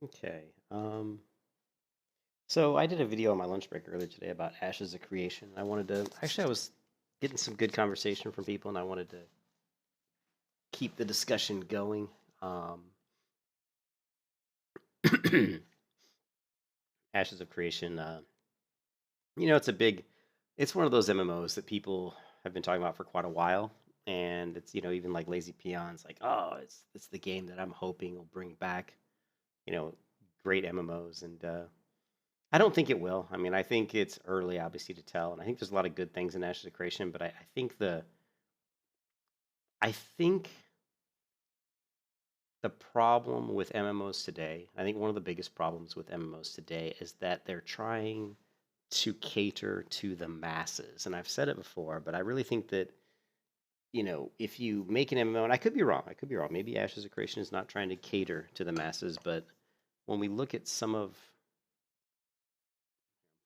Okay. So I did a video on my lunch break earlier today about Ashes of Creation. I wanted to actually I was getting some good conversation from people, and I wanted to keep the discussion going. Um, Ashes of Creation. It's one of those MMOs that people have been talking about for quite a while, and it's even like Lazy Peons, like it's the game that I'm hoping will bring back you know great MMOs, and I don't think it will. I mean, I think it's early, obviously, to tell, and I think there's a lot of good things in Ashes of Creation. But I think the problem with MMOs today, I think one of the biggest problems with MMOs today is that they're trying to cater to the masses. And I've said it before, but I really think that if you make an MMO, and I could be wrong, Maybe Ashes of Creation is not trying to cater to the masses, but when we look at some of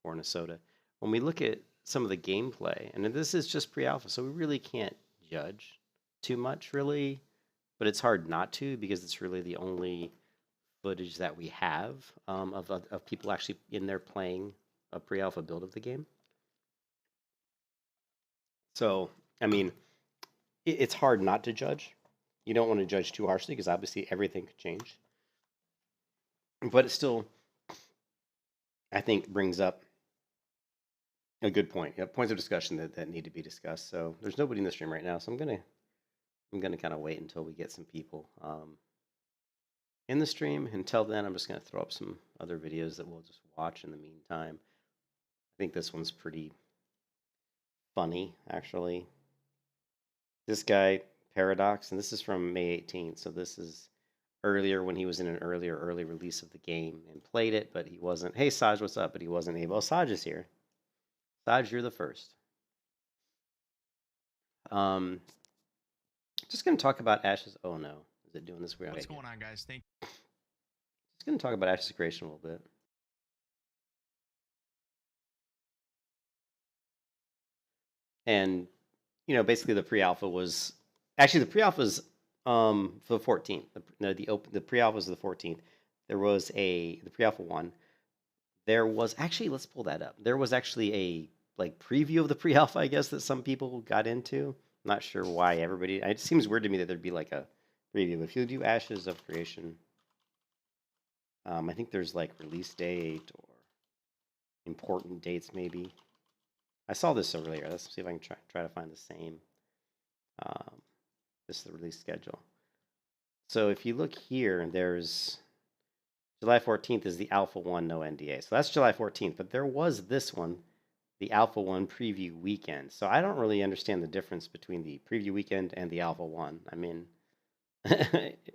or soda. When we look at some of the gameplay, and this is just pre-alpha, so we really can't judge too much, really. But it's hard not to because it's really the only footage that we have of people actually in there playing a pre-alpha build of the game. So, I mean, it's hard not to judge. You don't want to judge too harshly because obviously everything could change. But it still, I think, brings up a good point. Yeah, points of discussion that need to be discussed. So there's nobody in the stream right now, so I'm gonna kind of wait until we get some people in the stream. Until then, I'm just gonna throw up some other videos that we'll just watch in the meantime. I think this one's pretty funny, actually. This guy, Paradox, and this is from May 18th, so this is earlier when he was in an early release of the game and played it, but he wasn't. Hey, Saj, what's up? But he wasn't able. Saj is here. Saj, you're the first. Um, just gonna talk about Ashes. Oh no, is it doing this weird? What's going on, guys? Just gonna talk about Ashes Creation a little bit. And basically the pre-alpha was actually the pre-alpha was for the 14th. The pre-alpha was the 14th. There was the pre-alpha one. There was actually, let's pull that up. There was actually a like preview of the pre-alpha, I guess, that some people got into. I'm not sure why everybody. It seems weird to me that there'd be like a preview. If you do Ashes of Creation, I think there's like release date or important dates maybe. I saw this earlier. Let's see if I can try to find the same. Um, this is the release schedule. So if you look here, there's July 14th is the Alpha 1 no NDA. So that's July 14th, but there was this one, the Alpha 1 preview weekend. So I don't really understand the difference between the preview weekend and the Alpha 1. I mean,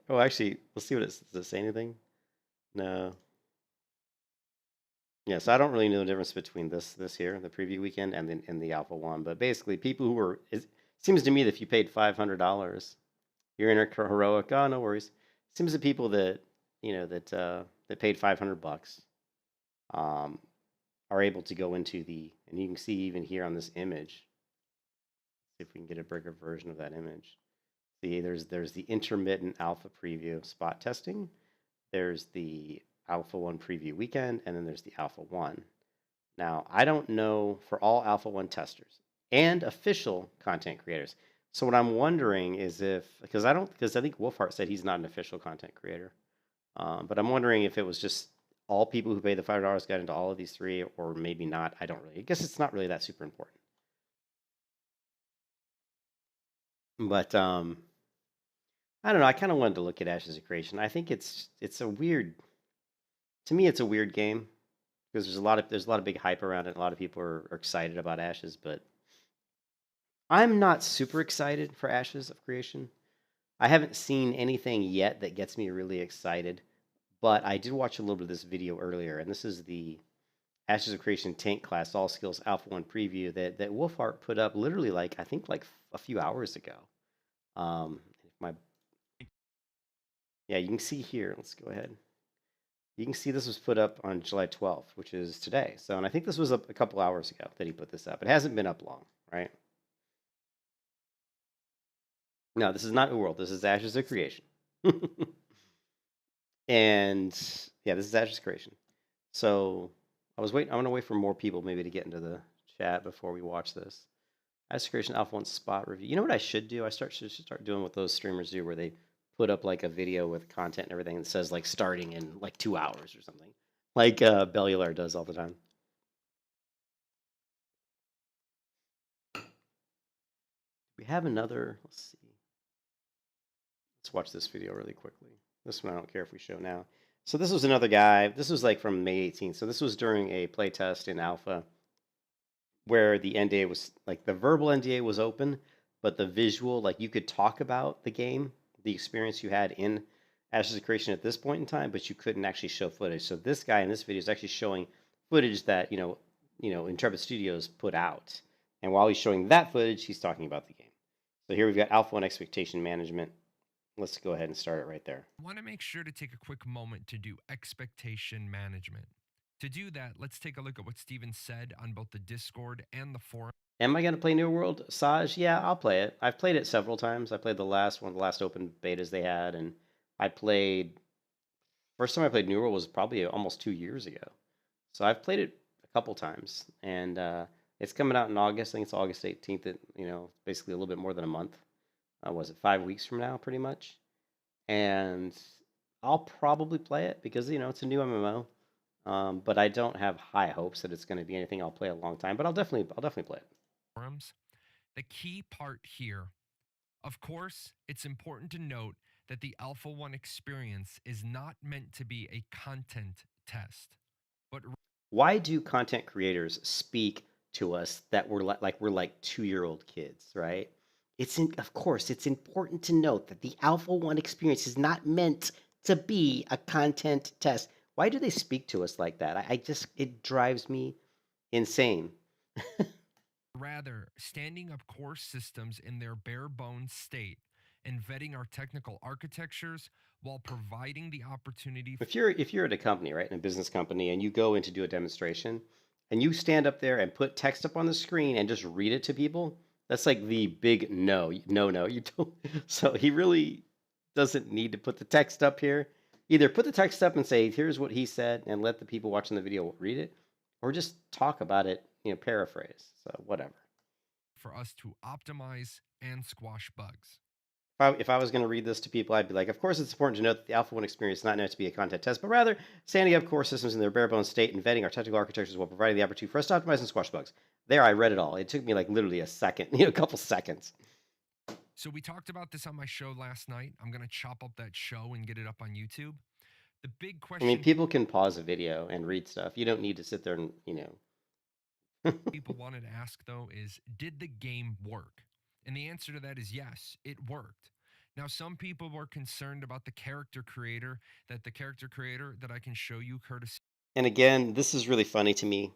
oh, actually, let's see what does it say anything? No. Yeah, so I don't really know the difference between this here, the preview weekend, and the Alpha 1. But basically, people who were, it seems to me that if you paid $500, you're in a heroic. Oh, no worries. Seems the people that that paid $500 um, are able to go into and you can see even here on this image. See if we can get a bigger version of that image. See, there's the intermittent alpha preview spot testing. There's the Alpha 1 preview weekend, and then there's the Alpha 1. Now, I don't know for all Alpha 1 testers and official content creators. So what I'm wondering is because I think Wolfheart said he's not an official content creator. But I'm wondering if it was just all people who paid the $5 got into all of these three, or maybe not. I don't really. I guess it's not really that super important. But I don't know. I kind of wanted to look at Ashes of Creation. I think it's a weird. To me, it's a weird game because there's a lot of big hype around it. A lot of people are excited about Ashes, but I'm not super excited for Ashes of Creation. I haven't seen anything yet that gets me really excited, but I did watch a little bit of this video earlier, and this is the Ashes of Creation Tank Class All Skills Alpha 1 preview that Wolfheart put up literally I think like a few hours ago. If my Yeah, you can see here. Let's go ahead. You can see this was put up on July 12th, which is today. So, and I think this was up a couple hours ago that he put this up. It hasn't been up long, right? No, this is not World. This is Ashes of Creation. And yeah, this is Ashes Creation. So I'm gonna wait for more people maybe to get into the chat before we watch this. Ashes Creation Alpha 1 spot review. You know what I should do? Should start doing what those streamers do where they put up like a video with content and everything that says like starting in like 2 hours or something. Like Bellular does all the time. We have another, let's see. Let's watch this video really quickly. This one I don't care if we show now. So this was another guy. This was like from May 18th. So this was during a playtest in alpha where the NDA was like the verbal NDA was open, but the visual, like you could talk about the game, the experience you had in Ashes of Creation at this point in time, but you couldn't actually show footage. So this guy in this video is actually showing footage that Intrepid Studios put out, and while he's showing that footage, he's talking about the game. So here we've got Alpha 1 expectation management. Let's go ahead and start it right there. I want to make sure to take a quick moment to do expectation management. To do that, let's take a look at what Steven said on both the Discord and the forum. Am I going to play New World? Saj? Yeah, I'll play it. I've played it several times. I played the last one, the last open betas they had, and first time I played New World was probably almost 2 years ago. So I've played it a couple times, and it's coming out in August. I think it's August 18th. Basically a little bit more than a month. Was it 5 weeks from now, pretty much? And I'll probably play it because it's a new MMO. But I don't have high hopes that it's going to be anything I'll play a long time. But I'll definitely play it. Forums. The key part here, of course, it's important to note that the Alpha 1 experience is not meant to be a content test, but Why do content creators speak to us that we're like 2-year-old kids, right? Of course, it's important to note that the Alpha 1 experience is not meant to be a content test. Why do they speak to us like that? It drives me insane. rather standing up core systems in their bare bones state and vetting our technical architectures while providing the opportunity. If you're at a company, right, in a business company, and you go in to do a demonstration, and you stand up there and put text up on the screen and just read it to people, that's like the big no, no, you don't. So he really doesn't need to put the text up here. Either put the text up and say, "Here's what he said," and let the people watching the video read it, or just talk about it, paraphrase. So whatever. For us to optimize and squash bugs. If I was going to read this to people, I'd be like, of course, it's important to note that the Alpha 1 experience is not meant to be a content test, but rather standing up core systems in their bare bones state and vetting our technical architectures while providing the opportunity for us to optimize and squash bugs. There, I read it all. It took me like literally a second, a couple seconds. So we talked about this on my show last night. I'm going to chop up that show and get it up on YouTube. The big question. I mean, people can pause a video and read stuff. You don't need to sit there and, people wanted to ask though is, did the game work? And the answer to that is yes, it worked. Now, some people were concerned about the character creator that I can show you courtesy. And again, this is really funny to me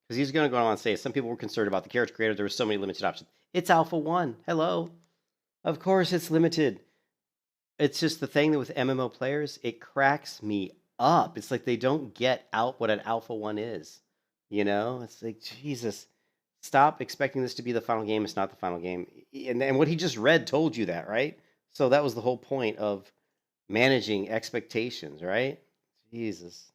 because he's going to go on and say some people were concerned about the character creator. There were so many limited options. It's Alpha 1. Hello. Of course, it's limited. It's just the thing that with MMO players, it cracks me up. It's like they don't get out what an Alpha 1 is. It's like, Jesus, stop expecting this to be the final game. It's not the final game. And what he just read told you that, right? So that was the whole point of managing expectations, right? Jesus.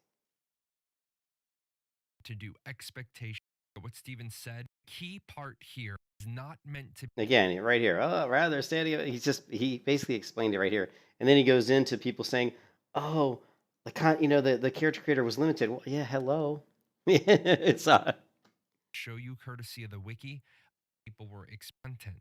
To do expectation. What Steven said, key part here is not meant to. Again, right here. Oh, rather standing. He basically explained it right here, and then he goes into people saying, "Oh, the character creator was limited." Well, yeah, hello. It's show you courtesy of the wiki. People were content.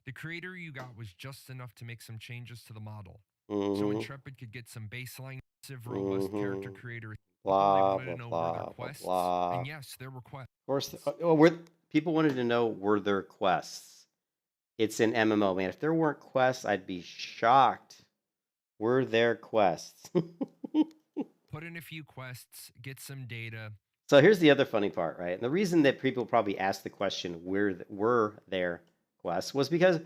The creator you got was just enough to make some changes to the model. So Intrepid could get some baseline, robust character creator. Blah, They wanted blah, to know were blah, there blah, quests. blah. And yes, there were quests. Of course, people wanted to know were there quests. It's an MMO, man. If there weren't quests, I'd be shocked. Were there quests? Put in a few quests, get some data. So here's the other funny part, right? And the reason that people probably asked the question, were there quests, was because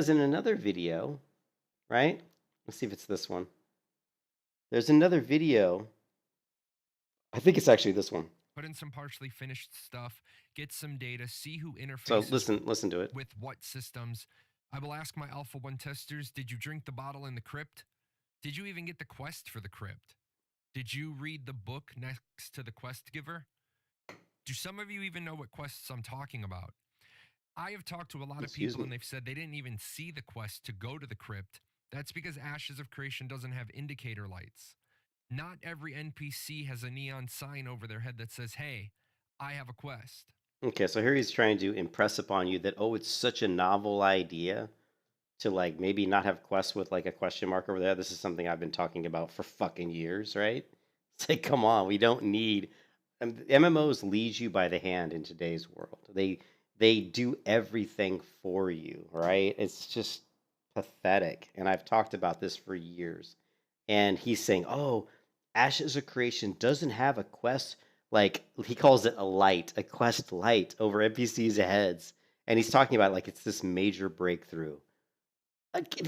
in another video, right? Let's see if it's this one. There's another video. I think it's actually this one. Put in some partially finished stuff, get some data, see who interfaces. So listen to it. With what systems. I will ask my Alpha 1 testers, did you drink the bottle in the crypt? Did you even get the quest for the crypt? Did you read the book next to the quest giver? Do some of you even know what quests I'm talking about? I have talked to a lot of Excuse people and me. they've said they didn't even see the quest to go to the crypt. That's because Ashes of Creation doesn't have indicator lights. Not every NPC has a neon sign over their head that says, hey, I have a quest. Okay, so here he's trying to impress upon you that, oh, it's such a novel idea to like maybe not have quests with like a question mark over there. This is something I've been talking about for fucking years, right? It's like, come on, we don't need MMOs lead you by the hand in today's world. They do everything for you, right? It's just pathetic. And I've talked about this for years. And he's saying, "Oh, Ashes of Creation doesn't have a quest like he calls it a light, a quest light over NPCs' heads." And he's talking about like it's this major breakthrough. Like,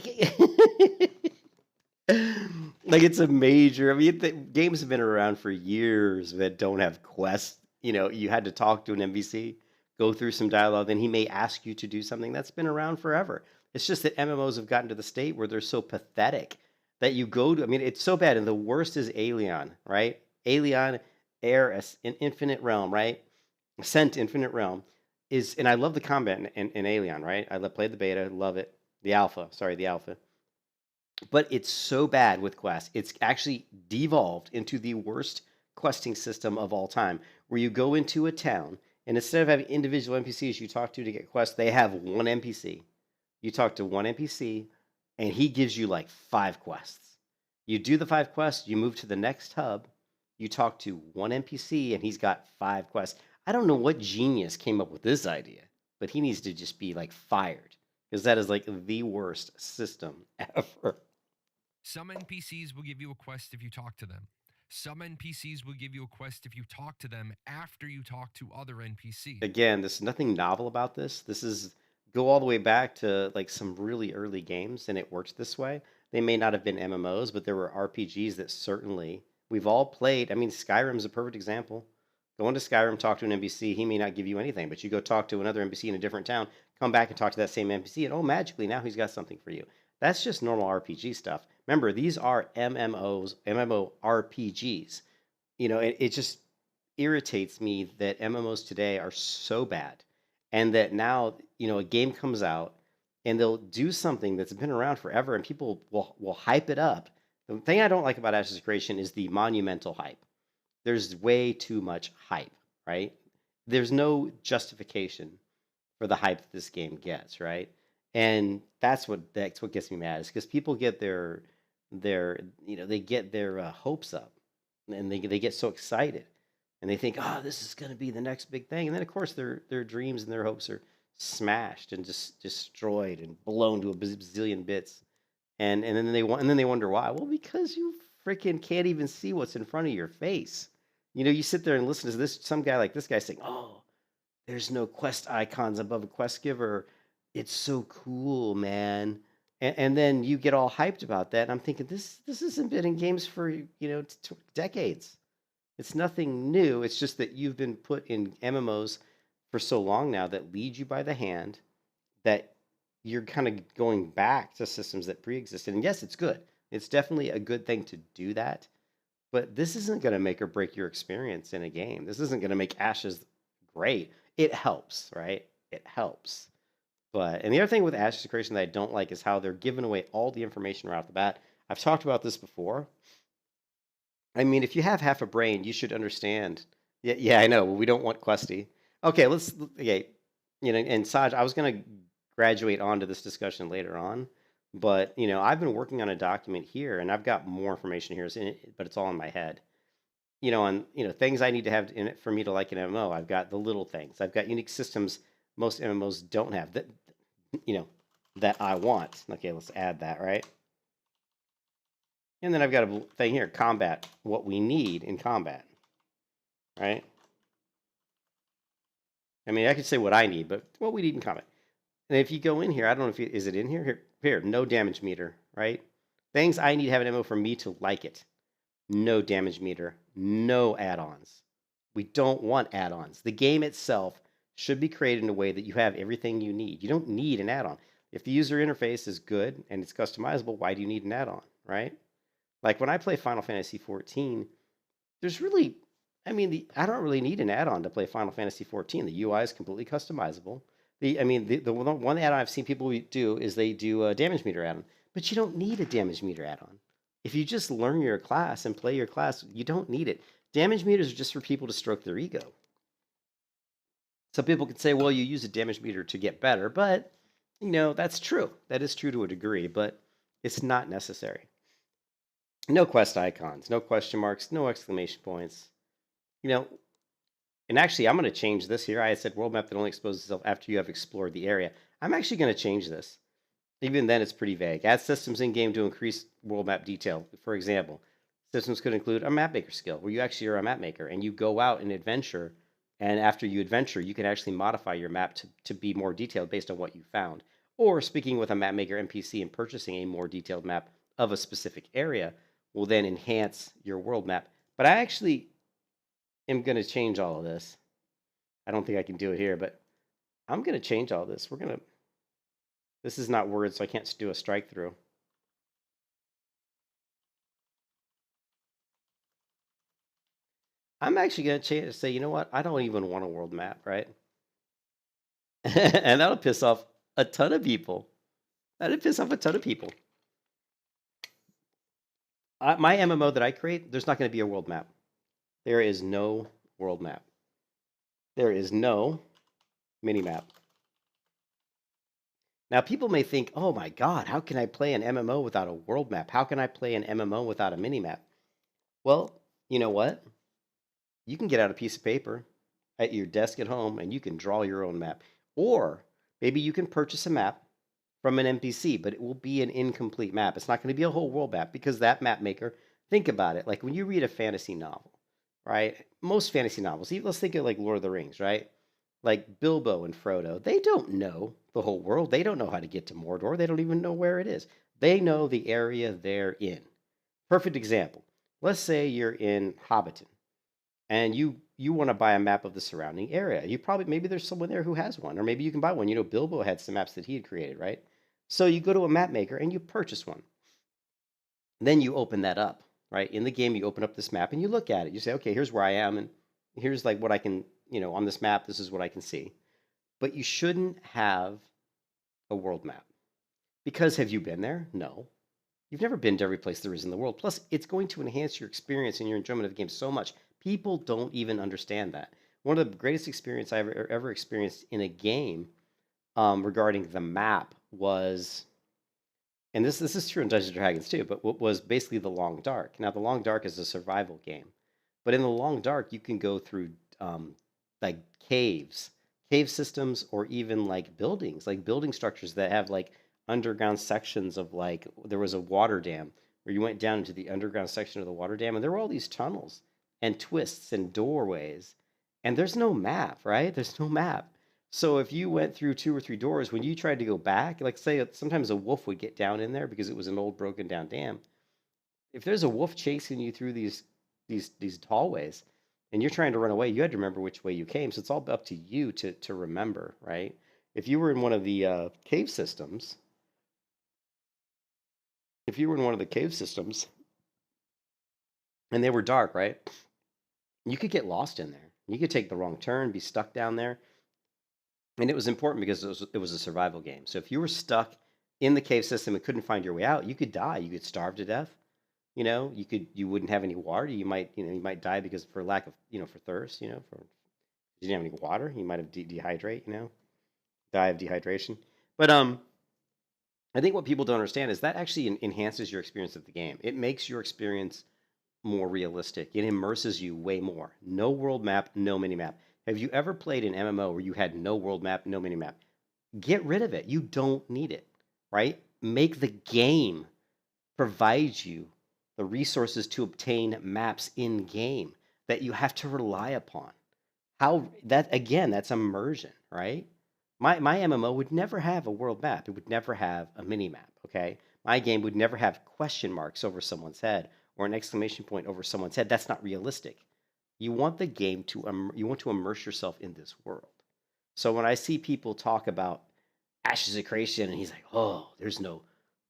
like it's a major. I mean, the games have been around for years that don't have quests. You know, you had to talk to an NPC, go through some dialogue, then he may ask you to do something that's been around forever. It's just that MMOs have gotten to the state where they're so pathetic that you go to. I mean, it's so bad, and the worst is Alien, right? Alien, Air, Infinite Realm, right? Ascent, Infinite Realm is, and I love the combat in Alien, right? Played the beta, love it. The alpha, sorry, the alpha, but it's so bad with quests. It's actually devolved into the worst questing system of all time, where you go into a town and instead of having individual NPCs you talk to get quests, they have one NPC. You talk to one NPC, and he gives you like 5 quests. You do the 5 quests, you move to the next hub, you talk to one NPC, and he's got 5 quests. I don't know what genius came up with this idea, but he needs to just be like fired because that is like the worst system ever. Some NPCs will give you a quest if you talk to them. Some NPCs will give you a quest if you talk to them after you talk to other NPCs. Again, there's nothing novel about this. This is go all the way back to like some really early games, and it works this way. They may not have been MMOs, but there were RPGs that certainly we've all played. I mean, Skyrim's a perfect example. Go into Skyrim, talk to an NPC. He may not give you anything, but you go talk to another NPC in a different town, come back and talk to that same NPC, and oh, magically now he's got something for you. That's just normal RPG stuff. Remember, these are MMOs, MMORPGs. You know, it just irritates me that MMOs today are so bad, and that now a game comes out and they'll do something that's been around forever, and people will hype it up. The thing I don't like about Ashes of Creation is the monumental hype. There's way too much hype, right? There's no justification for the hype that this game gets, right? And that's what gets me mad is because people get their they get their hopes up, and they get so excited, and they think, oh, this is going to be the next big thing, and then of course their dreams and their hopes are smashed and just destroyed and blown to a bazillion bits, and then they wonder why. Well, because you freaking can't even see what's in front of your face. You sit there and listen to this some guy like this guy saying, oh, there's no quest icons above a quest giver. It's so cool, man. And then you get all hyped about that. And I'm thinking this hasn't been in games for decades. It's nothing new. It's just that you've been put in MMOs for so long now that lead you by the hand that you're kind of going back to systems that pre-existed. And yes, it's good. It's definitely a good thing to do that. But this isn't going to make or break your experience in a game. This isn't going to make Ashes great. It helps, right? It helps. And the other thing with Ashes of Creation that I don't like is how they're giving away all the information right off the bat. I've talked about this before. I mean, if you have half a brain, you should understand. Yeah, yeah, I know. We don't want Questy. Okay, okay. And Saj, I was gonna graduate onto this discussion later on, but I've been working on a document here, and I've got more information here, but it's all in my head. On things I need to have in it for me to like an MMO. I've got the little things. I've got unique systems most MMOs don't have you know, that I want. Okay, let's add that, right? And then I've got a thing here, combat, what we need in combat, right? I mean, I could say what I need, but what we need in combat. And if you go in here, I don't know is it in here? Here, no damage meter, right? Things I need to have an MMO for me to like it. No damage meter, no add-ons. We don't want add-ons. The game itself should be created in a way that you have everything you need. You don't need an add-on. If the user interface is good and it's customizable, why do you need an add-on, right? Like when I play Final Fantasy 14, there's really, I mean, I don't really need an add-on to play Final Fantasy 14. The UI is completely customizable. The one add-on I've seen people do is they do a damage meter add-on, but you don't need a damage meter add-on. If you just learn your class and play your class, you don't need it. Damage meters are just for people to stroke their ego. Some people could say, well, you use a damage meter to get better, but that's true. That is true to a degree, but it's not necessary. No quest icons, no question marks, no exclamation points. And actually, I'm going to change this here. I said world map that only exposes itself after you have explored the area. I'm actually going to change this. Even then, it's pretty vague. Add systems in game to increase world map detail. For example, systems could include a map maker skill, where you actually are a map maker and you go out and adventure. And after you adventure, you can actually modify your map to be more detailed based on what you found. Or speaking with a map maker NPC and purchasing a more detailed map of a specific area will then enhance your world map. But I actually am going to change all of this. I don't think I can do it here, but I'm going to change all this. This is not Word, so I can't do a strike through. I'm actually going to say, you know what? I don't even want a world map, right? And that'll piss off a ton of people. That'll piss off a ton of people. My MMO that I create, there's not going to be a world map. There is no world map. There is no mini map. Now, people may think, oh my God, how can I play an MMO without a world map? How can I play an MMO without a mini map? Well, you know what? You can get out a piece of paper at your desk at home and you can draw your own map. Or maybe you can purchase a map from an NPC, but it will be an incomplete map. It's not going to be a whole world map because that map maker, think about it. Like when you read a fantasy novel, right? Most fantasy novels, let's think of like Lord of the Rings, right? Like Bilbo and Frodo, they don't know the whole world. They don't know how to get to Mordor. They don't even know where it is. They know the area they're in. Perfect example. Let's say you're in Hobbiton and you want to buy a map of the surrounding area. You probably maybe there's someone there who has one, or maybe you can buy one. Bilbo had some maps that he had created, right? So you go to a map maker and you purchase one. Then you open that up, right? In the game, you open up this map and you look at it. You say, okay, here's where I am, and here's like what I can, on this map, this is what I can see. But you shouldn't have a world map. Because have you been there? No. You've never been to every place there is in the world. Plus, it's going to enhance your experience and your enjoyment of the game so much. People don't even understand that. One of the greatest experience I ever experienced in a game regarding the map was, and this is true in Dungeons and Dragons too, but what was basically the Long Dark. Now, the Long Dark is a survival game, but in the Long Dark, you can go through like cave systems, or even like building structures that have like underground sections of like there was a water dam where you went down into the underground section of the water dam, and there were all these tunnels and twists and doorways, and there's no map, right? There's no map. So if you went through two or three doors, when you tried to go back, like say sometimes a wolf would get down in there because it was an old broken down dam. If there's a wolf chasing you through these hallways and you're trying to run away, you had to remember which way you came. So it's all up to you to remember, right? If you were in one of the cave systems, if you were in one of the cave systems and they were dark, right? You could get lost in there. You could take the wrong turn, be stuck down there. And it was important because it was a survival game. So if you were stuck in the cave system and couldn't find your way out, you could die. You could starve to death. You wouldn't have any water. You might die because for lack of, for thirst, for you didn't have any water. You might have dehydrate, die of dehydration. But I think what people don't understand is that actually enhances your experience of the game. It makes your experience more realistic. It immerses you way more. No world map, no mini map. Have you ever played an MMO where you had no world map, no mini map? Get rid of it. You don't need it, right? Make the game provide you the resources to obtain maps in game that you have to rely upon. How that again, that's immersion, right? My MMO would never have a world map. It would never have a mini map, okay? My game would never have question marks over someone's head or an exclamation point over someone's head. That's not realistic. You want the game you want to immerse yourself in this world. So when I see people talk about Ashes of Creation and he's like, "Oh, there's no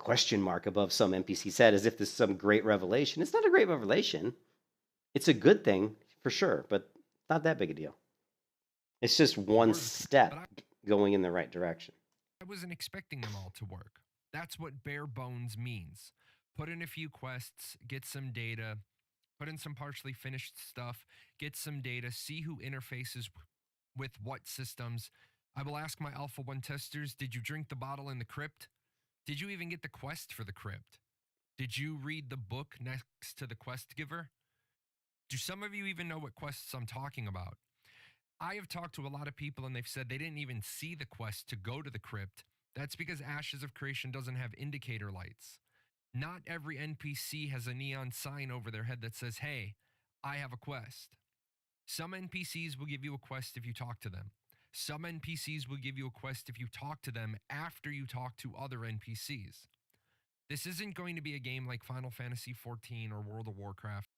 question mark above some NPC said, as if this is some great revelation. It's not a great revelation. It's a good thing for sure, but not that big a deal. It's just one Work, but step going in the right direction. I wasn't expecting them all to work. That's what bare bones means. Put in a few quests, get some data, put in some partially finished stuff, get some data, see who interfaces with what systems. I will ask my Alpha 1 testers, did you drink the bottle in the crypt? Did you even get the quest for the crypt? Did you read the book next to the quest giver? Do some of you even know what quests I'm talking about? I have talked to a lot of people and they've said they didn't even see the quest to go to the crypt. That's because Ashes of Creation doesn't have indicator lights. Not every NPC has a neon sign over their head that says, hey, I have a quest. Some NPCs will give you a quest if you talk to them. Some NPCs will give you a quest if you talk to them after you talk to other NPCs. This isn't going to be a game like Final Fantasy XIV or World of Warcraft.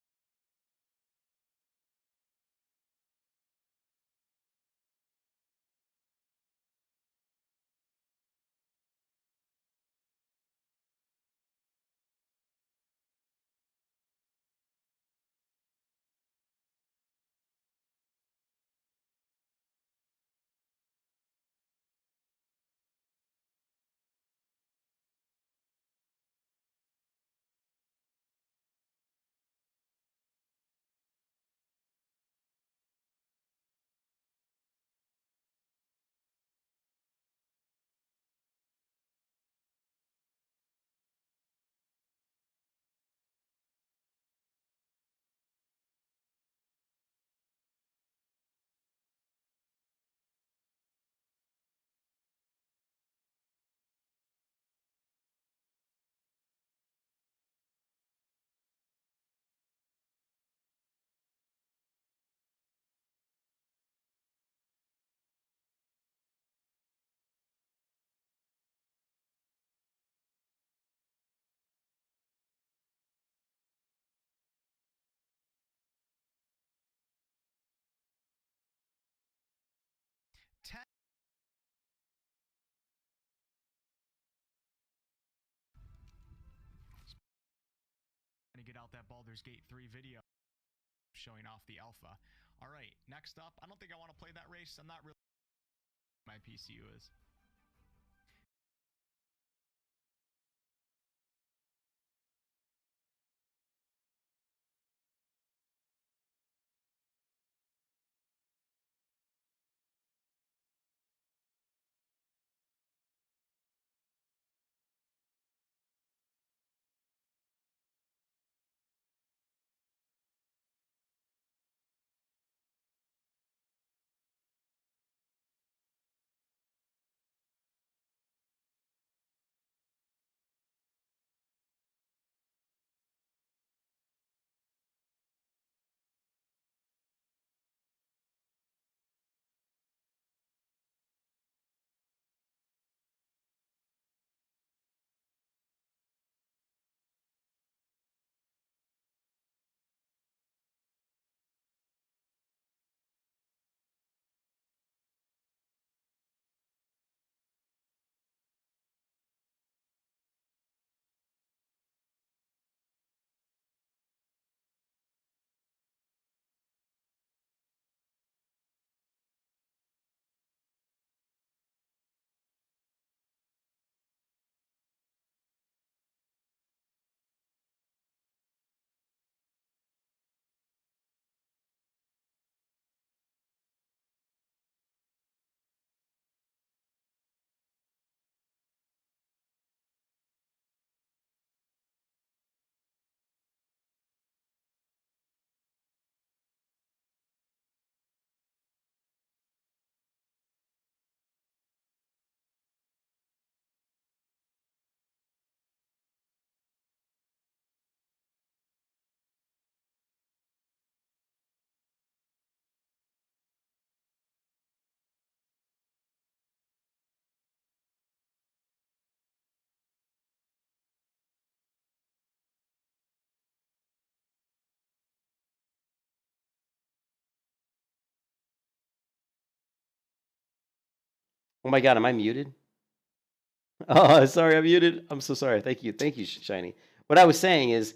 To get out that Baldur's Gate 3 video showing off the alpha. All right, next up, I don't think I want to play that race. I'm not really my PCU is. Oh my God, am I muted? Oh, sorry, I'm muted. I'm so sorry. Thank you, Shiny. What I was saying is,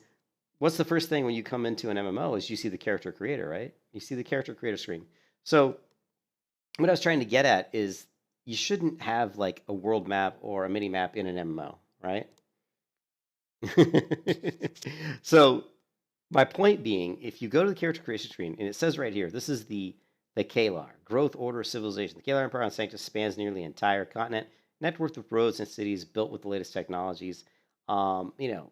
what's the first thing when you come into an MMO is you see the character creator, right? You see the character creator screen. So what I was trying to get at is you shouldn't have like a world map or a mini map in an MMO, right? So my point being, if you go to the character creation screen, and it says right here, this is the Kalar, Growth, Order, Civilization. The Kalar Empire on Sanctus spans nearly the entire continent, networked with roads and cities built with the latest technologies. You know,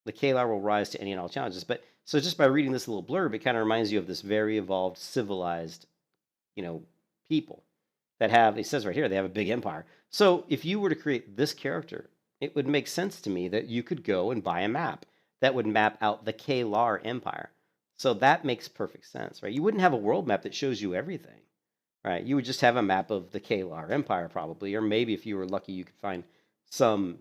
the Kalar will rise to any and all challenges. But so just by reading this little blurb, it kind of reminds you of this very evolved, civilized, you know, people that have, it says right here, they have a big empire. So if you were to create this character, it would make sense to me that you could go and buy a map that would map out the Kalar Empire. So that makes perfect sense, right? You wouldn't have a world map that shows you everything, right? You would just have a map of the Kalar Empire, probably, or maybe if you were lucky, you could find some,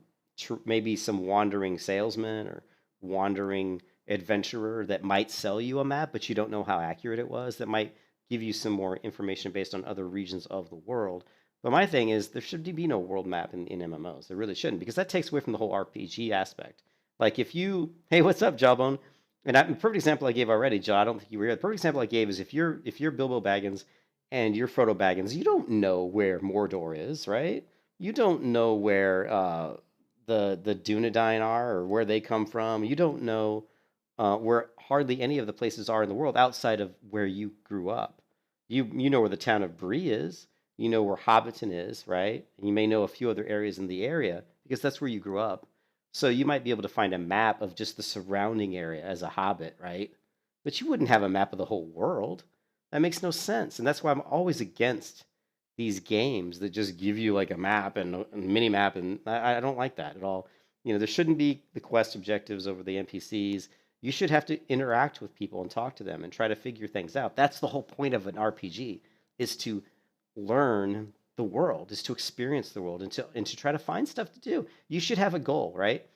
maybe some wandering salesman or wandering adventurer that might sell you a map, but you don't know how accurate it was. That might give you some more information based on other regions of the world. But my thing is, there should be no world map in MMOs. There really shouldn't, because that takes away from the whole RPG aspect. Like if you, hey, what's up, Jawbone? And the perfect example I gave already, Joe. I don't think you were here. The perfect example I gave is if you're Bilbo Baggins and you're Frodo Baggins, you don't know where Mordor is, right? You don't know where the Dunedain are or where they come from. You don't know where hardly any of the places are in the world outside of where you grew up. You know where the town of Bree is. You know where Hobbiton is, right? And you may know a few other areas in the area because that's where you grew up. So you might be able to find a map of just the surrounding area as a hobbit, right? But you wouldn't have a map of the whole world. That makes no sense. And that's why I'm always against these games that just give you like a map and a mini map. And I don't like that at all. You know, there shouldn't be the quest objectives over the NPCs. You should have to interact with people and talk to them and try to figure things out. That's the whole point of an RPG, is to learn the world, is to experience the world, and to try to find stuff to do. You should have a goal, right?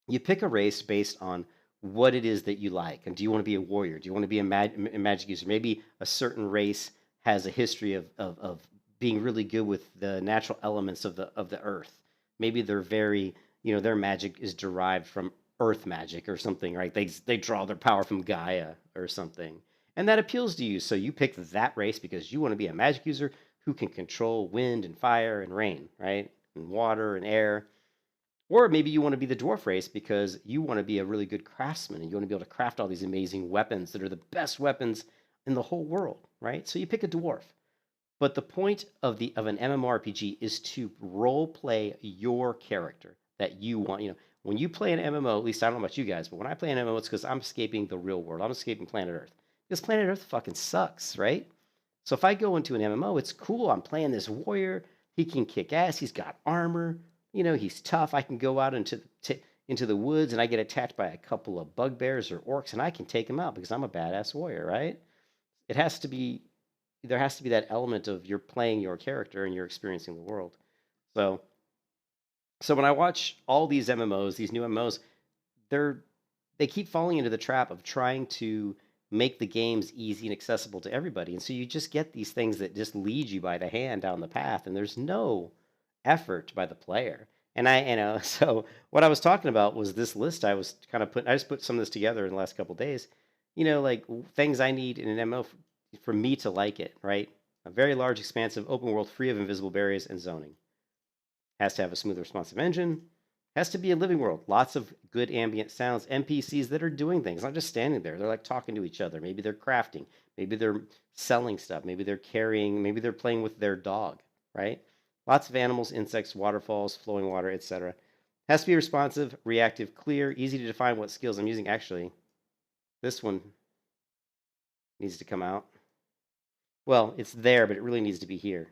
You pick a race based on what it is that you like. And do you want to be a warrior? Do you want to be a magic user? Maybe a certain race has a history of being really good with the natural elements of the earth. Maybe they're very, you know, their magic is derived from earth magic or something, right? They draw their power from Gaia or something. And that appeals to you. So you pick that race because you want to be a magic user who can control wind and fire and rain, right? And water and air. Or maybe you want to be the dwarf race because you want to be a really good craftsman and you want to be able to craft all these amazing weapons that are the best weapons in the whole world, right? So you pick a dwarf. But the point of an MMORPG is to role play your character that you want. You know, when you play an MMO, at least I don't know about you guys, but when I play an MMO, it's because I'm escaping the real world. I'm escaping planet Earth. Because planet Earth fucking sucks, right? So if I go into an MMO, it's cool. I'm playing this warrior. He can kick ass. He's got armor. You know, he's tough. I can go out into the woods and I get attacked by a couple of bugbears or orcs and I can take them out because I'm a badass warrior, right? It has to be there has to be that element of you're playing your character and you're experiencing the world. So so when I watch all these MMOs, these new MMOs, they're they keep falling into the trap of trying to make the games easy and accessible to everybody. And so you just get these things that just lead you by the hand down the path, and there's no effort by the player. And so what I was talking about was this list I was kind of I just put some of this together in the last couple of days. You know, like things I need in an MMO for me to like it, right? A very large, expansive open world free of invisible barriers and zoning. Has to have a smooth, responsive engine. Has to be a living world. Lots of good ambient sounds. NPCs that are doing things, not just standing there. They're like talking to each other. Maybe they're crafting. Maybe they're selling stuff. Maybe they're carrying. Maybe they're playing with their dog, right? Lots of animals, insects, waterfalls, flowing water, etc. Has to be responsive, reactive, clear, easy to define what skills I'm using. Actually, this one needs to come out. Well, it's there, but it really needs to be here.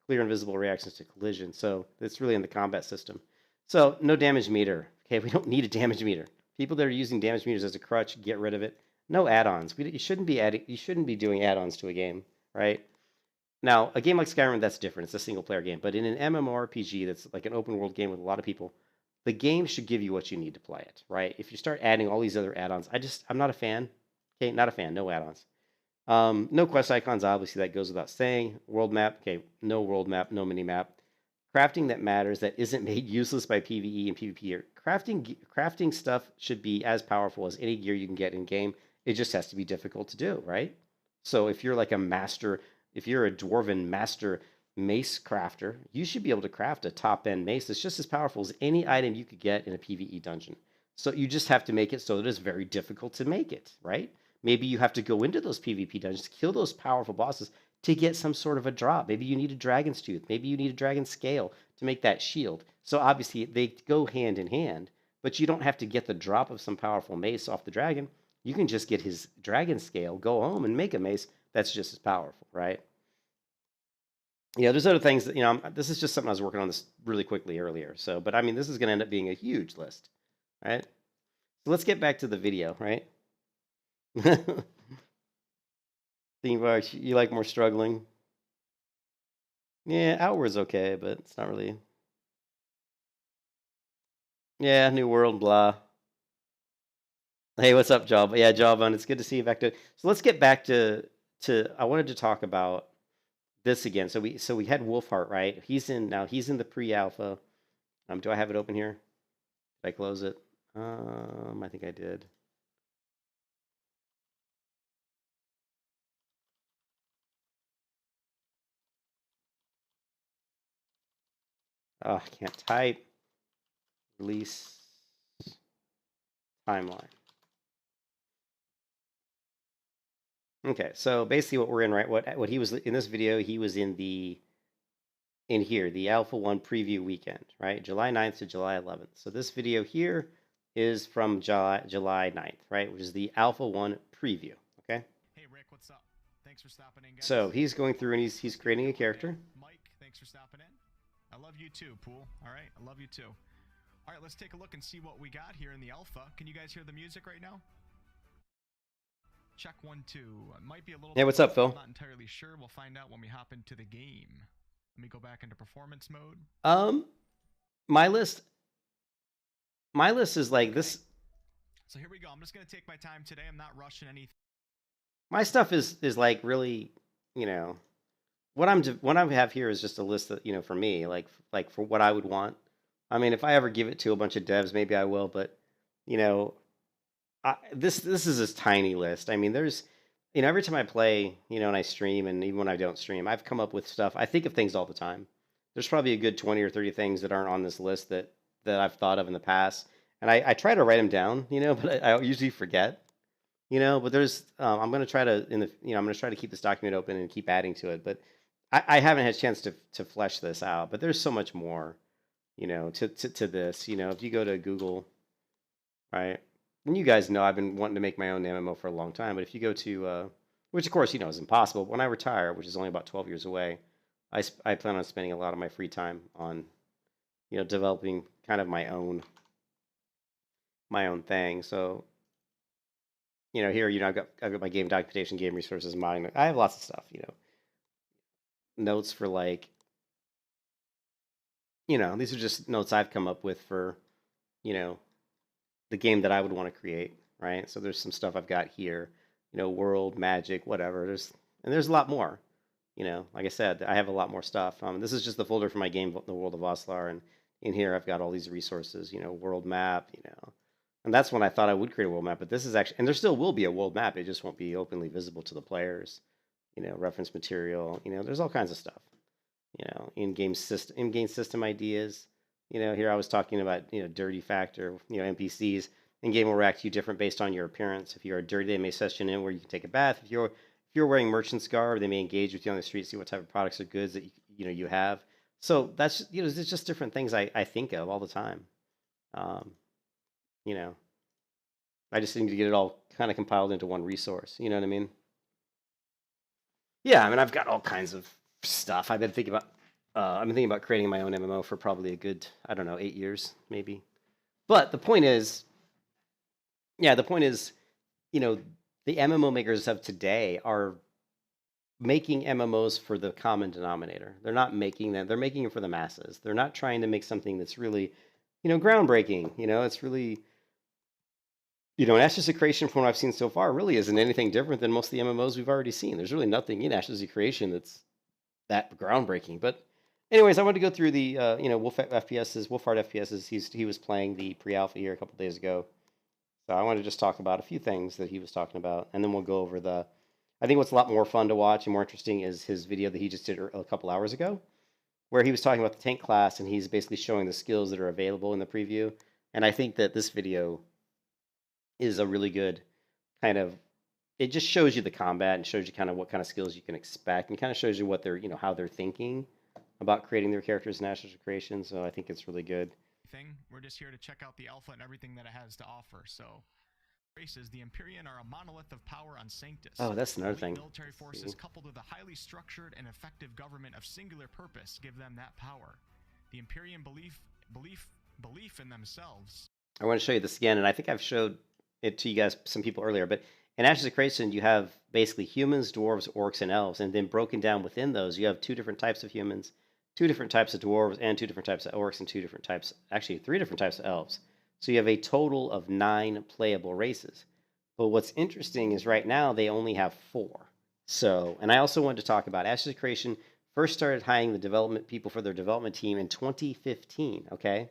Clear and visible reactions to collision. So it's really in the combat system. So no damage meter. Okay, we don't need a damage meter. People that are using damage meters as a crutch, get rid of it. No add-ons. You shouldn't be doing add-ons to a game, right? Now, a game like Skyrim, that's different. It's a single-player game. But in an MMORPG that's like an open-world game with a lot of people, the game should give you what you need to play it, right? If you start adding all these other add-ons, I'm not a fan. Okay, not a fan. No add-ons. No quest icons, obviously that goes without saying. World map, okay, no world map, no mini map. crafting that matters, that isn't made useless by PvE and PvP. Or crafting stuff should be as powerful as any gear you can get in game. It just has to be difficult to do, right? So if you're like a master, if you're a dwarven master mace crafter, you should be able to craft a top end mace that's just as powerful as any item you could get in a PvE dungeon. So you just have to make it so that it's very difficult to make it, right? Maybe you have to go into those PvP dungeons, kill those powerful bosses to get some sort of a drop. Maybe you need a dragon's tooth. Maybe you need a dragon's scale to make that shield. So obviously they go hand in hand, but you don't have to get the drop of some powerful mace off the dragon. You can just get his dragon scale, go home and make a mace that's just as powerful, right? There's other things that, this is just something I was working on this really quickly earlier. So, but I mean, this is going to end up being a huge list, right? So let's get back to the video, right? Theme park, you like more struggling? Yeah, Outward's okay, but it's not really. Yeah, New World, blah. Hey, what's up, Job? Yeah, Jawbone, it's good to see you back to. So let's get back to. I wanted to talk about this again. So we had Wolfheart, right? He's in the pre-alpha. Do I have it open here? Did I close it? I think I did. Oh, I can't type. Release timeline. Okay, so basically what we're in, right? What he was in this video, he was in here, the Alpha 1 preview weekend, right? July 9th to July 11th. So this video here is from July 9th, right? Which is the Alpha 1 preview, okay? Hey Rick, what's up? Thanks for stopping in, guys. So he's going through and he's creating a character. Mike, thanks for stopping in. I love you too, Pool. All right, I love you too. All right, let's take a look and see what we got here in the alpha. Can you guys hear the music right now? Check 1, 2. It might be a little. Hey, what's up, Phil? I'm not entirely sure. We'll find out when we hop into the game. Let me go back into performance mode. My list is like this. So here we go. I'm just gonna take my time today. I'm not rushing anything. My stuff is like really, what I have here is just a list that, for me, like for what I would want. I mean, if I ever give it to a bunch of devs, maybe I will, but this is a tiny list. I mean, there's, every time I play, and I stream, and even when I don't stream, I've come up with stuff. I think of things all the time. There's probably a good 20 or 30 things that aren't on this list that I've thought of in the past, and I try to write them down, but I usually forget, But there's, I'm gonna try to I'm gonna try to keep this document open and keep adding to it, but I haven't had a chance to flesh this out. But there's so much more, to this. If you go to Google, right? And you guys know I've been wanting to make my own MMO for a long time, but if you go to, which of course is impossible. When I retire, which is only about 12 years away, I plan on spending a lot of my free time on, developing kind of my own thing. So, here, I've got my game documentation, game resources, mine. I have lots of stuff, notes for like, these are just notes I've come up with for, the game that I would want to create, right? So there's some stuff I've got here, world, magic, whatever. There's a lot more, like I said, I have a lot more stuff. This is just the folder for my game, The World of Oslar, and in here I've got all these resources, world map, and that's when I thought I would create a world map, but this is actually, and there still will be a world map, it just won't be openly visible to the players, reference material, there's all kinds of stuff, in-game system ideas. Here I was talking about, dirty factor, NPCs. In-game will react to you different based on your appearance. If you are dirty, they may session in where you can take a bath. If you're wearing merchant's garb, they may engage with you on the street, see what type of products or goods that you have. So that's, it's just different things I think of all the time. I just need to get it all kind of compiled into one resource. You know what I mean? Yeah, I mean, I've got all kinds of stuff. I've been thinking about creating my own MMO for probably a good, 8 years, maybe. But the point is, the MMO makers of today are making MMOs for the common denominator. They're not making them, they're making them for the masses. They're not trying to make something that's really, groundbreaking. It's really, Ashes of Creation, from what I've seen so far, really isn't anything different than most of the MMOs we've already seen. There's really nothing in Ashes of Creation that's that groundbreaking. But anyways, I wanted to go through the Wolfheart FPSs. He was playing the pre-alpha here a couple days ago, so I want to just talk about a few things that he was talking about, and then we'll go over the. I think what's a lot more fun to watch and more interesting is his video that he just did a couple hours ago, where he was talking about the tank class, and he's basically showing the skills that are available in the preview. And I think that this video is a really good kind of. It just shows you the combat and shows you kind of what kind of skills you can expect, and kind of shows you what they're how they're thinking about creating their characters in Ashes of Creation. So I think it's really good. We're just here to check out the alpha and everything that it has to offer. So, races, the Empyrean are a monolith of power on Sanctus. Oh, that's another thing. Military forces coupled with a highly structured and effective government of singular purpose give them that power. The Empyrean belief in themselves. I want to show you this again, and I think I've showed it to you guys, some people earlier, but in Ashes of Creation, you have basically humans, dwarves, orcs, and elves, and then broken down within those, you have 2 different types of humans, 2 different types of dwarves, and 2 different types of orcs, and 2 different types, actually 3 different types of elves. So you have a total of 9 playable races. But what's interesting is right now they only have 4. So, and I also wanted to talk about Ashes of Creation first started hiring the development people for their development team in 2015, okay?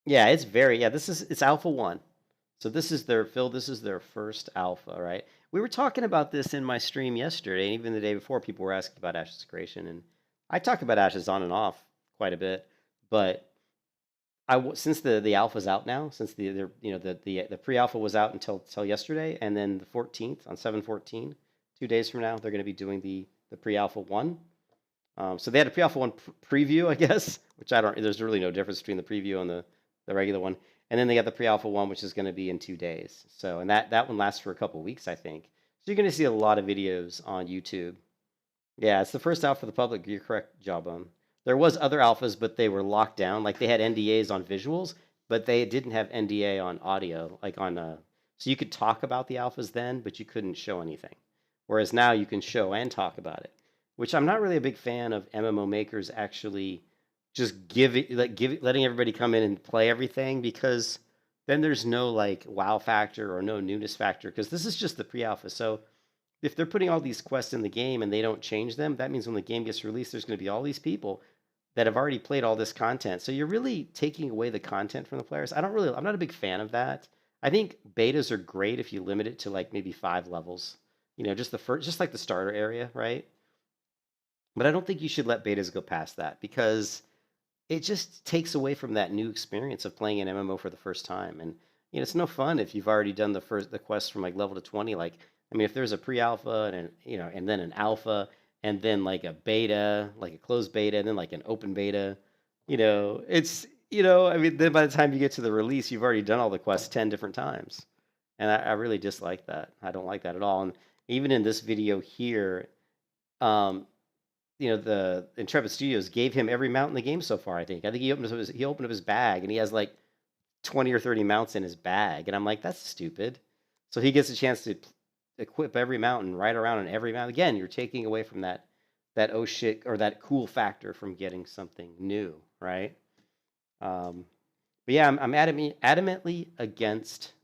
Yeah, it's Alpha 1. So this is their first alpha, right? We were talking about this in my stream yesterday, and even the day before, people were asking about Ashes Creation, and I talk about Ashes on and off quite a bit. But since the alpha's out now, since the pre-alpha was out until yesterday, and then the 14th on 7/14, 2 days from now, they're going to be doing the pre-alpha 1. So they had a pre-alpha 1 preview, I guess, which there's really no difference between the preview and the regular one. And then they got the pre-alpha 1, which is going to be in 2 days. So, and that one lasts for a couple weeks, I think. So you're going to see a lot of videos on YouTube. Yeah, it's the first alpha for the public. You're correct, Jawbone. There was other alphas, but they were locked down. Like they had NDAs on visuals, but they didn't have NDA on audio. So you could talk about the alphas then, but you couldn't show anything. Whereas now you can show and talk about it, which I'm not really a big fan of MMO makers actually just letting everybody come in and play everything, because then there's no wow factor or no newness factor, because this is just the pre-alpha. So if they're putting all these quests in the game and they don't change them, that means when the game gets released, there's going to be all these people that have already played all this content. So you're really taking away the content from the players. I'm not a big fan of that. I think betas are great if you limit it to maybe 5 levels. Just like the starter area, right? But I don't think you should let betas go past that, because it just takes away from that new experience of playing an MMO for the first time. And it's no fun if you've already done the quest from level to 20. If there's a pre-alpha and then an alpha and then a beta, a closed beta, and then an open beta, it's then by the time you get to the release, you've already done all the quests 10 different times. And I really dislike that. I don't like that at all. And even in this video here, the Intrepid Studios gave him every mount in the game so far. I think he opened up his bag, and he has 20 or 30 mounts in his bag, and I'm like, that's stupid. So he gets a chance to equip every mount and ride around on every mount. Again, you're taking away from that oh shit, or that cool factor from getting something new, right? But yeah, I'm adamantly against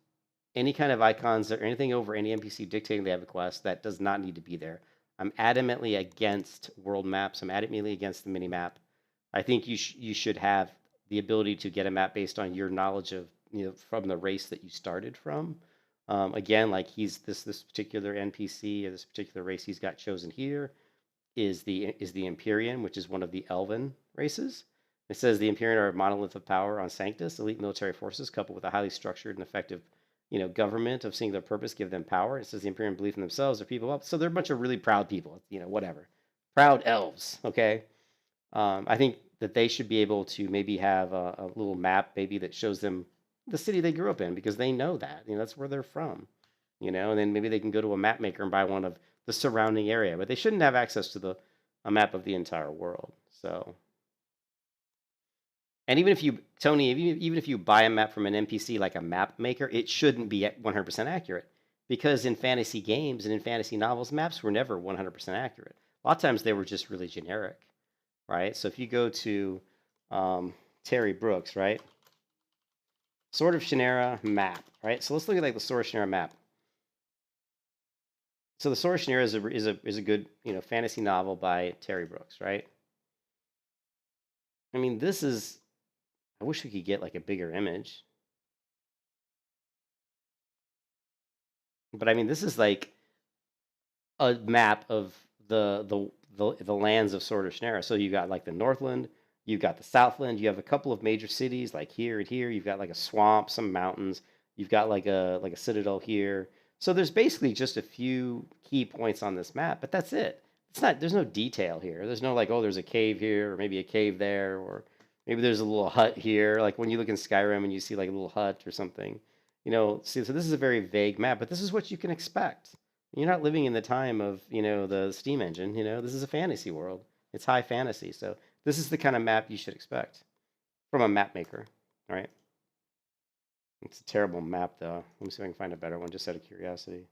any kind of icons or anything over any NPC dictating they have a quest. That does not need to be there. I'm adamantly against world maps. I'm adamantly against the mini map. I think you should have the ability to get a map based on your knowledge of from the race that you started from. Again, he's this particular NPC or this particular race he's got chosen here is the Empyrean, which is one of the Elven races. It says the Empyrean are a monolith of power on Sanctus, elite military forces coupled with a highly structured and effective government of singular purpose give them power. It says the Empyrean belief in themselves are people up. So they're a bunch of really proud people, whatever. Proud elves, okay? I think that they should be able to maybe have a little map maybe that shows them the city they grew up in, because they know that. That's where they're from. And then maybe they can go to a map maker and buy one of the surrounding area. But they shouldn't have access to a map of the entire world. So... And even if you, Tony, even if you buy a map from an NPC like a map maker, it shouldn't be 100% accurate, because in fantasy games and in fantasy novels, maps were never 100% accurate. A lot of times they were just really generic, right? So if you go to Terry Brooks, right? Sword of Shannara map, right? So let's look at the Sword of Shannara map. So the Sword of Shannara is a good fantasy novel by Terry Brooks, right? I mean, this is. I wish we could get like a bigger image, but I mean, this is like a map of the lands of Sword of Shannara. So you got like the Northland, you've got the Southland, you have a couple of major cities like here and here. You've got like a swamp, some mountains. You've got like a citadel here. So there's basically just a few key points on this map, but that's it. It's not. There's no detail here. There's no like, oh, there's a cave here, or maybe a cave there, or maybe there's a little hut here. Like when you look in Skyrim and you see like a little hut or something. See, so this is a very vague map, but this is what you can expect. You're not living in the time of, the steam engine, this is a fantasy world. It's high fantasy. So this is the kind of map you should expect from a map maker, all right? It's a terrible map though. Let me see if I can find a better one just out of curiosity.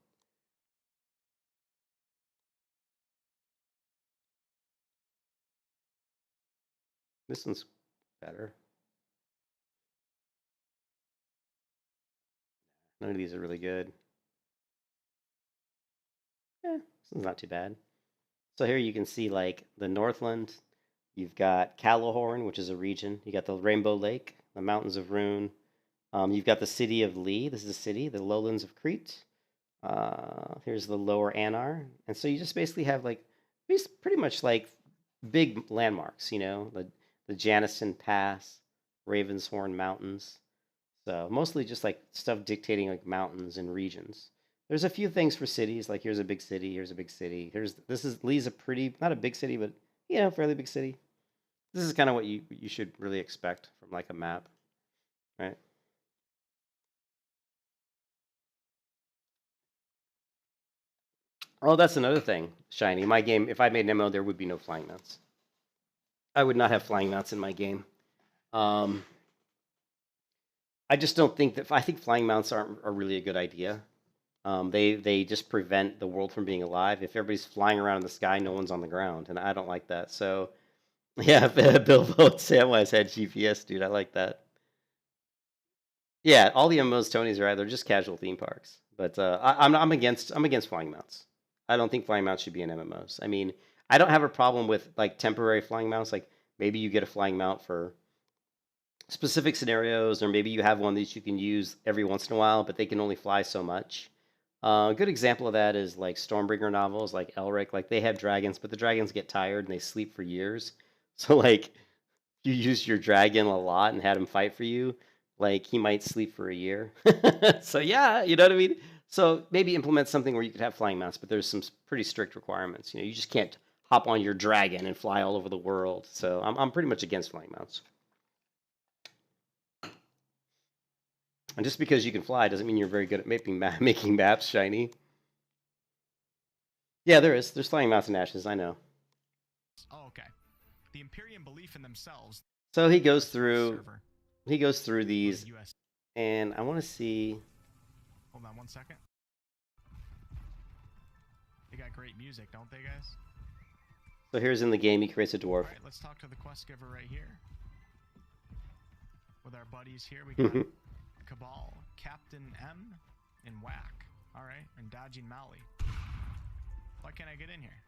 This one's better. None of these are really good. This one's not too bad. So here you can see like the Northland. You've got Callahorn, which is a region. You got the Rainbow Lake, the Mountains of Rune. You've got the city of Lee. This is a city, the lowlands of Crete. Here's the lower Anar. And so you just basically have like, pretty much like big landmarks, the Janiston Pass, Ravenshorn Mountains. So mostly just like stuff dictating like mountains and regions. There's a few things for cities, like here's a big city, here's a big city. Lee's a pretty, not a big city, but fairly big city. This is kind of what you should really expect from like a map, right? Oh, that's another thing, Shiny. My game, if I made an MMO, there would be no flying mounts. I would not have flying mounts in my game. I just don't think that. I think flying mounts are really a good idea. They just prevent the world from being alive. If everybody's flying around in the sky, no one's on the ground, and I don't like that. So, yeah, Bill votes Samwise had GPS, dude. I like that. Yeah, all the MMOs Tony's are right. They're just casual theme parks. But I'm against flying mounts. I don't think flying mounts should be in MMOs. I mean, I don't have a problem with like temporary flying mounts. Like maybe you get a flying mount for specific scenarios, or maybe you have one that you can use every once in a while, but they can only fly so much. A good example of that is like Stormbringer novels, like Elric. Like they have dragons, but the dragons get tired and they sleep for years. So like you use your dragon a lot and had him fight for you, like he might sleep for a year. So yeah, you know what I mean? So maybe implement something where you could have flying mounts, but there's some pretty strict requirements. You just can't hop on your dragon and fly all over the world. So I'm pretty much against flying mounts. And just because you can fly doesn't mean you're very good at making maps, Shiny. Yeah, there's flying mounts and ashes, I know. Oh, okay. The Imperium belief in themselves. So he goes through these, and I want to see. Hold on 1 second. They got great music, don't they, guys? So here's in the game, he creates a dwarf. All right, let's talk to the quest giver right here. With our buddies here, we got Cabal, Captain M, and Whack. All right, and Dodging Molly. Why can't I get in here?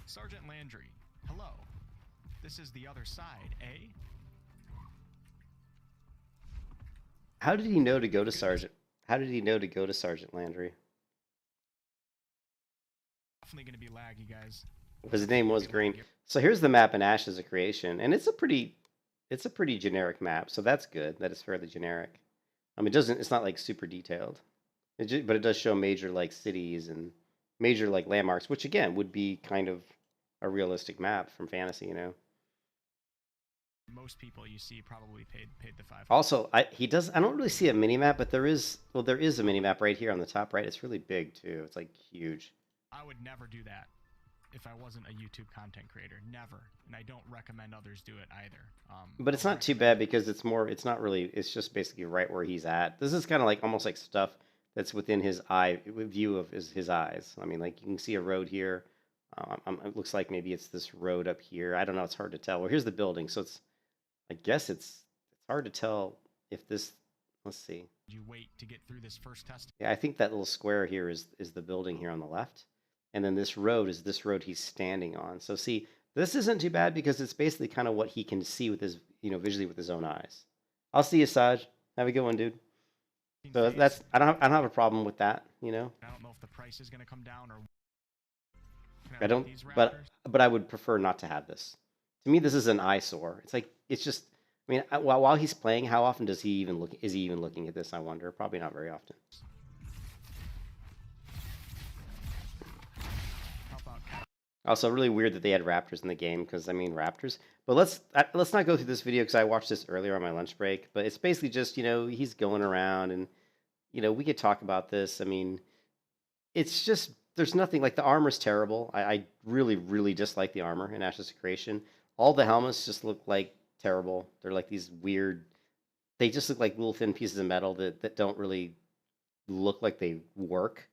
Sergeant Landry, hello. This is the other side, eh? How did he know to go to Sergeant? How did he know to go to Sergeant Landry? Definitely gonna be laggy, guys. His name was Green. So here's the map in Ashes of Creation, and it's a pretty generic map. So that's good. That is fairly generic. It's not like super detailed, but it does show major like cities and major like landmarks, which again would be kind of a realistic map from fantasy, Most people you see probably paid the $5. Also, I don't really see a mini map, but there is a mini map right here on the top right. It's really big too. It's like huge. I would never do that if I wasn't a YouTube content creator. Never. And I don't recommend others do it either. But it's not too bad because it's just basically right where he's at. This is kind of like almost like stuff that's within his view of his eyes. I mean, like you can see a road here. It looks like maybe it's this road up here. I don't know. It's hard to tell. Well, here's the building. So I guess it's hard to tell if this. Let's see. You wait to get through this first test. Yeah, I think that little square here is the building here on the left. And then this road is this road he's standing on. So see, this isn't too bad because it's basically kind of what he can see with his, visually with his own eyes. I'll see you, Saj. Have a good one, dude. So that's I don't have a problem with that, I don't know if the price is going to come down or. I don't, but I would prefer not to have this. To me, this is an eyesore. It's like it's just. I mean, while he's playing, how often does he even look? Is he even looking at this? I wonder. Probably not very often. Also, really weird that they had raptors in the game because I mean raptors. But let's not go through this video because I watched this earlier on my lunch break. But it's basically just he's going around and we could talk about this. I mean, it's just there's nothing like the armor's terrible. I really dislike the armor in Ashes of Creation. All the helmets just look like terrible. They're like these weird. They just look like little thin pieces of metal that don't really look like they work.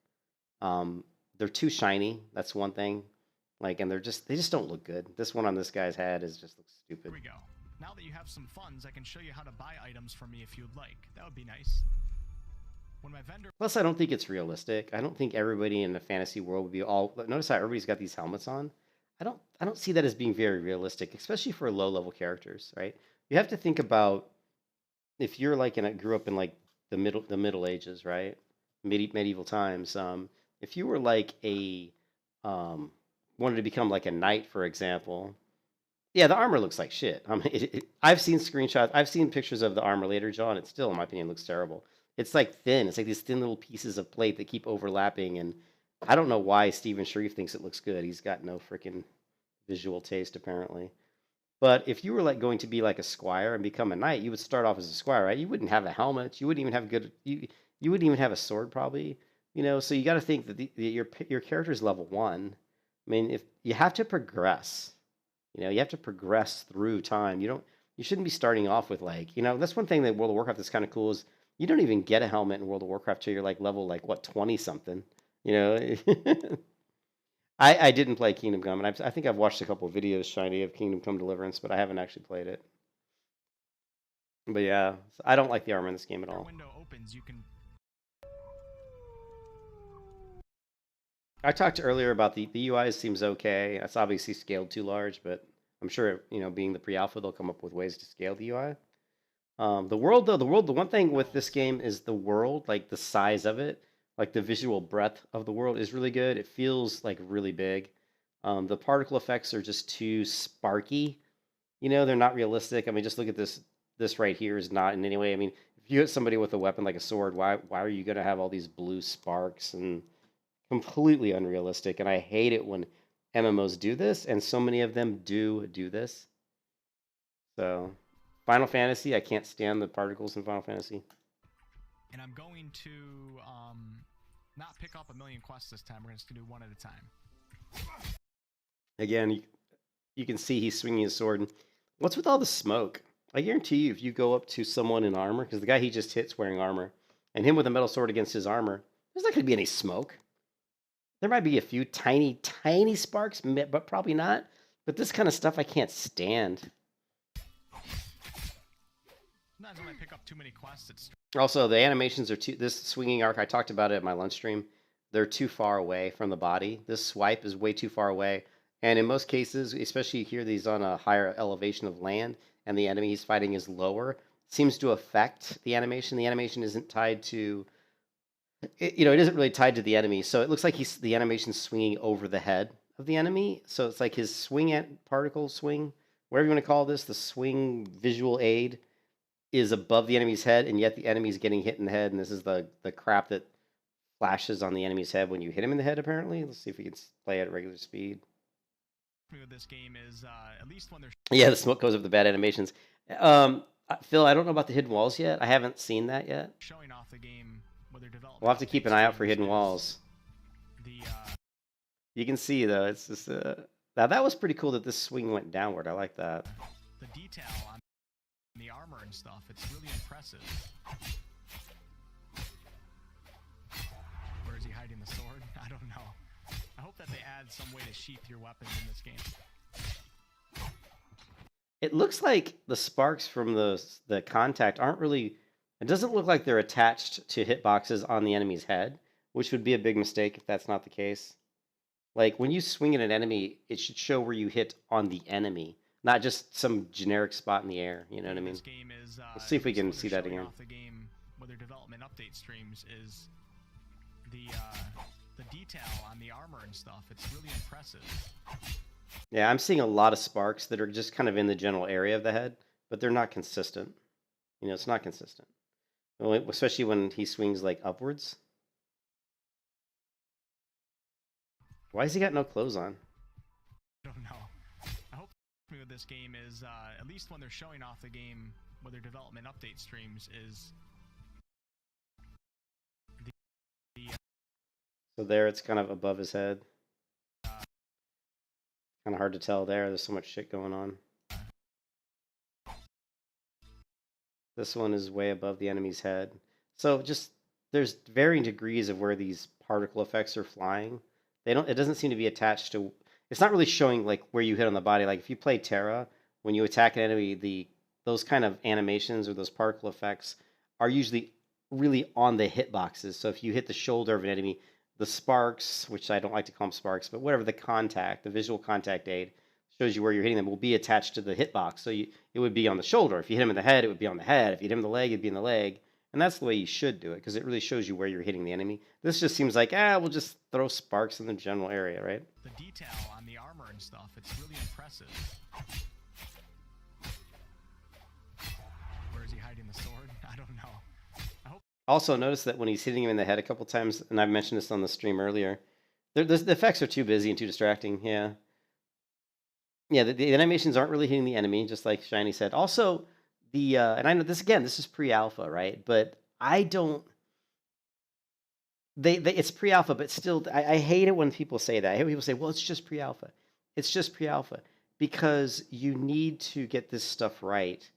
They're too shiny. That's one thing. Like, and they just don't look good. This one on this guy's head just looks stupid. Here we go. Now that you have some funds, I can show you how to buy items from me if you'd like. That would be nice. When my vendor. Plus, I don't think it's realistic. I don't think everybody in the fantasy world would be all. Notice how everybody's got these helmets on. I don't see that as being very realistic, especially for low-level characters, right? You have to think about if you're like grew up in like the Middle Ages, right? Medieval times. If you were like a wanted to become like a knight, for example, yeah, the armor looks like shit. I mean, I've seen screenshots, I've seen pictures of the armor later, John. It still, in my opinion, looks terrible. It's like thin. It's like these thin little pieces of plate that keep overlapping, and I don't know why Stephen Sharif thinks it looks good. He's got no freaking visual taste, apparently. But if you were like going to be like a squire and become a knight, you would start off as a squire, right? You wouldn't have a helmet. You wouldn't even have you wouldn't even have a sword, probably. So you got to think that your character's level 1. I mean, if you have to progress, you have to progress through time. You shouldn't be starting off with like, that's one thing that World of Warcraft is kind of cool is you don't even get a helmet in World of Warcraft till you're like level like what 20 something. I didn't play Kingdom Come, and I think I've watched a couple of videos, Shiny, of Kingdom Come Deliverance, but I haven't actually played it. But yeah, I don't like the armor in this game at all. Window opens, you can. I talked earlier about the UI seems okay. It's obviously scaled too large, but I'm sure, being the pre-alpha, they'll come up with ways to scale the UI. The world, though, the one thing with this game is the world, like the size of it, like the visual breadth of the world is really good. It feels like really big. The particle effects are just too sparky. They're not realistic. I mean, just look at this. This right here is not in any way. I mean, if you hit somebody with a weapon like a sword, why are you going to have all these blue sparks and completely unrealistic? And I hate it when MMOs do this, and so many of them do this. So, Final Fantasy, I can't stand the particles in Final Fantasy. And I'm going to not pick up a million quests this time. We're just going to do one at a time. Again, you can see he's swinging his sword. What's with all the smoke? I guarantee you, if you go up to someone in armor, because the guy he just hit's wearing armor, and him with a metal sword against his armor, there's not going to be any smoke. There might be a few tiny sparks, but probably not. But this kind of stuff I can't stand. Sometimes when I pick up too many quests, it's... Also, the animations are this swinging arc, I talked about it at my lunch stream. They're too far away from the body. This swipe is way too far away. And in most cases, especially here, he's on a higher elevation of land, and the enemy he's fighting is lower. Seems to affect the animation. The animation isn't tied to... it isn't really tied to the enemy, so it looks like the animation's swinging over the head of the enemy. So it's like his particle swing, whatever you want to call this, the swing visual aid is above the enemy's head, and yet the enemy's getting hit in the head, and this is the crap that flashes on the enemy's head when you hit him in the head, apparently. Let's see if we can play at regular speed. With this game is at least when there's... Yeah, the smoke goes up the bad animations. Phil, I don't know about the hidden walls yet. I haven't seen that yet. Showing off the game. We'll have to keep an eye out for hidden walls. You can see, though, it's just... now, that was pretty cool that this swing went downward. I like that. The detail on the armor and stuff, it's really impressive. Where is he hiding the sword? I don't know. I hope that they add some way to sheath your weapons in this game. It looks like the sparks from the contact aren't really It doesn't look like they're attached to hitboxes on the enemy's head, which would be a big mistake if that's not the case. Like when you swing at an enemy, it should show where you hit on the enemy, not just some generic spot in the air. You know what I mean? This game is, Let's see if we at least can what they're see that showing again. off the game with their development update streams is the detail on the armor and stuff. It's really impressive. Yeah, I'm seeing a lot of sparks that are just kind of in the general area of the head, but they're not consistent. You know, it's not consistent, especially when he swings like upwards. Why has he got no clothes on? I don't know. I hope with this game is, at least when they're showing off the game with their development update streams, is So there, it's kind of above his head. Kind of hard to tell there. There's so much shit going on. This one is way above the enemy's head. So just there's varying degrees of where these particle effects are flying. It doesn't seem to be attached to, it's not really showing like where you hit on the body. Like if you play Terra, when you attack an enemy, those kind of animations or those particle effects are usually really on the hitboxes. So if you hit the shoulder of an enemy, the sparks, which I don't like to call them sparks, but whatever the visual contact aid shows you where you're hitting them, will be attached to the hitbox. So it would be on the shoulder. If you hit him in the head, it would be on the head. If you hit him in the leg, it'd be in the leg. And that's the way you should do it, because it really shows you where you're hitting the enemy. This just seems like, we'll just throw sparks in the general area, right? the detail on the armor and stuff. It's really impressive. Where is he hiding the sword? I don't know. I hope. Also, notice that when he's hitting him in the head a couple times, and I've mentioned this on the stream earlier, the effects are too busy and too distracting. Yeah. Yeah, the animations aren't really hitting the enemy, just like Shiny said. Also, and I know this again, this is pre-alpha, right? But I don't. It's pre-alpha, but still, I hate it when people say that. I hate when people say, "Well, it's just pre-alpha." It's just pre-alpha because you need to get this stuff right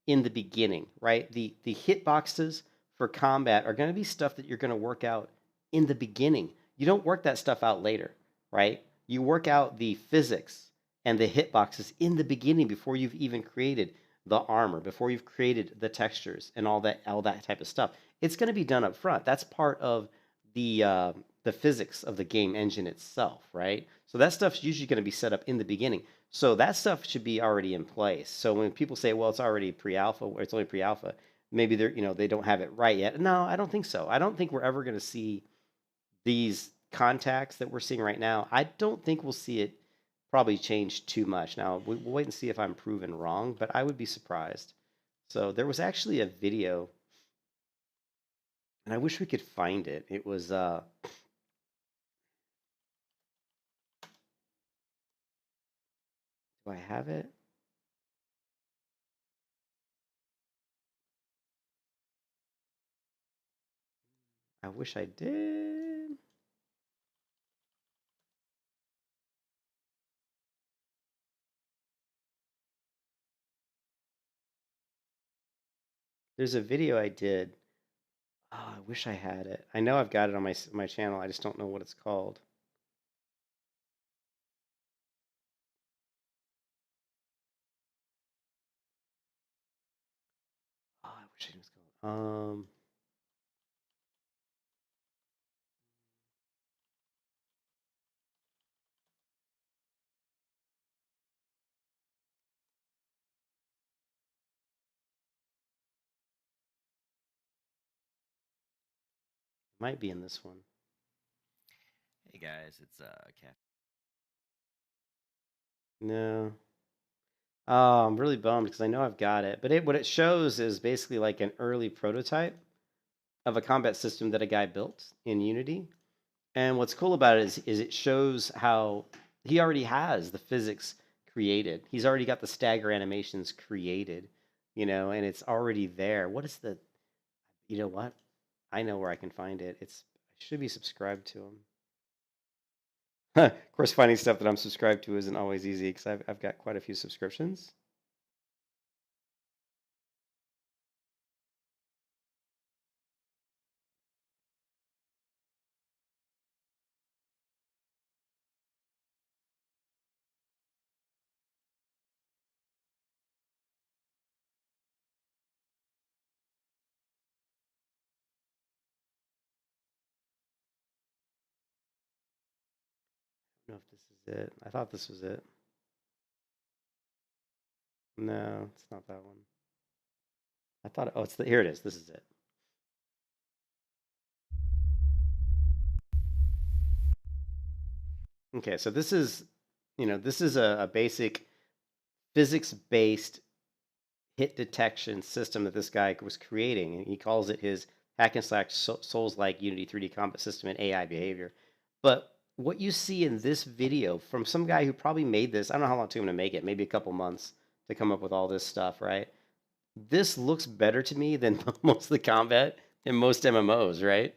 in the beginning, right? The hitboxes for combat are going to be stuff that you're going to work out in the beginning. You don't work that stuff out later, right? You work out the physics and the hitboxes in the beginning before you've even created the armor, before you've created the textures and all that type of stuff. It's going to be done up front. That's part of the physics of the game engine itself, right? So that stuff's usually going to be set up in the beginning. So that stuff should be already in place. So when people say, "Well, it's already pre-alpha," or "It's only pre-alpha," maybe they don't have it right yet. No, I don't think so. I don't think we're ever going to see these contacts that we're seeing right now. I don't think we'll see it probably change too much. Now we'll wait and see if I'm proven wrong, but I would be surprised. So there was actually a video, and I wish we could find it. It was do I have it? I wish I did. There's a video I did. Oh, I wish I had it. I know I've got it on my channel. I just don't know what it's called. Oh, I wish it was called. It might be in this one. Hey guys, it's Cap. No. Oh, I'm really bummed because I know I've got it. But what it shows is basically like an early prototype of a combat system that a guy built in Unity. And what's cool about it is it shows how he already has the physics created. He's already got the stagger animations created, and it's already there. What is you know what? I know where I can find it. I should be subscribed to him. Of course, finding stuff that I'm subscribed to isn't always easy because I've got quite a few subscriptions. know if this is it. I thought this was it. No, it's not that one. I thought, oh, here it is. This is it. Okay, so this is, this is a basic physics-based hit detection system that this guy was creating, and he calls it his hack and slash Souls-like Unity 3D combat system and AI behavior. But what you see in this video from some guy who probably made this, I don't know how long it took him to make it, maybe a couple months to come up with all this stuff, right? This looks better to me than most of the combat in most MMOs, right?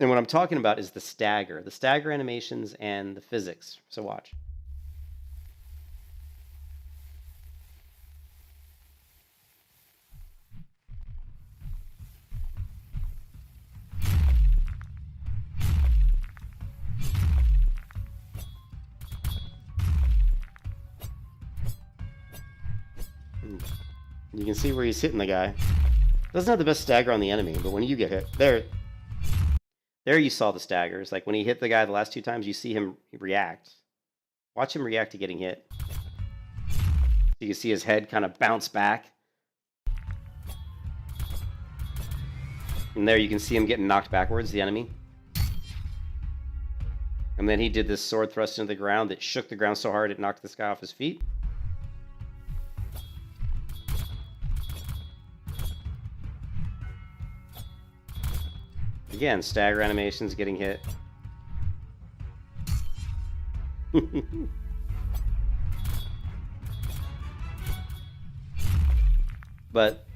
And what I'm talking about is the stagger animations and the physics. So watch. You can see where he's hitting the guy. Doesn't have the best stagger on the enemy, but when you get hit, there you saw the staggers. Like when he hit the guy the last 2 times, you see him react. Watch him react to getting hit. You can see his head kind of bounce back. And there you can see him getting knocked backwards, the enemy. And then he did this sword thrust into the ground that shook the ground so hard it knocked this guy off his feet. Again, stagger animations, getting hit. But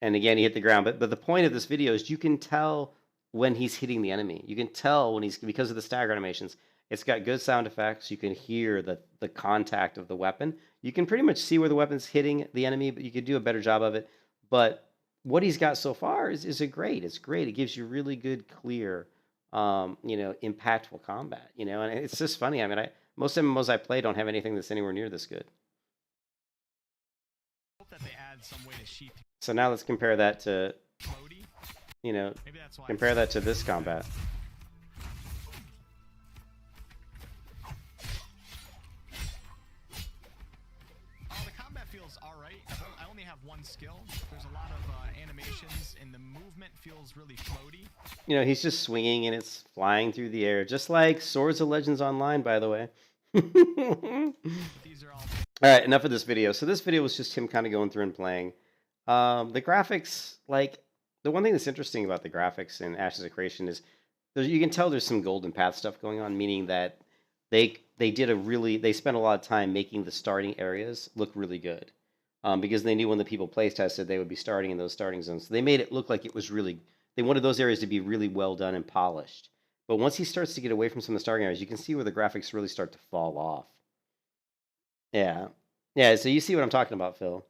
and again, he hit the ground. But the point of this video is you can tell when he's hitting the enemy. You can tell when he's, because of the stagger animations. It's got good sound effects. You can hear the contact of the weapon. You can pretty much see where the weapon's hitting the enemy, but you could do a better job of it. But what he's got so far is great. It's great. It gives you really good, clear, impactful combat. And it's just funny. I mean, most MMOs I play don't have anything that's anywhere near this good. That they add some way to sheath. So now let's compare that to, Floaty? Maybe that's why compare that to this combat. I only have one skill. There's a lot of animations, and the movement feels really floaty. He's just swinging and it's flying through the air, just like Swords of Legends Online, by the way. These are all right, enough of this video. So this video was just him kind of going through and playing. The graphics, like, the one thing that's interesting about the graphics in Ashes of Creation is you can tell there's some Golden Path stuff going on, meaning that they spent a lot of time making the starting areas look really good. Because they knew when the people place tested, they would be starting in those starting zones. So they made it look like it was they wanted those areas to be really well done and polished. But once he starts to get away from some of the starting areas, you can see where the graphics really start to fall off. Yeah. Yeah, so you see what I'm talking about, Phil.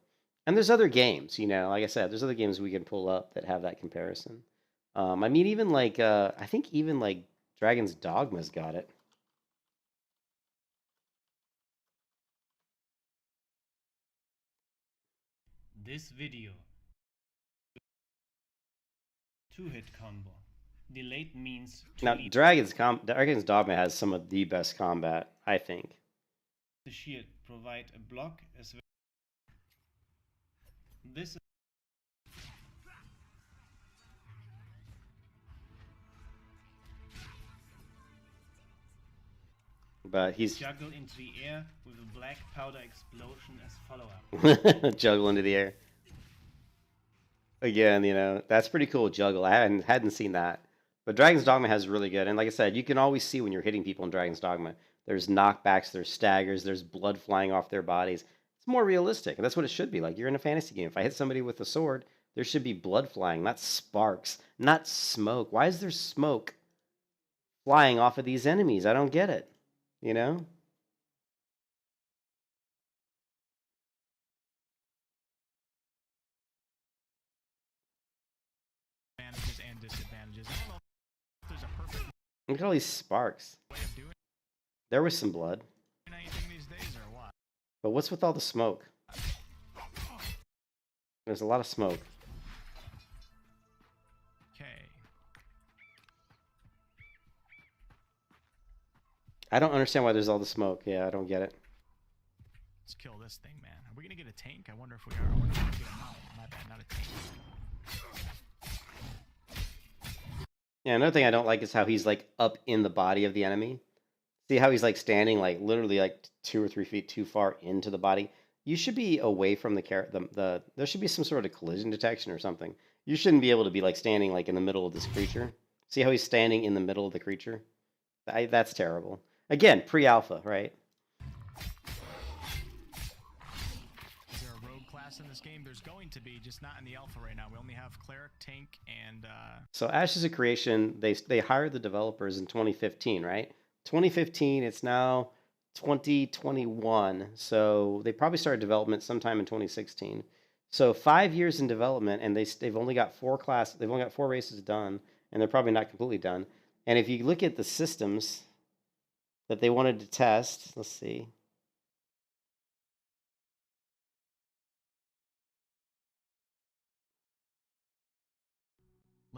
And there's other games, like I said, there's other games we can pull up that have that comparison. I mean, even like, I think even like Dragon's Dogma's got it. This video. 2-hit combo. Delayed means now Dragon's Dogma has some of the best combat, I think. The shield provide a block as well. This is but he's juggle into the air with a black powder explosion as follow-up. Juggle into the air. Again, that's pretty cool, juggle. I hadn't seen that. But Dragon's Dogma has really good. And like I said, you can always see when you're hitting people in Dragon's Dogma. There's knockbacks, there's staggers, there's blood flying off their bodies. It's more realistic. And that's what it should be like. You're in a fantasy game. If I hit somebody with a sword, there should be blood flying, not sparks, not smoke. Why is there smoke flying off of these enemies? I don't get it. advantages and disadvantages. I don't know if there's a perfect Look at all these sparks. way of doing There was some blood. anything these days, or what? But what's with all the smoke? There's a lot of smoke. I don't understand why there's all the smoke. Yeah, I don't get it. Let's kill this thing, man. Are we gonna get a tank? I wonder if we are. I wonder if we can get a mount. My bad, not a tank. Yeah, another thing I don't like is how he's like up in the body of the enemy. See how he's like standing like literally like 2 or 3 feet too far into the body. You should be away from the there should be some sort of collision detection or something. You shouldn't be able to be like standing like in the middle of this creature. See how he's standing in the middle of the creature? That's terrible. Again, pre-alpha, right? Is there a rogue class in this game? There's going to be, just not in the alpha right now. We only have cleric, tank, and So Ashes of Creation, they hired the developers in 2015, right? 2015, it's now 2021. So they probably started development sometime in 2016. So 5 years in development, and they've only got 4 races done, and they're probably not completely done. And if you look at the systems that they wanted to test, let's see.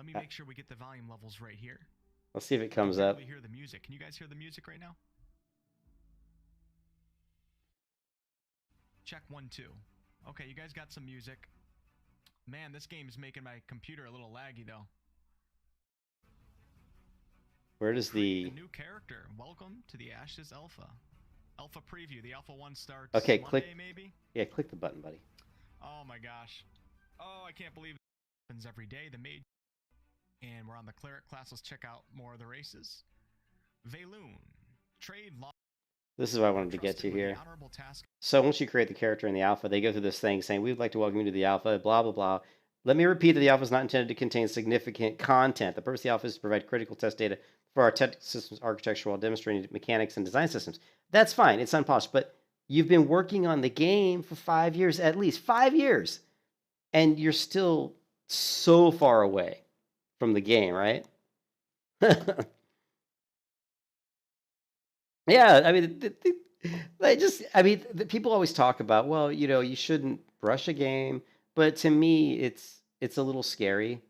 let me make sure we get the volume levels right here. Let's see if it comes I up. can hear the music. Can you guys hear the music right now? Check 1, 2. Okay, you guys got some music. Man, this game is making my computer a little laggy though. Where does Create the a new character? Welcome to the Ashes Alpha. Alpha preview. The Alpha 1 starts Okay, Monday, click. maybe? Yeah, click the button, buddy. Oh my gosh. Oh, I can't believe it happens every day. The mage. And we're on the cleric class. Let's check out more of the races. Valoon. Trade law. This is what I wanted to get to Trusted with the here. honorable task. So once you create the character in the alpha, they go through this thing saying, we'd like to welcome you to the alpha, blah, blah, blah. Let me repeat that the alpha is not intended to contain significant content. The purpose of the alpha is to provide critical test data for our technical systems architecture while demonstrating mechanics and design systems. That's fine. It's unpolished. But you've been working on the game for 5 years, at least 5 years. And you're still so far away from the game, right? Yeah, I mean, people always talk about, well, you shouldn't rush a game, but to me, it's a little scary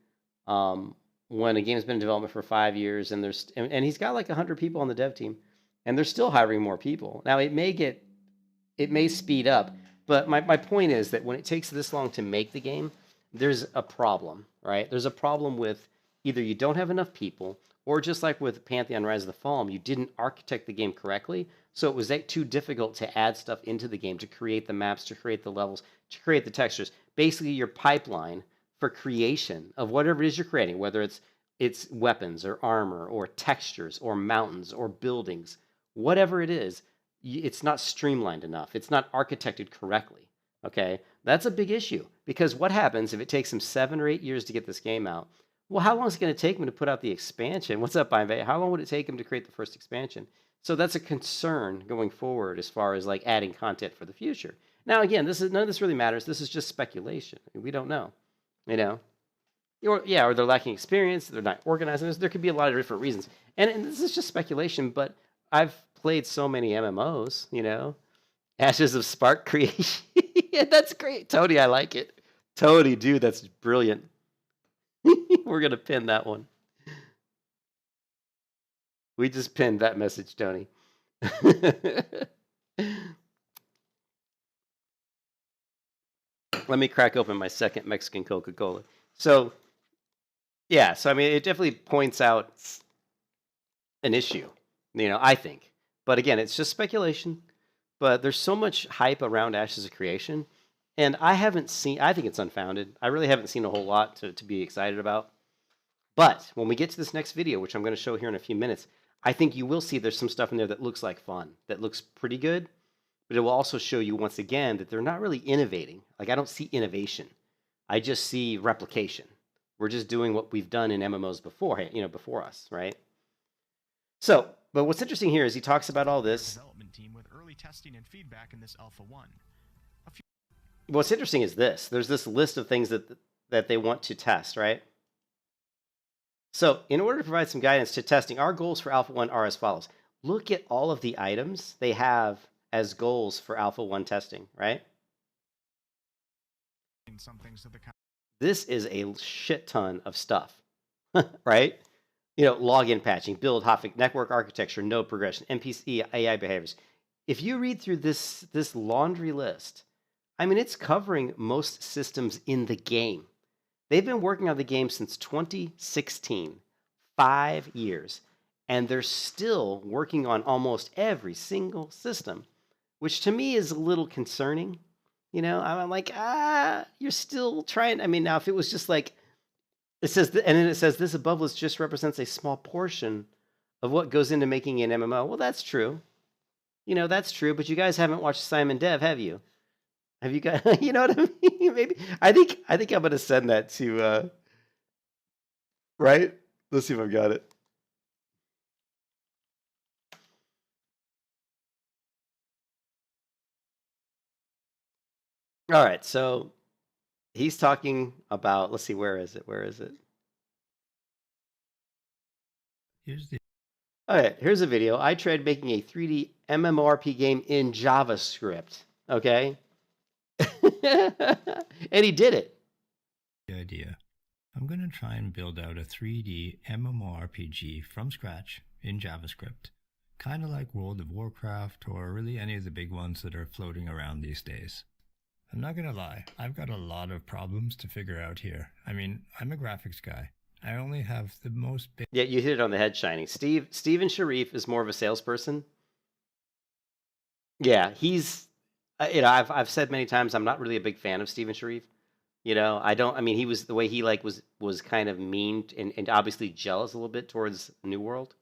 when a game's been in development for 5 years and and he's got like 100 people on the dev team, and they're still hiring more people. Now it may speed up, but my point is that when it takes this long to make the game, there's a problem, right? There's a problem with either you don't have enough people, or just like with Pantheon Rise of the Fallen, you didn't architect the game correctly, so it was too difficult to add stuff into the game, to create the maps, to create the levels, to create the textures. Basically, your pipeline for creation of whatever it is you're creating, whether it's weapons or armor or textures or mountains or buildings, whatever it is, it's not streamlined enough. It's not architected correctly. Okay, that's a big issue, because what happens if it takes them 7 or 8 years to get this game out? Well, how long is it going to take them to put out the expansion? What's up, Bime? How long would it take them to create the first expansion? So that's a concern going forward as far as like adding content for the future. Now, again, none of this really matters. This is just speculation. We don't know, or they're lacking experience. They're not organizing this. There could be a lot of different reasons, and this is just speculation. But I've played so many MMOs, Ashes of Spark creation. Yeah, that's great, Tony. I like it, Tony, dude. That's brilliant. We're going to pin that one. We just pinned that message, Tony. Let me crack open my second Mexican Coca-Cola. So, yeah, I mean, it definitely points out an issue, I think. But again, it's just speculation. But there's so much hype around Ashes of Creation. And I think it's unfounded. I really haven't seen a whole lot to be excited about. But when we get to this next video, which I'm going to show here in a few minutes, I think you will see there's some stuff in there that looks like fun, that looks pretty good. But it will also show you once again that they're not really innovating. Like, I don't see innovation. I just see replication. We're just doing what we've done in MMOs before us, right? So, but what's interesting here is he talks about all this. Development team with early testing and feedback in this Alpha 1. What's interesting is this. There's this list of things that they want to test, right? So in order to provide some guidance to testing, our goals for Alpha 1 are as follows. Look at all of the items they have as goals for Alpha 1 testing, right? Some things to the This is a shit ton of stuff, right? login patching, build, hotfix, network architecture, node progression, NPC AI behaviors. If you read through this laundry list, I mean, it's covering most systems in the game. They've been working on the game since 2016, 5 years, and they're still working on almost every single system, which to me is a little concerning. I'm like, you're still trying. I mean, now if it was just like, it says, and then it says this above list just represents a small portion of what goes into making an MMO. Well, that's true. That's true, but you guys haven't watched Simon Dev, have you? Have you guys, you know what I mean? Maybe, I think I'm going to send that to, right? Let's see if I've got it. All right, so he's talking about, let's see, where is it? Here's a video. I tried making a 3D MMORPG game in JavaScript, okay? And he did it. The idea. I'm going to try and build out a 3D MMORPG from scratch in JavaScript, kind of like World of Warcraft or really any of the big ones that are floating around these days. I'm not going to lie, I've got a lot of problems to figure out here. I mean, I'm a graphics guy. I only have the most... Yeah, you hit it on the head, Shiny. Steven Sharif is more of a salesperson. Yeah, he's... I've said many times I'm not really a big fan of Steven Sharif. He was, the way he was kind of mean and obviously jealous a little bit towards New World.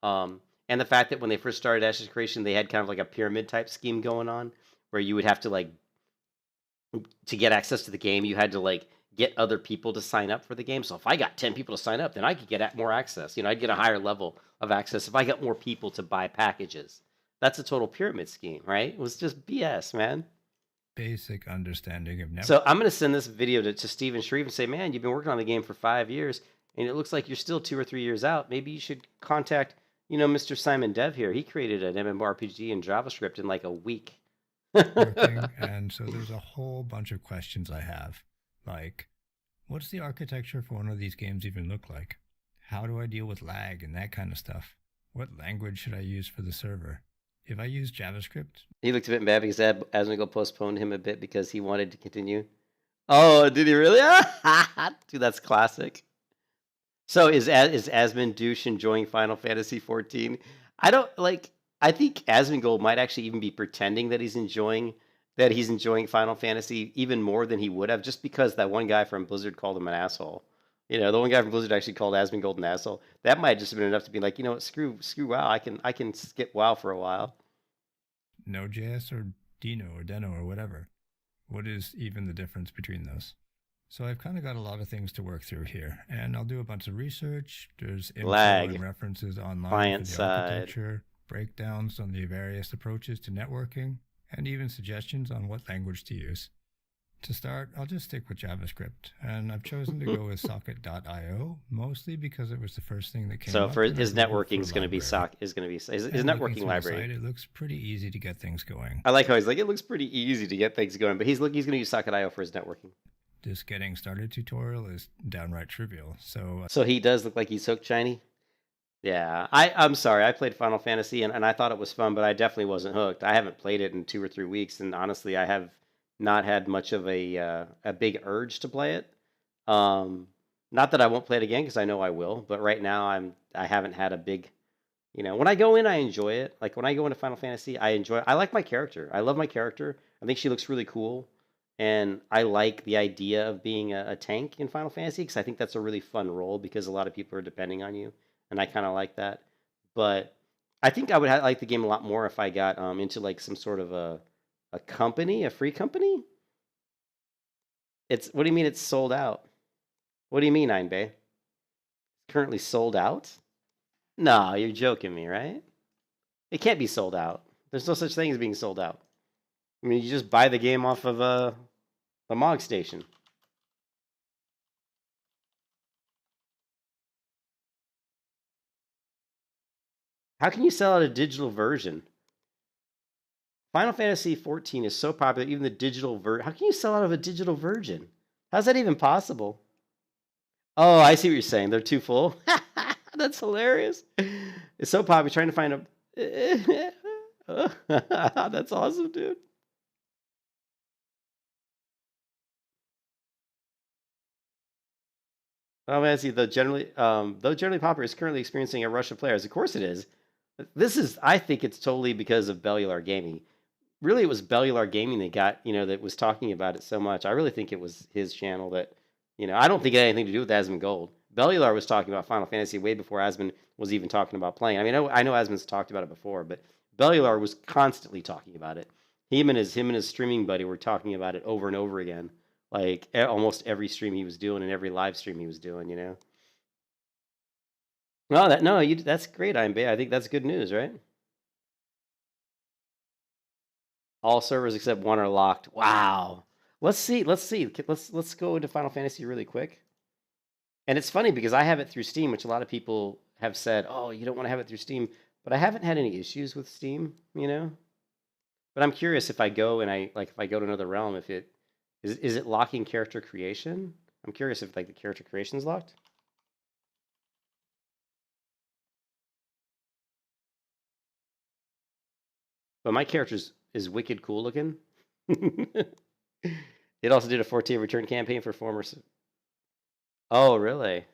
And the fact that when they first started Ashes Creation, they had kind of like a pyramid type scheme going on where you would have to to get access to the game, you had to get other people to sign up for the game. So if I got 10 people to sign up, then I could get more access. I'd get a higher level of access if I got more people to buy packages. That's a total pyramid scheme, right? It was just BS, man. Basic understanding of network. So I'm going to send this video to Steven Sharif and say, man, you've been working on the game for 5 years, and it looks like you're still 2 or 3 years out. Maybe you should contact, Mr. Simon Dev here. He created an MMORPG in JavaScript in a week. And so there's a whole bunch of questions I have. Like, what's the architecture for one of these games even look like? How do I deal with lag and that kind of stuff? What language should I use for the server? If I use JavaScript... He looked a bit mad because Asmongold postponed him a bit because he wanted to continue. Oh, did he really? Dude, that's classic. So is Asmon Douche enjoying Final Fantasy 14? I think Asmongold might actually even be pretending that he's enjoying Final Fantasy even more than he would have, just because that one guy from Blizzard called him an asshole. The one guy from Blizzard actually called Asmongold an asshole. That might just have been enough to be like, what, screw WoW. I can skip WoW for a while. Node.js or Deno or whatever. What is even the difference between those? So I've kind of got a lot of things to work through here, and I'll do a bunch of research. There's info and references online client for the architecture, breakdowns on the various approaches to networking, and even suggestions on what language to use. To start, I'll just stick with JavaScript, and I've chosen to go with socket.io, mostly because it was the first thing that came up. So for his networking is going to be his networking library. Site, it looks pretty easy to get things going. I like how he's like, it looks pretty easy to get things going, but he's going to use socket.io for his networking. This getting started tutorial is downright trivial, so... So he does look like he's hooked, Shiny? Yeah, I'm sorry. I played Final Fantasy, and I thought it was fun, but I definitely wasn't hooked. I haven't played it in 2 or 3 weeks, and honestly, I have not had much of a big urge to play it. Not that I won't play it again, because I know I will, but right now I haven't had a big... when I go in, I enjoy it. Like, when I go into Final Fantasy, I like my character. I love my character. I think she looks really cool. And I like the idea of being a tank in Final Fantasy, because I think that's a really fun role, because a lot of people are depending on you. And I kind of like that. But I think I would like the game a lot more if I got into some sort of a company, a free company. What do you mean it's sold out? What do you mean, Einbay? Currently sold out? No, you're joking me, right? It can't be sold out. There's no such thing as being sold out. I mean, you just buy the game off of the Mog Station. How can you sell out a digital version? Final Fantasy 14 is so popular, even the digital version. How can you sell out of a digital version? How's that even possible? Oh, I see what you're saying. They're too full. That's hilarious. It's so popular. Trying to find a. That's awesome, dude. Oh man, see, though generally popular, is currently experiencing a rush of players. Of course, it is. This is, I think, it's totally because of Bellular Gaming. Really, it was Bellular Gaming that got, that was talking about it so much. I really think it was his channel that, I don't think it had anything to do with Asmongold. Bellular was talking about Final Fantasy way before Asmon was even talking about playing. I mean, I know Asmon's talked about it before, but Bellular was constantly talking about it. Him and his streaming buddy were talking about it over and over again, like almost every stream he was doing and every live stream he was doing. No, that's great, Imbe. I think that's good news, right? All servers except one are locked. Wow. Let's see. Let's go into Final Fantasy really quick. And it's funny because I have it through Steam, which a lot of people have said, "Oh, you don't want to have it through Steam." But I haven't had any issues with Steam, But I'm curious if I go and if I go to another realm, if it is it locking character creation? I'm curious if the character creation is locked. But my character is wicked cool looking. It also did a 14 return campaign for former. Oh, really?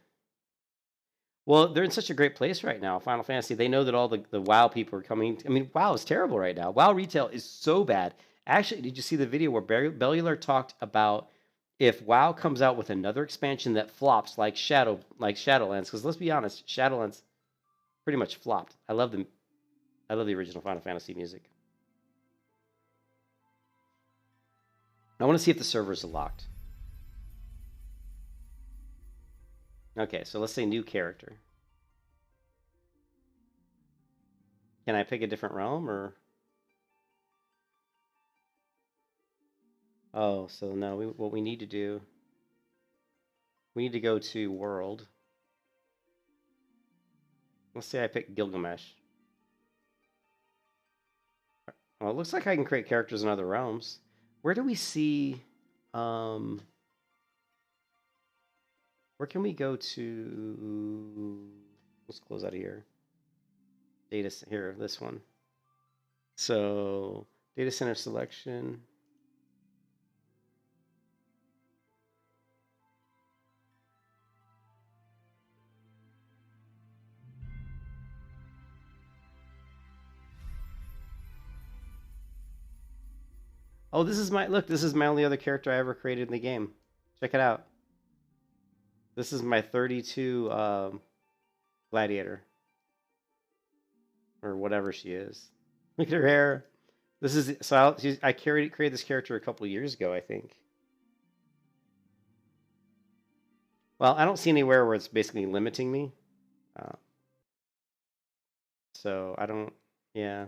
Well, they're in such a great place right now, Final Fantasy. They know that all the WoW people are coming. I mean, WoW is terrible right now. WoW retail is so bad. Actually, did you see the video where Bellular talked about if WoW comes out with another expansion that flops like Shadowlands? Because let's be honest, Shadowlands pretty much flopped. I love the original Final Fantasy music. I want to see if the servers are locked. Okay, so let's say new character. Can I pick a different realm or? Oh, so no, what we need to do, we need to go to world. Let's say I pick Gilgamesh. Well, it looks like I can create characters in other realms. Where do we see, where can we go to, let's close out of here. Data, here, this one. So, data center selection. Oh, this is my only other character I ever created in the game. Check it out. This is my 32 gladiator. Or whatever she is. Look at her hair. This is so I created this character a couple years ago, I think. Well, I don't see anywhere where it's basically limiting me. So I don't, yeah.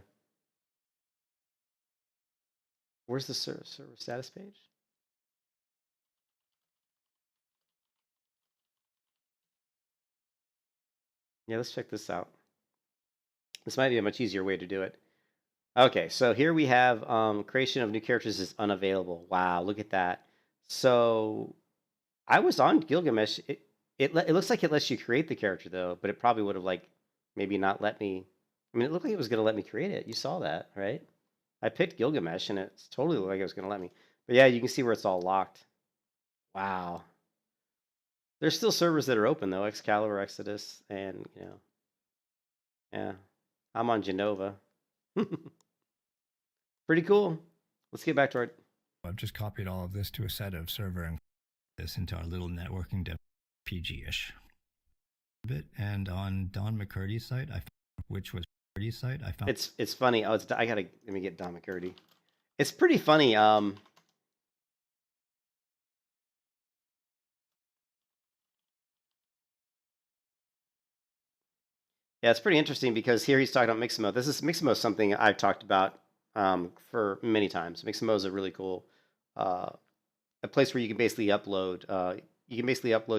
Where's the server status page? Yeah, let's check this out. This might be a much easier way to do it. Okay, so here we have creation of new characters is unavailable. Wow, look at that. So I was on Gilgamesh. It looks like it lets you create the character though, but it probably would have maybe not let me. I mean, it looked like it was going to let me create it. You saw that, right? I picked Gilgamesh, and it's totally looked like it was going to let me. But yeah, you can see where it's all locked. Wow. There's still servers that are open though, Excalibur, Exodus, and yeah. I'm on Genova. Pretty cool. Let's get back to our. I've just copied all of this to a set of server and this into our little networking dev PG-ish. And on Don McCurdy's site, which was McCurdy's site, I found it's funny. Oh, let me get Don McCurdy. It's pretty funny. Yeah, it's pretty interesting because here he's talking about Mixamo. Mixamo is something I've talked about for many times. Mixamo is a really cool a place where you can basically upload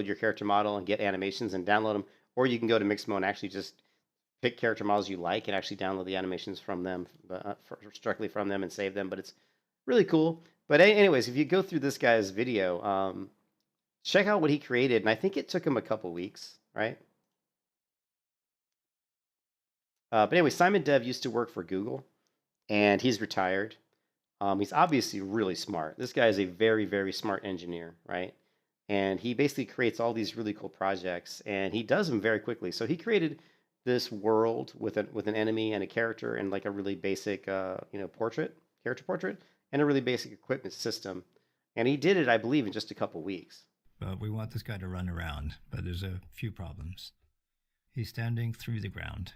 your character model and get animations and download them, or you can go to Mixamo and actually just pick character models you like and actually download the animations from them, directly from them and save them. But it's really cool. But anyways, if you go through this guy's video, check out what he created, and I think it took him a couple weeks, right? But anyway, Simon Dev used to work for Google, and he's retired. He's obviously really smart. This guy is a very, very smart engineer, right? And he basically creates all these really cool projects, and he does them very quickly. So he created this world with an enemy and a character and like a really basic character portrait, and a really basic equipment system. And he did it, I believe, in just a couple weeks. But we want this guy to run around, but there's a few problems. He's standing through the ground.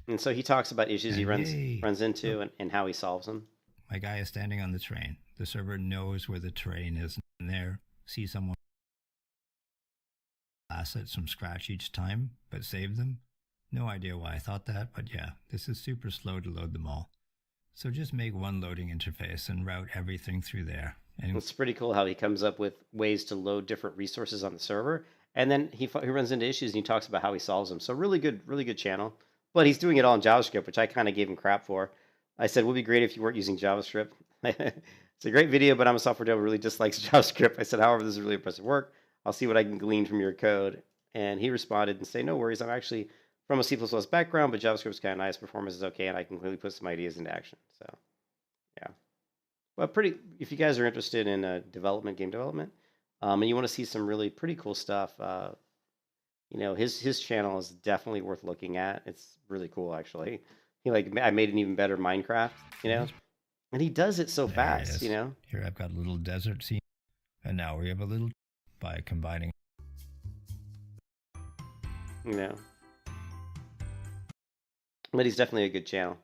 And so he talks about issues he And runs into and how he solves them. My guy is standing on the terrain. The server knows where the terrain is, and there see someone assets from scratch each time, but save them. No idea why I thought that, but yeah, this is super slow to load them all. So just make one loading interface and route everything through there. And It's pretty cool how he comes up with ways to load different resources on the server, and then he runs into issues and he talks about how he solves them. So really good channel. But he's doing it all in JavaScript, which I kind of gave him crap for. I said, it would be great if you weren't using JavaScript. It's a great video, but I'm a software developer who really dislikes JavaScript. I said, however, this is really impressive work. I'll see what I can glean from your code. And he responded and said, no worries. I'm actually from a C++ background, but JavaScript's kind of nice. Performance is okay, and I can clearly put some ideas into action. So, yeah. Well, if you guys are interested in game development, and you want to see some really pretty cool stuff, his channel is definitely worth looking at. It's really cool, actually. I made an even better Minecraft, and he does it so fast, Here I've got a little desert scene, and now we have a little by combining. But he's definitely a good channel.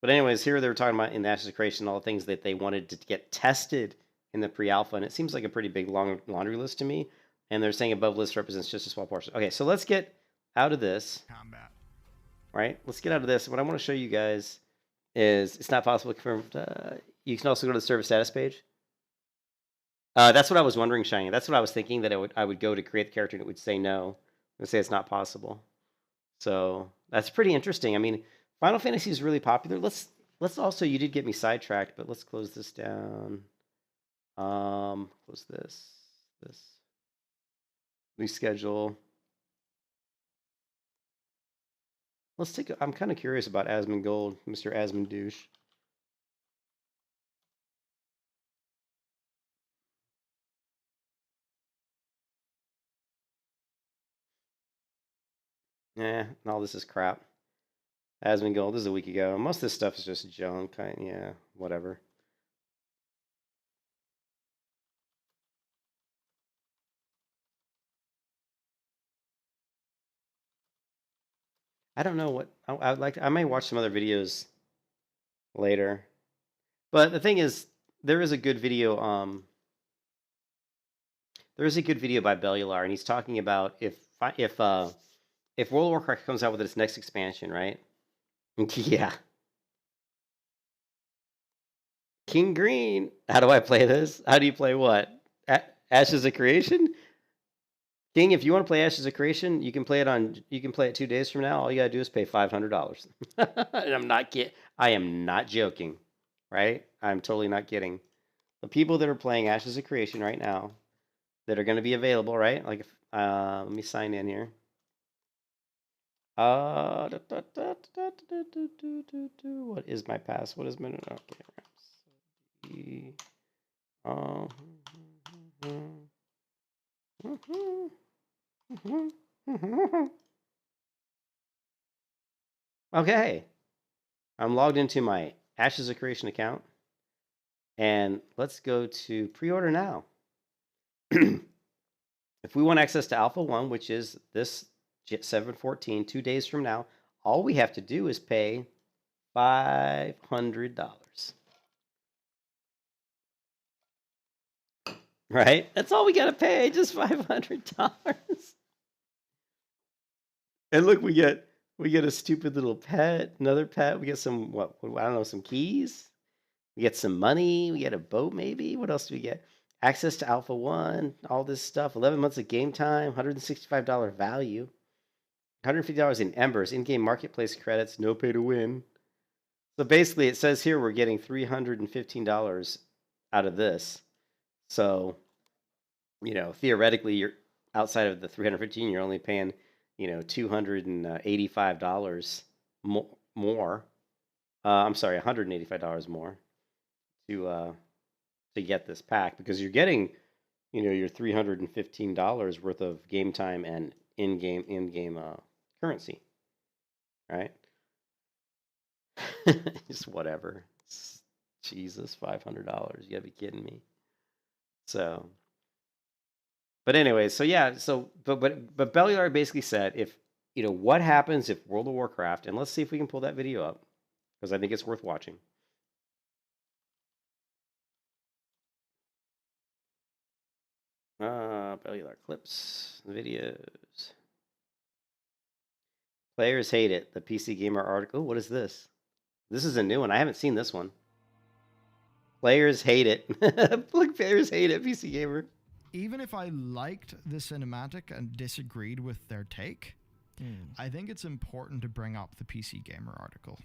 But anyways, here they were talking about in the Ashes of Creation all the things that they wanted to get tested in the pre-alpha, and it seems like a pretty big long laundry list to me. And they're saying above list represents just a small portion. Okay, so let's get out of this. Combat. Right? Let's get out of this. What I want to show you guys is it's not possible to confirm. You can also go to the server status page. That's what I was wondering, Shiny. That's what I was thinking, that I would go to create the character and it would say no. It would say it's not possible. So that's pretty interesting. I mean, Final Fantasy is really popular. Let's also, you did get me sidetracked, but let's close this down. Close this. Reschedule. Let's take I'm kind of curious about Asmongold, Mr. Asmondouche. All this is crap. Asmongold, this is a week ago. Most of this stuff is just junk. Yeah, whatever. I don't know what I would like. I may watch some other videos later, but the thing is, there is a good video. There is a good video by Bellular, and he's talking about if World of Warcraft comes out with its next expansion, right? Yeah. King Green. How do I play this? How do you play what? Ashes of Creation? King, if you want to play Ashes of Creation, you can play it 2 days from now. All you gotta do is pay $500. And I'm not kidding. I am not joking, right? I'm totally not kidding. The people that are playing Ashes of Creation right now, that are going to be available, right? Like, let me sign in here. What is my pass? What is my okay. I'm logged into my Ashes of Creation account, and let's go to pre-order now. If we want access to Alpha 1, which is this 7/14, 2 days from now, all we have to do is pay $500. Right? That's all we got to pay, just $500. And look, we get a stupid little pet, another pet. We get some, I don't know, some keys. We get some money. We get a boat, maybe. What else do we get? Access to Alpha 1, all this stuff. 11 months of game time, $165 value. $150 in Embers, in-game marketplace credits, no pay to win. So basically, it says here we're getting $315 out of this. So, theoretically, you're outside of the $315, you're only paying, $285 more. I'm sorry, $185 more to get this pack, because you're getting, your $315 worth of game time and in-game currency, right? Just whatever. Jesus, $500. You gotta be kidding me. So, but anyway, so yeah, so but Belliard basically said, if what happens if World of Warcraft, and let's see if we can pull that video up, because I think it's worth watching. Bellular clips, videos. Players hate it. The PC Gamer article. What is this? This is a new one. I haven't seen this one. Players hate it. Look, players hate it. PC Gamer. Even if I liked the cinematic and disagreed with their take, I think it's important to bring up the PC Gamer article.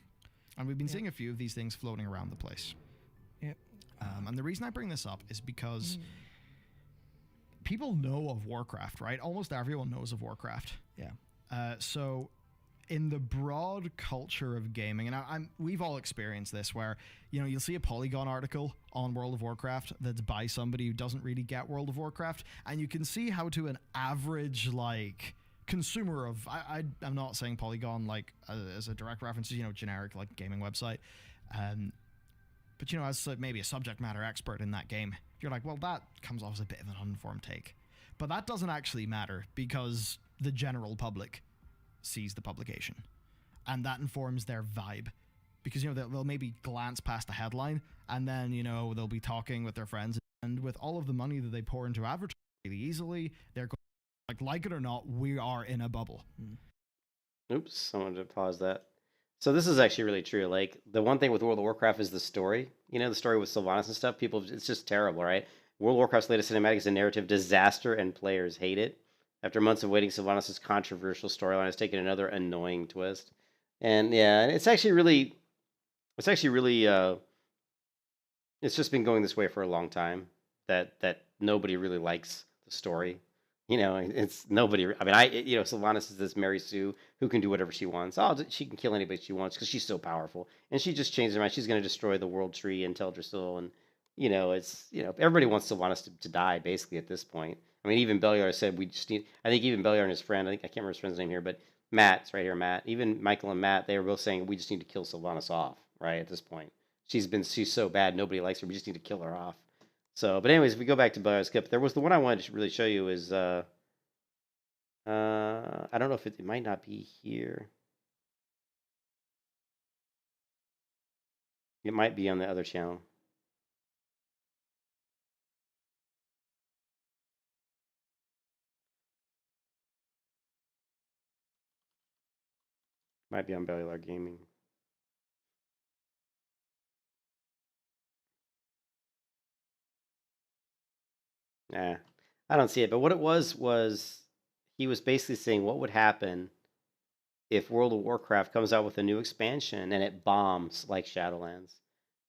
And we've been seeing a few of these things floating around the place. Yep. And the reason I bring this up is because people know of Warcraft, right? Almost everyone knows of Warcraft. Yeah. So in the broad culture of gaming, and we've all experienced this, where you'll see a Polygon article on World of Warcraft that's by somebody who doesn't really get World of Warcraft, and you can see how to an average consumer of I'm not saying Polygon as a direct reference, generic gaming website, but as maybe a subject matter expert in that game, you're like, well, that comes off as a bit of an uninformed take. But that doesn't actually matter, because the general public sees the publication, and that informs their vibe, because they'll maybe glance past the headline, and then they'll be talking with their friends, and with all of the money that they pour into advertising really easily, they're going like it or not, we are in a bubble. Oops, someone to pause that. So this is actually really true. The one thing with World of Warcraft is the story. The story with Sylvanas and stuff. People, it's just terrible, right? World of Warcraft's latest cinematic is a narrative disaster, and players hate it. After months of waiting, Sylvanas' controversial storyline has taken another annoying twist. And yeah, it's actually really, it's just been going this way for a long time, that nobody really likes the story. It's nobody. I mean, Sylvanas is this Mary Sue who can do whatever she wants. She can kill anybody she wants because she's so powerful. And she just changed her mind. She's going to destroy the world tree and Teldrassil. And, everybody wants Sylvanas to die, basically, at this point. I mean, even Belliard said we just need. I think even Belliard and his friend, I can't remember his friend's name here, but Matt's right here, Matt. Even Michael and Matt, they were both saying we just need to kill Sylvanas off, right, at this point. She's so bad, nobody likes her. We just need to kill her off. So, but anyways, if we go back to Belliard's clip, there was the one I wanted to really show you is, I don't know if it might not be here. It might be on the other channel. Might be on Bellular Gaming. Nah, I don't see it. But what it was he was basically saying what would happen if World of Warcraft comes out with a new expansion and it bombs like Shadowlands.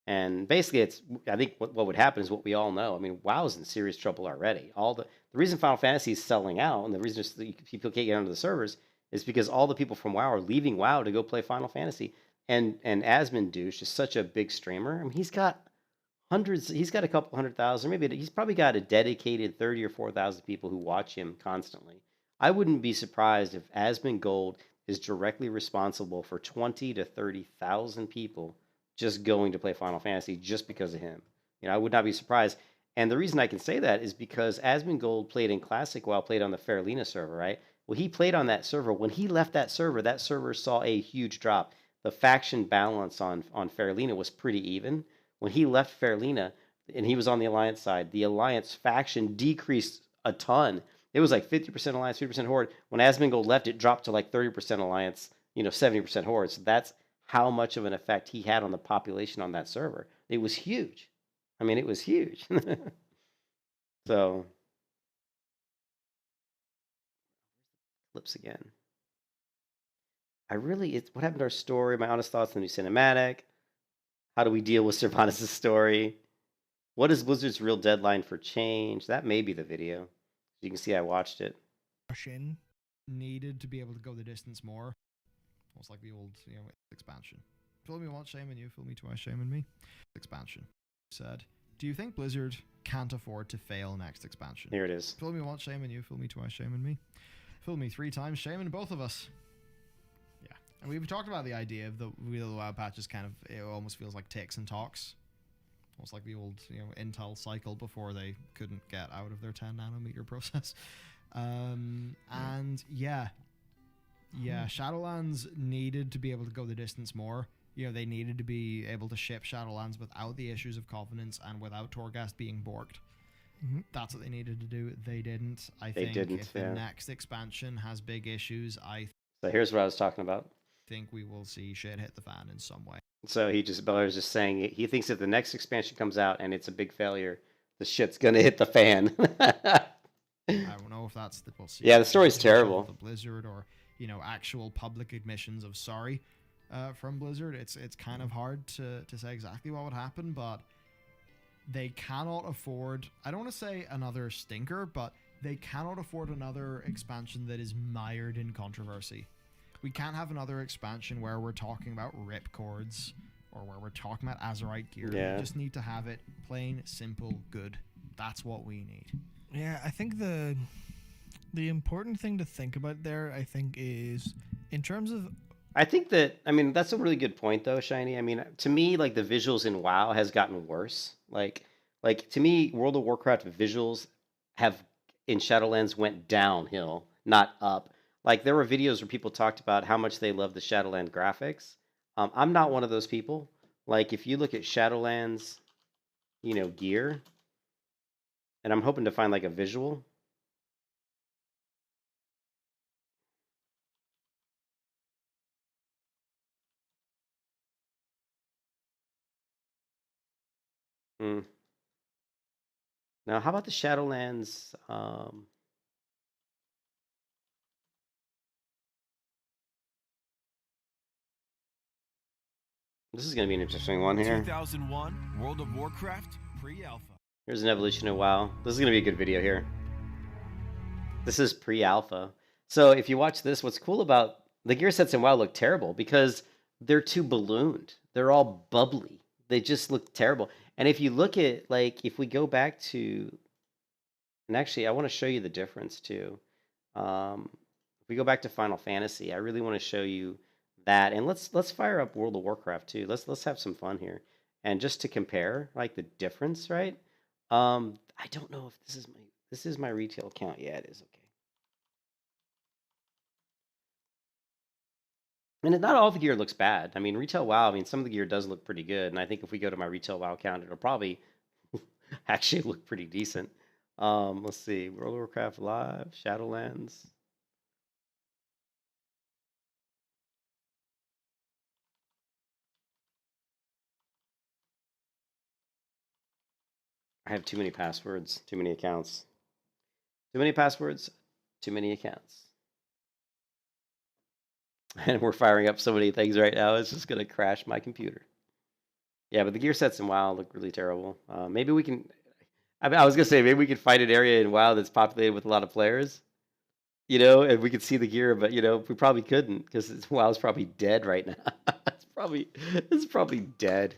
And basically, I think what would happen is what we all know. I mean, WoW's in serious trouble already. The reason Final Fantasy is selling out, and the reason people can't get onto the servers, is because all the people from WoW are leaving WoW to go play Final Fantasy. And Asmundouche is such a big streamer. I mean, he's got hundreds. He's got a couple 100,000. Maybe he's probably got a dedicated 30 or 4,000 people who watch him constantly. I wouldn't be surprised if Asmongold is directly responsible for 20 to 30,000 people just going to play Final Fantasy just because of him. I would not be surprised. And the reason I can say that is because Asmongold played in Classic WoW, played on the Faralina server, right? Well, he played on that server. When he left that server saw a huge drop. The faction balance on Faralina was pretty even. When he left Faralina and he was on the Alliance side, the Alliance faction decreased a ton. It was like 50% Alliance, 50% Horde. When Asmongold left, it dropped to like 30% Alliance, 70% Horde. So that's how much of an effect he had on the population on that server. It was huge. I mean, it was huge. So, clips again. What happened to our story? My honest thoughts on the new cinematic. How do we deal with Sylvanas' story? What is Blizzard's real deadline for change? That may be the video. You can see I watched it. Needed to be able to go the distance more. Almost like the old, expansion. Fool me once, shame on you. Fool me twice, shame on me. Expansion. Said, do you think Blizzard can't afford to fail next expansion? Here it is. Fool me once, shame on you. Fool me twice, shame on me. Fool me 3 times, shame on both of us. Yeah. And we've talked about the idea of the WoW patches it almost feels like ticks and talks. Almost like the old, Intel cycle before they couldn't get out of their 10 nanometer process. And yeah, Shadowlands needed to be able to go the distance more. They needed to be able to ship Shadowlands without the issues of Covenants and without Torghast being borked. That's what they needed to do. They didn't. I think if the next expansion has big issues, So here's what I was talking about. think we will see shit hit the fan in some way. So Beller's just saying he thinks if the next expansion comes out and it's a big failure, the shit's gonna hit the fan. I don't know if that's we'll see. Yeah, the story's terrible. The Blizzard or actual public admissions of sorry from Blizzard. It's kind of hard to say exactly what would happen, but they cannot afford. I don't want to say another stinker, but they cannot afford another expansion that is mired in controversy. We can't have another expansion where we're talking about ripcords or where we're talking about Azerite gear. Yeah. We just need to have it plain, simple, good. That's what we need. Yeah, I think the important thing to think about there, I think, is in terms of... I think that, that's a really good point, though, Shiny. To me, like, the visuals in WoW has gotten worse. Like to me, World of Warcraft visuals in Shadowlands went downhill, not up. Like, there were videos where people talked about how much they love the Shadowland graphics. I'm not one of those people. Like, if you look at Shadowlands, gear, and I'm hoping to find, like, a visual. Now, how about the Shadowlands? This is going to be an interesting one here. 2001 World of Warcraft pre-alpha. Here's an evolution of WoW. This is going to be a good video here. This is pre-alpha. So if you watch this, what's cool about the gear sets in WoW look terrible because they're too ballooned. They're all bubbly. They just look terrible. And if you look at, like, if we go back to, and actually I want to show you the difference too. If we go back to Final Fantasy, I really want to show you that, and let's fire up World of Warcraft too. Let's have some fun here, and just to compare like the difference, right? I don't know if this is my retail account. Yeah, it is. Okay. And not all the gear looks bad. Retail WoW, some of the gear does look pretty good, and I think if we go to my retail WoW account, it'll probably actually look pretty decent. Let's see, World of Warcraft Live, Shadowlands. I have too many passwords, too many accounts. Too many passwords, too many accounts. And we're firing up so many things right now, it's just going to crash my computer. Yeah, but the gear sets in WoW look really terrible. Maybe we can... I was going to say, maybe we could find an area in WoW that's populated with a lot of players. And we could see the gear, but, we probably couldn't because WoW's probably dead right now. It's probably dead.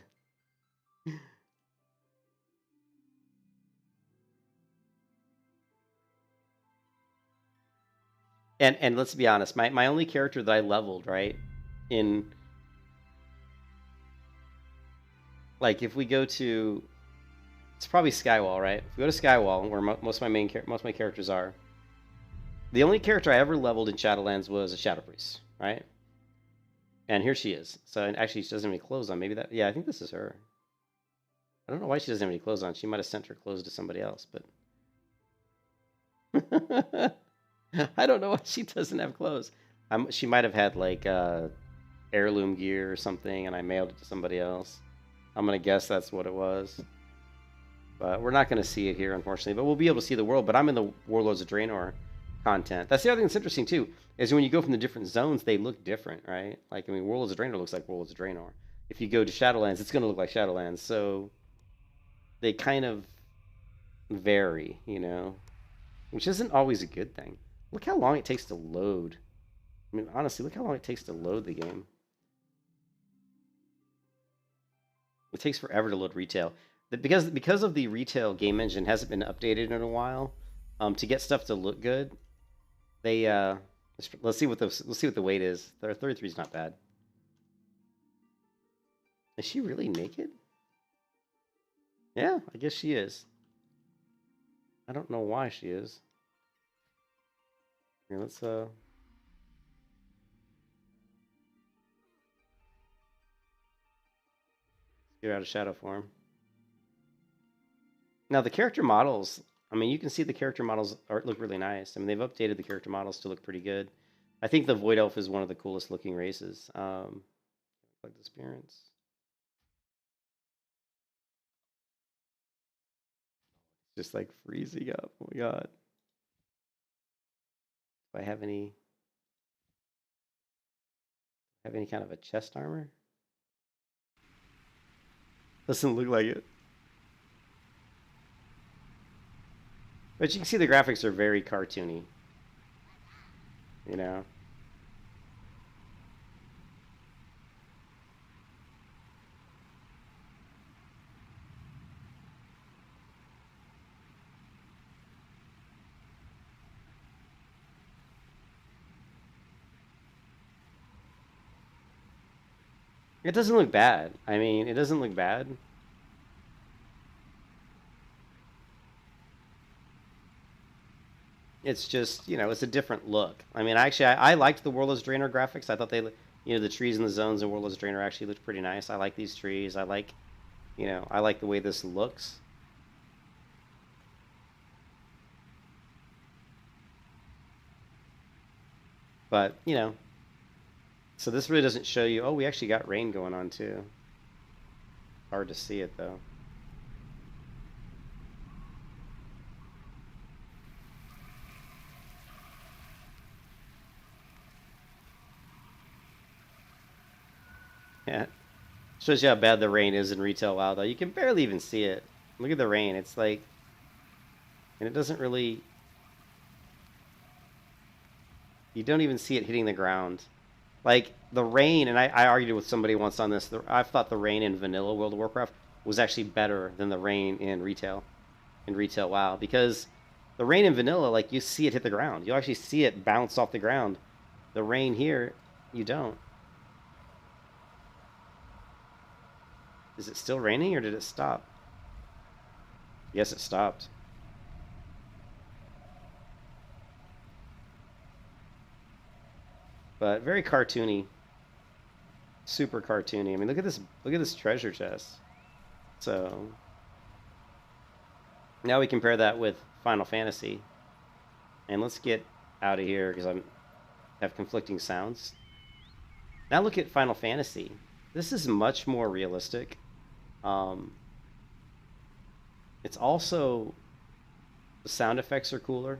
And let's be honest, my only character that I leveled, right, in, like, if we go to, it's probably Skywall, right? If we go to Skywall, where most of my characters are, the only character I ever leveled in Shadowlands was a Shadow Priest, right? And here she is. So actually, she doesn't have any clothes on. Maybe that, yeah, I think this is her. I don't know why she doesn't have any clothes on. She might have sent her clothes to somebody else, but... I don't know why she doesn't have clothes. She might have had like heirloom gear or something, and I mailed it to somebody else. I'm gonna guess that's what it was. But we're not gonna see it here, unfortunately. But we'll be able to see the world. But I'm in the Warlords of Draenor content. That's the other thing that's interesting too, is when you go from the different zones, they look different, right? Like, Warlords of Draenor looks like Warlords of Draenor. If you go to Shadowlands, it's gonna look like Shadowlands. So they kind of vary, which isn't always a good thing. Look how long it takes to load I mean, honestly, look how long it takes to load the game. It takes forever to load retail. Because of the retail game engine hasn't been updated in a while, to get stuff to look good, they let's see what the weight is. 33 is not bad. Is she really naked? Yeah, I guess she is. I don't know why she is. Here, let's get her out of shadow form. Now the character models, I mean, you can see the character models look really nice. I mean, they've updated the character models to look pretty good. I think the Void Elf is one of the coolest looking races. Like the appearance. Just like freezing up. Oh my god. Do I have any kind of a chest armor? Doesn't look like it. But you can see the graphics are very cartoony. You know? It doesn't look bad. I mean, it doesn't look bad. It's just, you know, it's a different look. I mean, actually, I liked the Worldless Draenor graphics. I thought they, you know, the trees and the zones in Worldless Draenor actually looked pretty nice. I like these trees. I like, you know, I like the way this looks. But, you know, so this really doesn't show you, oh, we actually got rain going on too. Hard to see it though. Yeah. Shows you how bad the rain is in Retail WoW though. You can barely even see it. Look at the rain. It's like, and it doesn't really, you don't even see it hitting the ground. Like the rain, and I argued with somebody once on this. I thought the rain in vanilla World of Warcraft was actually better than the rain in Retail WoW, because the rain in vanilla, like, you see it hit the ground. You actually see it bounce off the ground. The rain here, you don't. Is it still raining or did it stop? Yes, it stopped. But very cartoony. Super cartoony. I mean, look at this treasure chest. So now we compare that with Final Fantasy. And let's get out of here because I have conflicting sounds. Now look at Final Fantasy. This is much more realistic. It's also, the sound effects are cooler.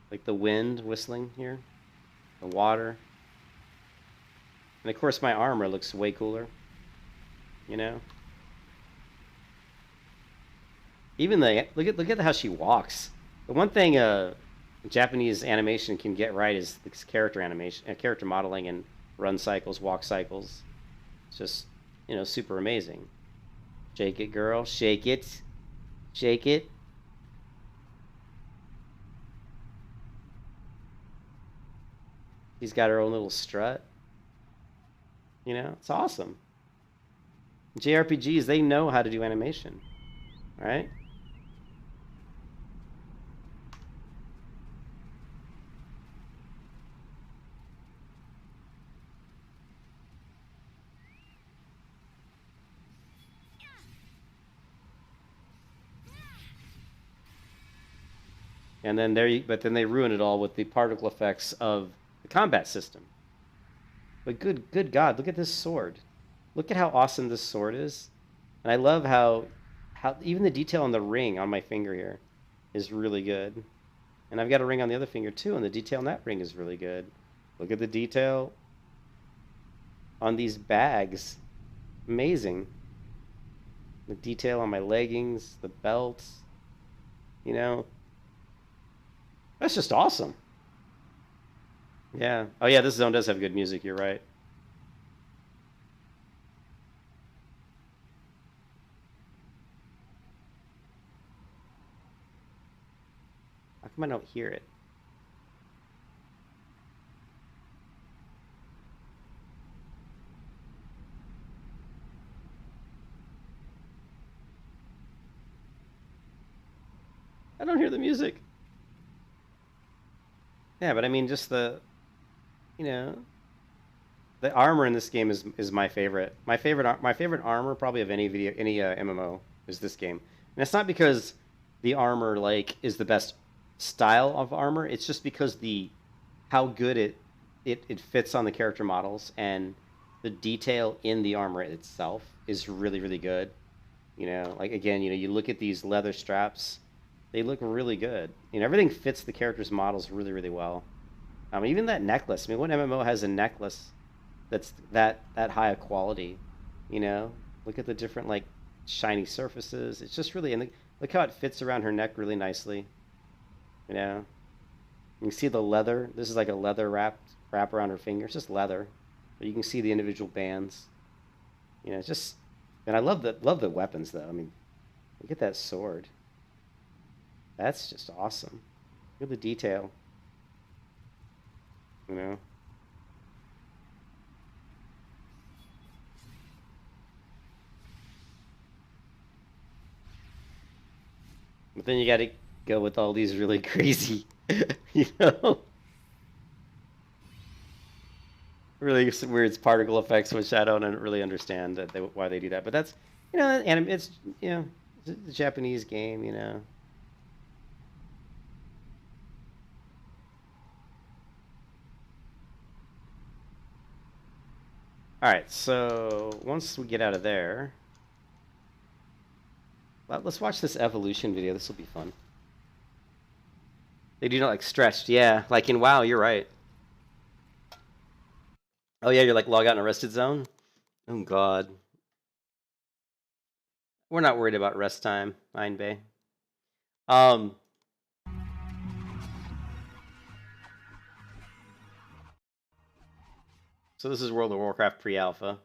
Like the wind whistling here. The water. And of course my armor looks way cooler. You know? Even the look at how she walks. The one thing Japanese animation can get right is this character animation, character modeling, and run cycles, walk cycles. It's just, you know, super amazing. Shake it, girl. Shake it. Shake it. She's got her own little strut. You know, it's awesome. JRPGs, they know how to do animation. Right? And then but then they ruin it all with the particle effects of the combat system. But good God, look at this sword. Look at how awesome this sword is. And I love how even the detail on the ring on my finger here is really good. And I've got a ring on the other finger too, and the detail on that ring is really good. Look at the detail on these bags. Amazing. The detail on my leggings, the belts. You know, that's just awesome. Yeah. Oh yeah, this zone does have good music. You're right. How come I don't hear it? I don't hear the music. Yeah, but I mean, just you know, the armor in this game is my favorite. My favorite armor probably of any MMO is this game, and it's not because the armor like is the best style of armor. It's just because how good it fits on the character models, and the detail in the armor itself is really good. You know, like again, you look at these leather straps, they look really good. Everything fits the character's models really well. Even that necklace. I mean, what MMO has a necklace that's that high of quality? Look at the different like shiny surfaces. It's just really, and look how it fits around her neck really nicely. You know, you can see the leather. This is like a leather wrap around her finger. It's just leather, but you can see the individual bands. It's just, and I love the weapons though. I mean, look at that sword. That's just awesome. Look at the detail. You know. But then you got to go with all these really crazy, really weird particle effects, which I don't really understand why they do that. But that's, and it's a Japanese game, All right, so once we get out of there, let's watch this evolution video. This will be fun. They do not like stretched, yeah. Like in WoW, you're right. Oh yeah, you're like log out in a rested zone. Oh god. We're not worried about rest time, Mine Bay. So this is World of Warcraft pre-alpha.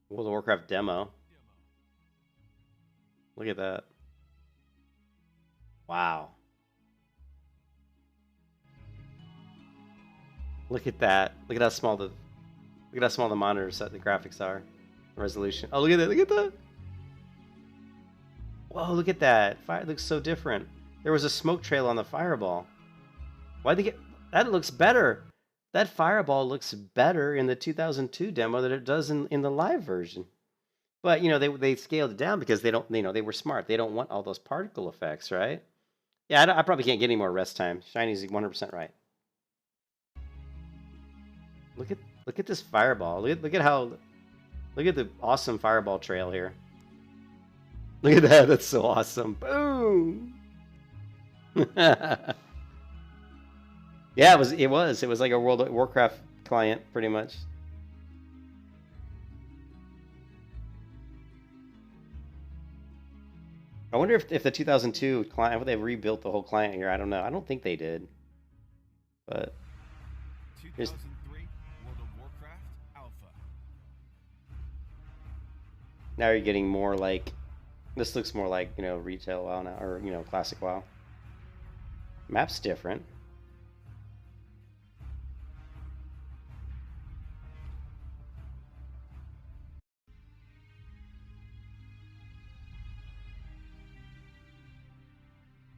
World of Warcraft demo. Look at that. Wow. Look at that. Look at how small the monitor set the graphics are. The resolution. Oh, look at that. Look at that. Whoa, look at that. Fire looks so different. There was a smoke trail on the fireball. Why'd they get... That looks better. That fireball looks better in the 2002 demo than it does in the live version. But, they scaled it down because they don't, they were smart. They don't want all those particle effects, right? Yeah, I probably can't get any more rest time. Shiny's 100% right. Look at this fireball. Look at the awesome fireball trail here. Look at that. That's so awesome. Boom. Yeah, it was like a World of Warcraft client pretty much. I wonder if the 2002 client, if they rebuilt the whole client here. I don't know. I don't think they did. But 2003 World of Warcraft Alpha. Now you're getting more like, this looks more like, retail WoW now, or, classic WoW. Map's different.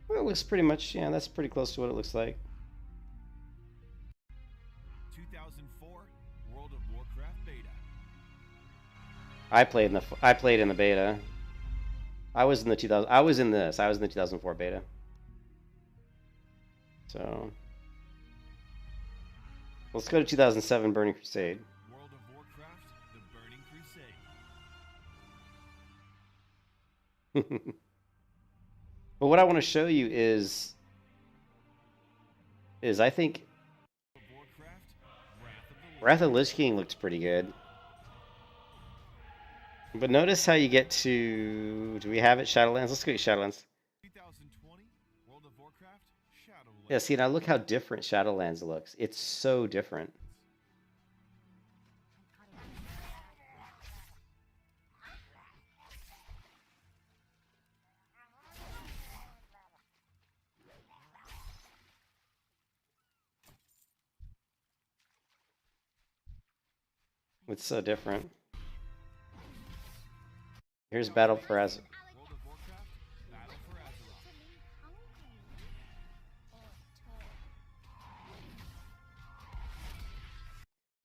Well, it looks pretty much, yeah, that's pretty close to what it looks like. 2004 World of Warcraft Beta. I played in the beta. I was in the 2004 beta. So let's go to 2007 Burning Crusade. World of Warcraft: The Burning Crusade. But what I want to show you is I think Warcraft: Wrath of the Lich King looked pretty good. But notice how you get to, do we have it, Shadowlands? Let's go to Shadowlands. 2020 World of Warcraft Shadowlands. Yeah, see, now look how different Shadowlands looks. It's so different. It's so different. Here's Battle for Azeroth. World of Warcraft Battle for Azeroth.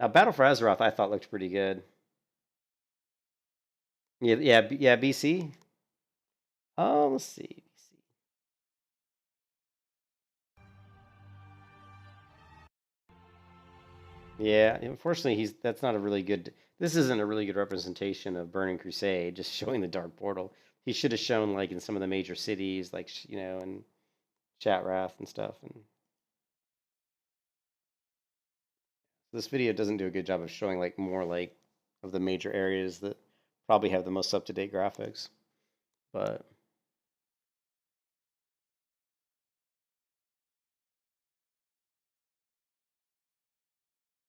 Now, Battle for Azeroth, I thought looked pretty good. Yeah, BC. Oh, let's see. BC. Yeah, unfortunately, that's not a really good. This isn't a really good representation of Burning Crusade. Just showing the Dark Portal. He should have shown like in some of the major cities, like and Chatrath and stuff. And this video doesn't do a good job of showing like more like of the major areas that probably have the most up-to-date graphics. But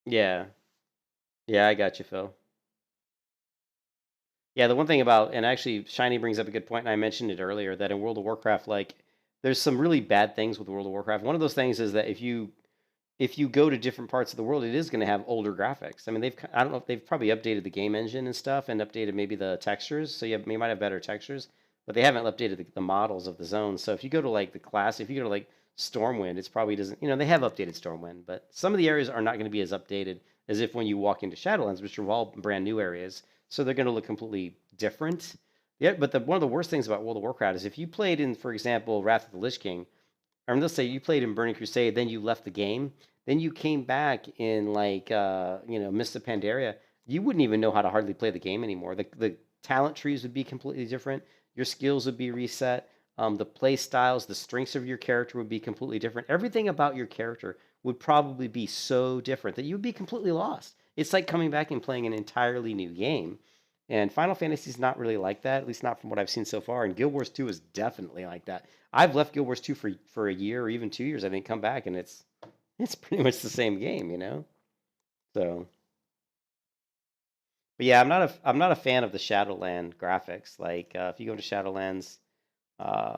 yeah, I got you, Phil. Yeah, the one thing about, and actually Shiny brings up a good point, and I mentioned it earlier, that in World of Warcraft, like there's some really bad things with World of Warcraft. One of those things is that if you go to different parts of the world, it is going to have older graphics. I mean, I don't know if they've probably updated the game engine and stuff and updated maybe the textures. So you might have better textures, but they haven't updated the models of the zones. So if you go to like if you go to like Stormwind, it's probably doesn't, they have updated Stormwind, but some of the areas are not going to be as updated as if when you walk into Shadowlands, which are all brand new areas. So they're going to look completely different. Yeah, but one of the worst things about World of Warcraft is if you played in, for example, Wrath of the Lich King, or let's say you played in Burning Crusade, then you left the game, then you came back in like Mist of Pandaria, you wouldn't even know how to hardly play the game anymore. The talent trees would be completely different. Your skills would be reset. The play styles, the strengths of your character would be completely different. Everything about your character would probably be so different that you would be completely lost. It's like coming back and playing an entirely new game. And Final Fantasy is not really like that, at least not from what I've seen so far. And Guild Wars 2 is definitely like that. I've left Guild Wars 2 for a year or even 2 years. I didn't come back, and it's pretty much the same game. So, but yeah, I'm not a fan of the Shadowland graphics. Like if you go to Shadowlands, uh,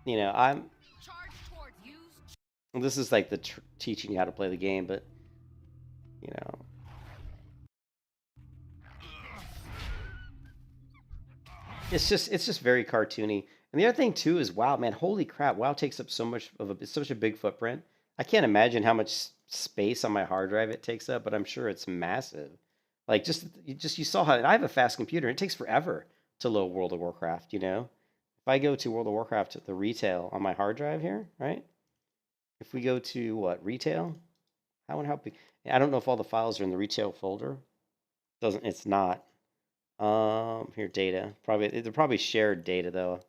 I'm. This is like the teaching you how to play the game, but you know. It's just very cartoony. And the other thing too is WoW, man, holy crap, WoW takes up so much it's such a big footprint. I can't imagine how much space on my hard drive it takes up, but I'm sure it's massive. Like you saw how I have a fast computer. It takes forever to load World of Warcraft. If I go to World of Warcraft, the retail on my hard drive here, right? If we go to what, retail? How big? I don't know if all the files are in the retail folder. It's not. Here, data. They're probably shared data though.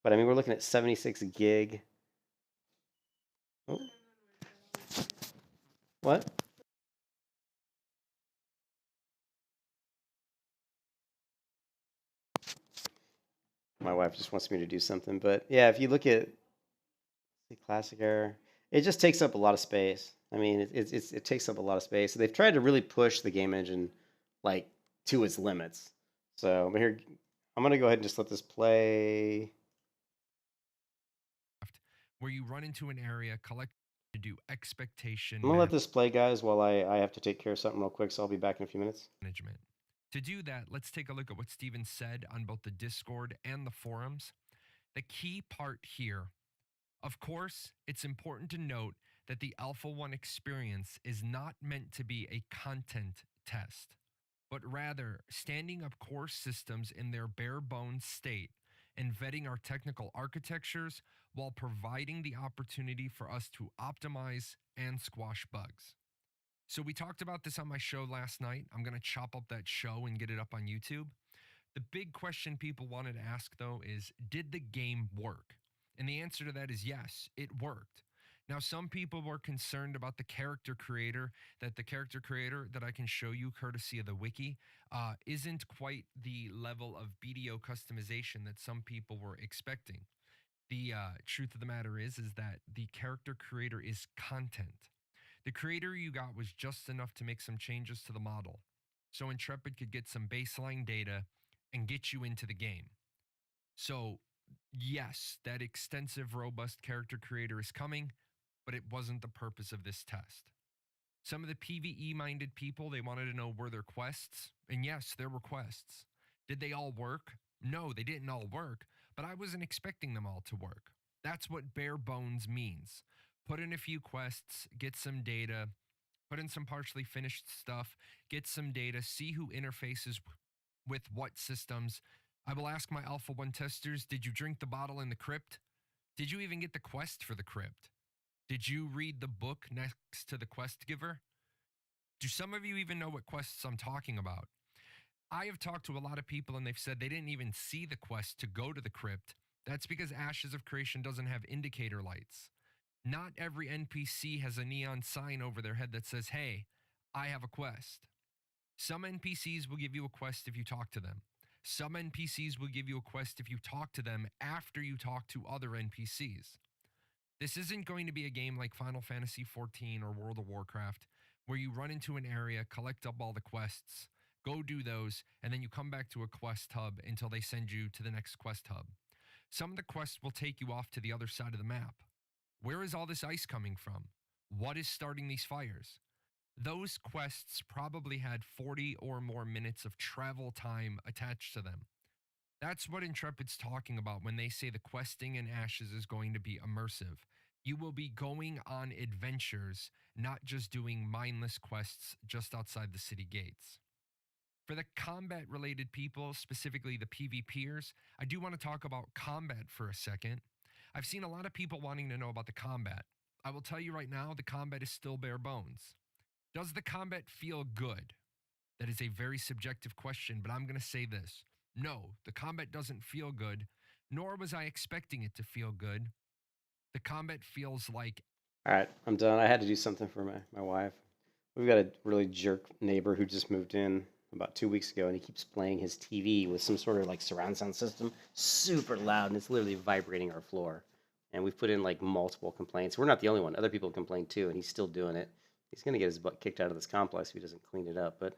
But I mean, we're looking at 76 gig. Oh. What? My wife just wants me to do something, but yeah, if you look at the classic error, it just takes up a lot of space. I mean, it takes up a lot of space. So they've tried to really push the game engine like to its limits. So, but here, I'm gonna go ahead and just let this play. Where you run into an area, collect to do expectation I'm gonna let this play, guys, while I have to take care of something real quick. So I'll be back in a few minutes. management. To do that, let's take a look at what Steven said on both the Discord and the forums. The key part here, of course, it's important to note that the Alpha 1 experience is not meant to be a content test, but rather standing up core systems in their bare bones state and vetting our technical architectures while providing the opportunity for us to optimize and squash bugs. So we talked about this on my show last night. I'm going to chop up that show and get it up on YouTube. The big question people wanted to ask, though, is did the game work? And the answer to that is yes, it worked. Now, some people were concerned about the character creator, that the character creator that I can show you courtesy of the wiki isn't quite the level of BDO customization that some people were expecting. The truth of the matter is that the character creator is content. The creator you got was just enough to make some changes to the model, so Intrepid could get some baseline data and get you into the game. So, yes, that extensive, robust character creator is coming, but it wasn't the purpose of this test. Some of the PvE minded people, they wanted to know were there quests? And yes, there were quests. Did they all work? No, they didn't all work, but I wasn't expecting them all to work. That's what bare bones means. Put in a few quests, get some data, put in some partially finished stuff, get some data, see who interfaces with what systems. I will ask my Alpha 1 testers, did you drink the bottle in the crypt? Did you even get the quest for the crypt? Did you read the book next to the quest giver? Do some of you even know what quests I'm talking about? I have talked to a lot of people and they've said they didn't even see the quest to go to the crypt. That's because Ashes of Creation doesn't have indicator lights. Not every NPC has a neon sign over their head that says, hey, I have a quest. Some NPCs will give you a quest if you talk to them. Some NPCs will give you a quest if you talk to them after you talk to other NPCs. This isn't going to be a game like Final Fantasy XIV or World of Warcraft, where you run into an area, collect up all the quests, go do those, and then you come back to a quest hub until they send you to the next quest hub. Some of the quests will take you off to the other side of the map. Where is all this ice coming from? What is starting these fires? Those quests probably had 40 or more minutes of travel time attached to them. That's what Intrepid's talking about when they say the questing in Ashes is going to be immersive. You will be going on adventures, not just doing mindless quests just outside the city gates. For the combat related people, specifically the PvPers, I do want to talk about combat for a second. I've seen a lot of people wanting to know about the combat. I will tell you right now, the combat is still bare bones. Does the combat feel good? That is a very subjective question, but I'm going to say this. No, the combat doesn't feel good, nor was I expecting it to feel good. The combat feels like... All right, I'm done. I had to do something for my wife. We've got a really jerk neighbor who just moved in about 2 weeks ago, and he keeps playing his TV with some sort of like surround sound system, super loud, and it's literally vibrating our floor. And we've put in like multiple complaints. We're not the only one. Other people complain too, and he's still doing it. He's gonna get his butt kicked out of this complex if he doesn't clean it up. But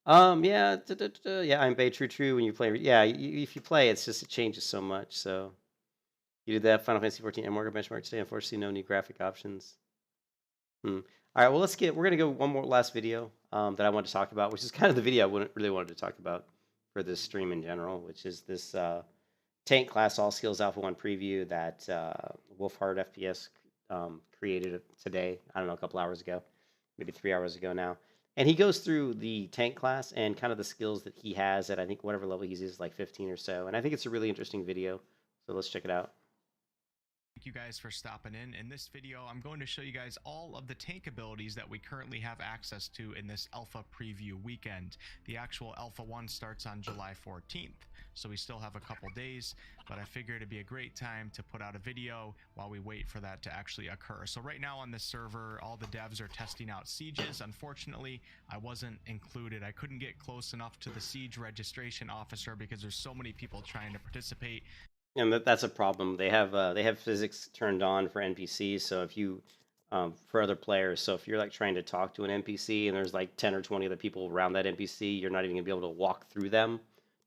yeah, yeah, I'm Bay True. When you play, yeah, if you play, it's just it changes so much. So you did that Final Fantasy 14 and Morgan benchmark today. Unfortunately, no new graphic options. All right, well, we're gonna go one more last video that I want to talk about, which is kind of the video I really wanted to talk about for this stream in general, which is this tank class all skills alpha 1 preview that Wolfheart FPS created today. I don't know, a couple hours ago, maybe 3 hours ago now. And he goes through the tank class and kind of the skills that he has at, I think, whatever level he's is, like 15 or so. And I think it's a really interesting video. So let's check it out. Thank you guys for stopping in. In this video, I'm going to show you guys all of the tank abilities that we currently have access to in this alpha preview weekend. The actual alpha 1 starts on July 14th, so we still have a couple days, but I figured it'd be a great time to put out a video while we wait for that to actually occur. So right now on this server, all the devs are testing out sieges. Unfortunately, I wasn't included. I couldn't get close enough to the siege registration officer because there's so many people trying to participate. And that's a problem. They have physics turned on for NPCs. So if you for other players, so if you're like trying to talk to an NPC and there's like 10 or 20 other people around that NPC, you're not even gonna be able to walk through them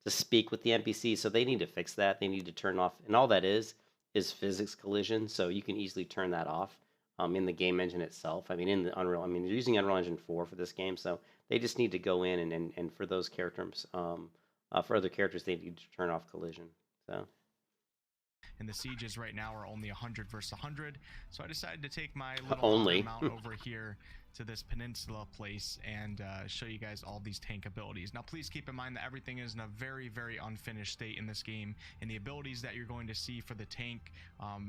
to speak with the NPC. So they need to fix that. They need to turn off, and all that is physics collision. So you can easily turn that off in the game engine itself. I mean, in the Unreal. I mean, they're using Unreal Engine 4 for this game, so they just need to go in and for those characters, for other characters, they need to turn off collision. So. And the sieges right now are only 100 versus 100. So I decided to take my little mount over here to this peninsula place and show you guys all these tank abilities. Now, please keep in mind that everything is in a very, very unfinished state in this game. And the abilities that you're going to see for the tank,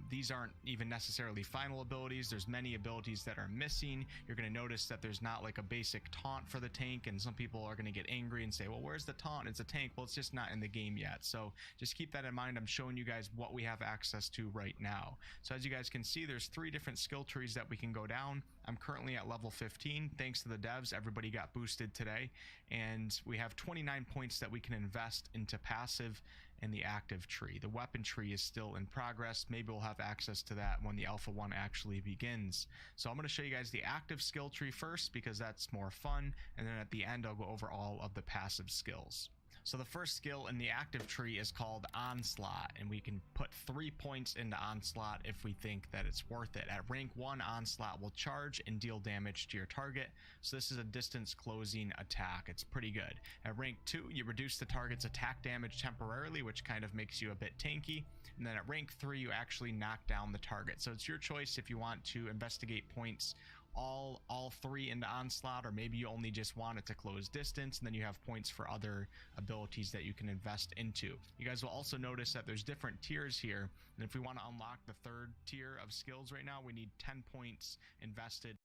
these aren't even necessarily final abilities. There's many abilities that are missing. You're going to notice that there's not like a basic taunt for the tank. And some people are going to get angry and say, well, where's the taunt? It's a tank. Well, it's just not in the game yet. So just keep that in mind. I'm showing you guys what we have access to right now. So as you guys can see, there's 3 different skill trees that we can go down. I'm currently at level 15. Thanks to the devs, everybody got boosted today. And we have 29 points that we can invest into passive and the active tree. The weapon tree is still in progress. Maybe we'll have access to that when the Alpha 1 actually begins. So I'm going to show you guys the active skill tree first because that's more fun, and then at the end I'll go over all of the passive skills. So the first skill in the active tree is called Onslaught, and we can put 3 points into Onslaught if we think that it's worth it. At rank 1, Onslaught will charge and deal damage to your target, so this is a distance closing attack. It's pretty good. At rank 2, you reduce the target's attack damage temporarily, which kind of makes you a bit tanky, and then at rank 3, you actually knock down the target. So it's your choice if you want to investigate points all 3 into Onslaught, or maybe you only just want it to close distance, and then you have points for other abilities that you can invest into. You guys will also notice that there's different tiers here, and if we want to unlock the 3rd tier of skills right now, we need 10 points invested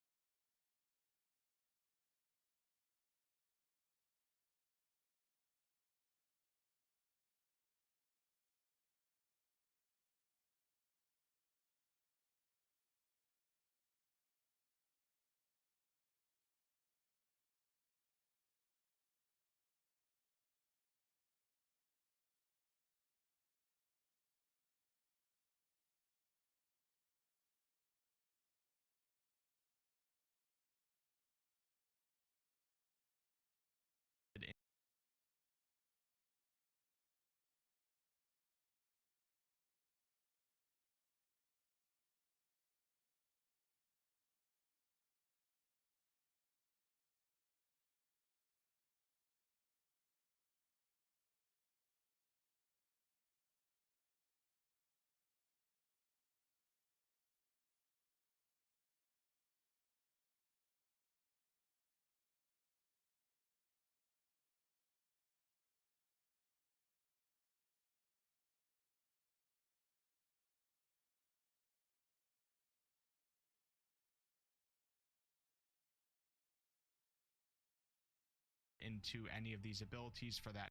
into any of these abilities for that.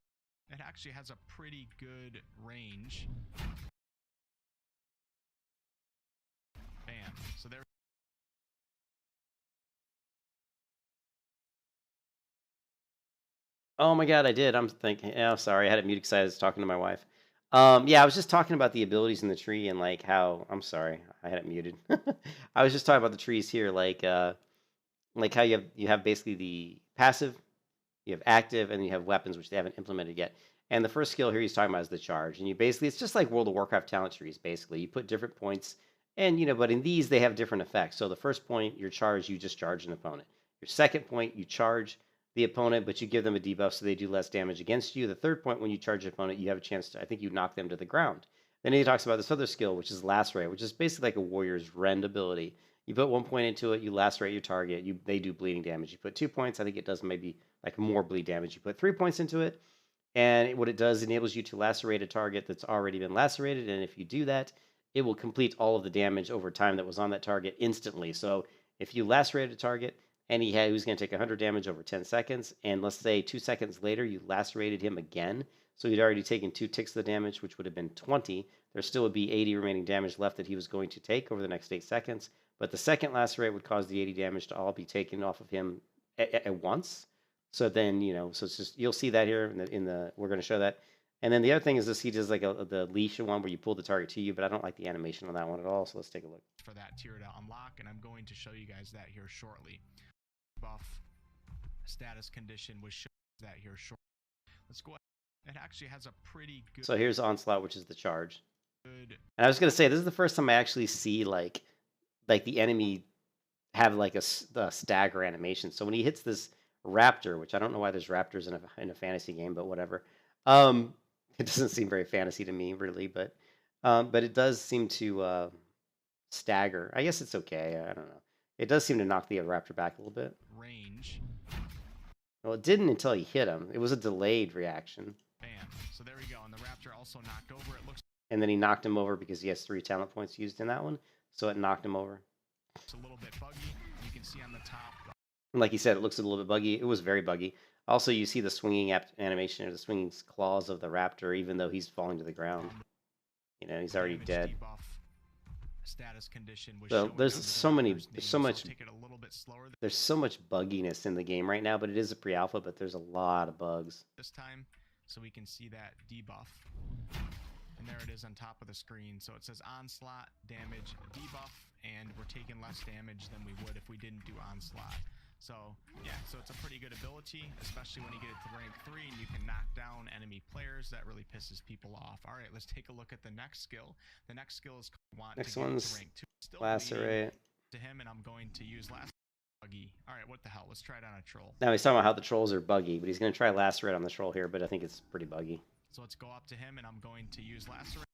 It actually has a pretty good range. Bam. So there. Oh my god, I did. I'm thinking. Oh, sorry, I had it muted because I was talking to my wife. Yeah, I was just talking about the abilities in the tree and like how. I'm sorry, I had it muted. I was just talking about the trees here, like how you have basically the passive, you have active, and you have weapons, which they haven't implemented yet. And the first skill here he's talking about is the charge. And you basically, it's just like World of Warcraft talent trees, basically. You put different points, and but in these, they have different effects. So the first point, your charge, you just charge an opponent. Your second point, you charge the opponent, but you give them a debuff so they do less damage against you. The third point, when you charge an opponent, you have a chance to, I think you knock them to the ground. Then he talks about this other skill, which is Lacerate, which is basically like a warrior's rend ability. You put 1 point into it, you lacerate your target, they do bleeding damage. You put 2 points, I think it does maybe like more bleed damage. You put 3 points into it, and what it does enables you to lacerate a target that's already been lacerated, and if you do that, it will complete all of the damage over time that was on that target instantly. So if you lacerate a target and he was going to take 100 damage over 10 seconds, and let's say 2 seconds later you lacerated him again, so he'd already taken 2 ticks of the damage, which would have been 20, there still would be 80 remaining damage left that he was going to take over the next 8 seconds, but the second lacerate would cause the 80 damage to all be taken off of him at once. So then, so it's just, you'll see that here we're going to show that. And then the other thing is this, he does like the leash one where you pull the target to you, but I don't like the animation on that one at all. So let's take a look. For that tier to unlock, and I'm going to show you guys that here shortly. Buff status condition was shown that here shortly. Let's go ahead. It actually has a pretty good. So here's Onslaught, which is the charge. Good. And I was going to say, this is the first time I actually see like the enemy have like a stagger animation. So when he hits this raptor, which I don't know why there's raptors in a fantasy game, but whatever. It doesn't seem very fantasy to me, really, but it does seem to stagger. I guess it's okay. I don't know. It does seem to knock the raptor back a little bit. Range. Well, it didn't until he hit him. It was a delayed reaction. Bam. So there we go. And the raptor also knocked over. It looks. And then he knocked him over because he has 3 talent points used in that one, so it knocked him over. It's a little bit buggy. You can see on the top. And like you said, it looks a little bit buggy. It was very buggy. Also, you see the swinging animation or the swinging claws of the raptor, even though he's falling to the ground. He's already dead. Status condition was so there's so much there's so much bugginess in the game right now, but it is a pre-alpha, but there's a lot of bugs. This time, so we can see that debuff. And there it is on top of the screen. So it says onslaught, damage, debuff, and we're taking less damage than we would if we didn't do onslaught. So yeah, so it's a pretty good ability, especially when you get it to rank 3 and you can knock down enemy players. That really pisses people off. All right, let's take a look at the next skill. The next skill is want Next to get one's to rank 2. Still lacerate. to him, and I'm going to use lacerate. Buggy. All right, what the hell? Let's try it on a troll. Now he's talking about how the trolls are buggy, but he's going to try lacerate on the troll here, but I think it's pretty buggy. So let's go up to him, and I'm going to use lacerate.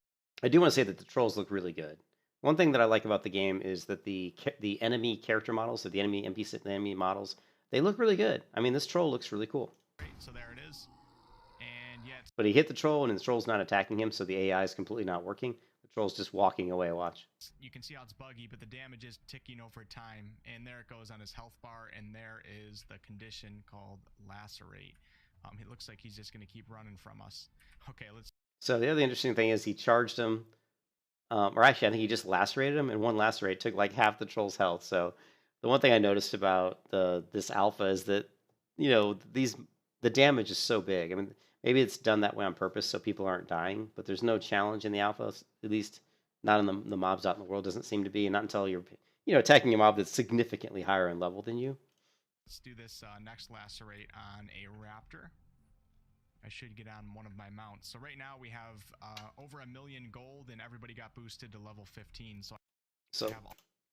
I do want to say that the trolls look really good. One thing that I like about the game is that the enemy character models, so the enemy models, they look really good. I mean, this troll looks really cool. Great, so there it is. And yet, But he hit the troll, and the troll's not attacking him, so the AI is completely not working. The troll's just walking away. Watch. you can see how it's buggy, but the damage is ticking over time. And there it goes on his health bar, and there is the condition called lacerate. It looks like he's just going to keep running from us. Okay, let's... So the other interesting thing is he charged him, or actually I think he just lacerated him, and one lacerate took like half the troll's health. So the one thing I noticed about this alpha is that, you know, the damage is so big. I mean, maybe it's done that way on purpose so people aren't dying, but there's no challenge in the alpha, at least not in the mobs out in the world, doesn't seem to be, and not until you're, you know, attacking a mob that's significantly higher in level than you. Let's do this next lacerate on a raptor. I should get on one of my mounts. So right now we have over 1 million gold, and everybody got boosted to level 15. So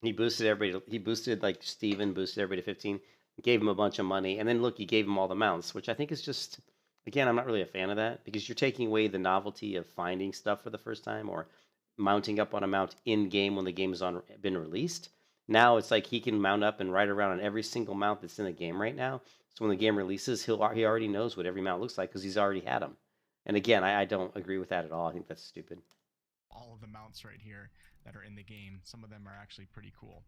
he boosted everybody. He boosted, like, Steven boosted everybody to 15, gave him a bunch of money, and then look, he gave him all the mounts, which I think is just, again, I'm not really a fan of that, because you're taking away the novelty of finding stuff for the first time or mounting up on a mount in game when the game has been released. Now it's like he can mount up and ride around on every single mount that's in the game right now. So when the game releases, he already knows what every mount looks like because he's already had them. And again, I don't agree with that at all. I think that's stupid. All of the mounts right here that are in the game, some of them are actually pretty cool.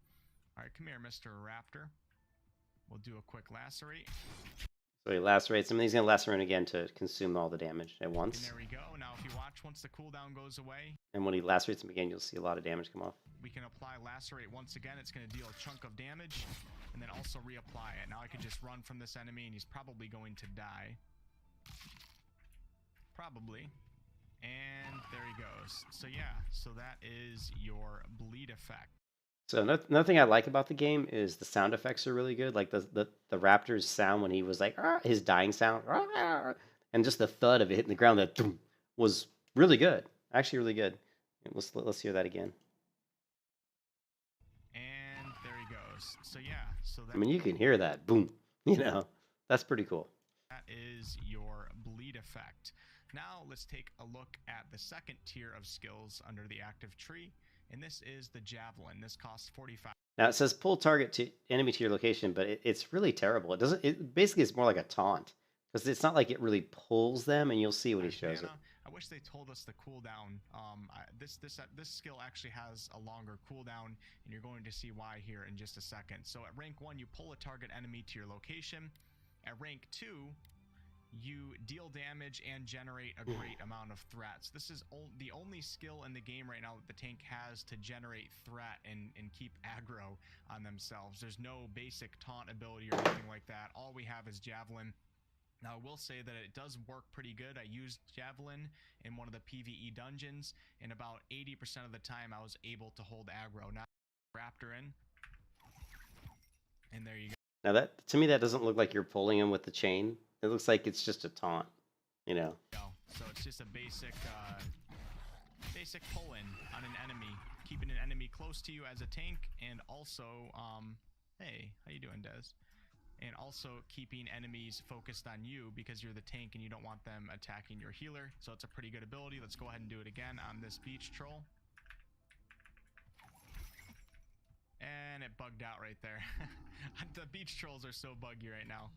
All right, come here, Mr. Raptor. We'll do a quick lacerate. So he lacerates him, and he's going to lacerate again to consume all the damage at once. And there we go. Now, if you watch, once the cooldown goes away... And when he lacerates him again, you'll see a lot of damage come off. We can apply lacerate once again. It's going to deal a chunk of damage, and then also reapply it. Now I can just run from this enemy, and he's probably going to die. Probably. And there he goes. So yeah, so that is your bleed effect. So another thing I like about the game is the sound effects are really good. Like the raptor's sound when he was like, his dying sound, and just the thud of it hitting the ground, that was really good. Actually really good. Let's hear that again. And there he goes. So yeah, so that, I mean, you can hear that. Boom. You know, that's pretty cool. That is your bleed effect. Now let's take a look at the second tier of skills under the active tree. And this is the javelin. This costs 45. Now it says pull target to enemy to your location, but it's really terrible. It doesn't. It basically is more like a taunt because it's not like it really pulls them, and you'll see when he shows it. I wish they told us the cooldown. This skill actually has a longer cooldown, and you're going to see why here in just a second. So at rank 1, you pull a target enemy to your location. At rank 2, you deal damage and generate a great amount of threats. This is the only skill in the game right now that the tank has to generate threat and keep aggro on themselves. There's no basic taunt ability or anything like that. All we have is Javelin. Now, I will say that it does work pretty good. I used Javelin in one of the PvE dungeons, and about 80% of the time I was able to hold aggro. Now, Raptor in, and there you go. Now that, to me, that doesn't look like you're pulling him with the chain. It looks like it's just a taunt, you know. So it's just a basic pull-in on an enemy, keeping an enemy close to you as a tank, and also, hey, how you doing, Dez? And also keeping enemies focused on you because you're the tank and you don't want them attacking your healer. So it's a pretty good ability. Let's go ahead and do it again on this beach troll. And it bugged out right there. The beach trolls are so buggy right now.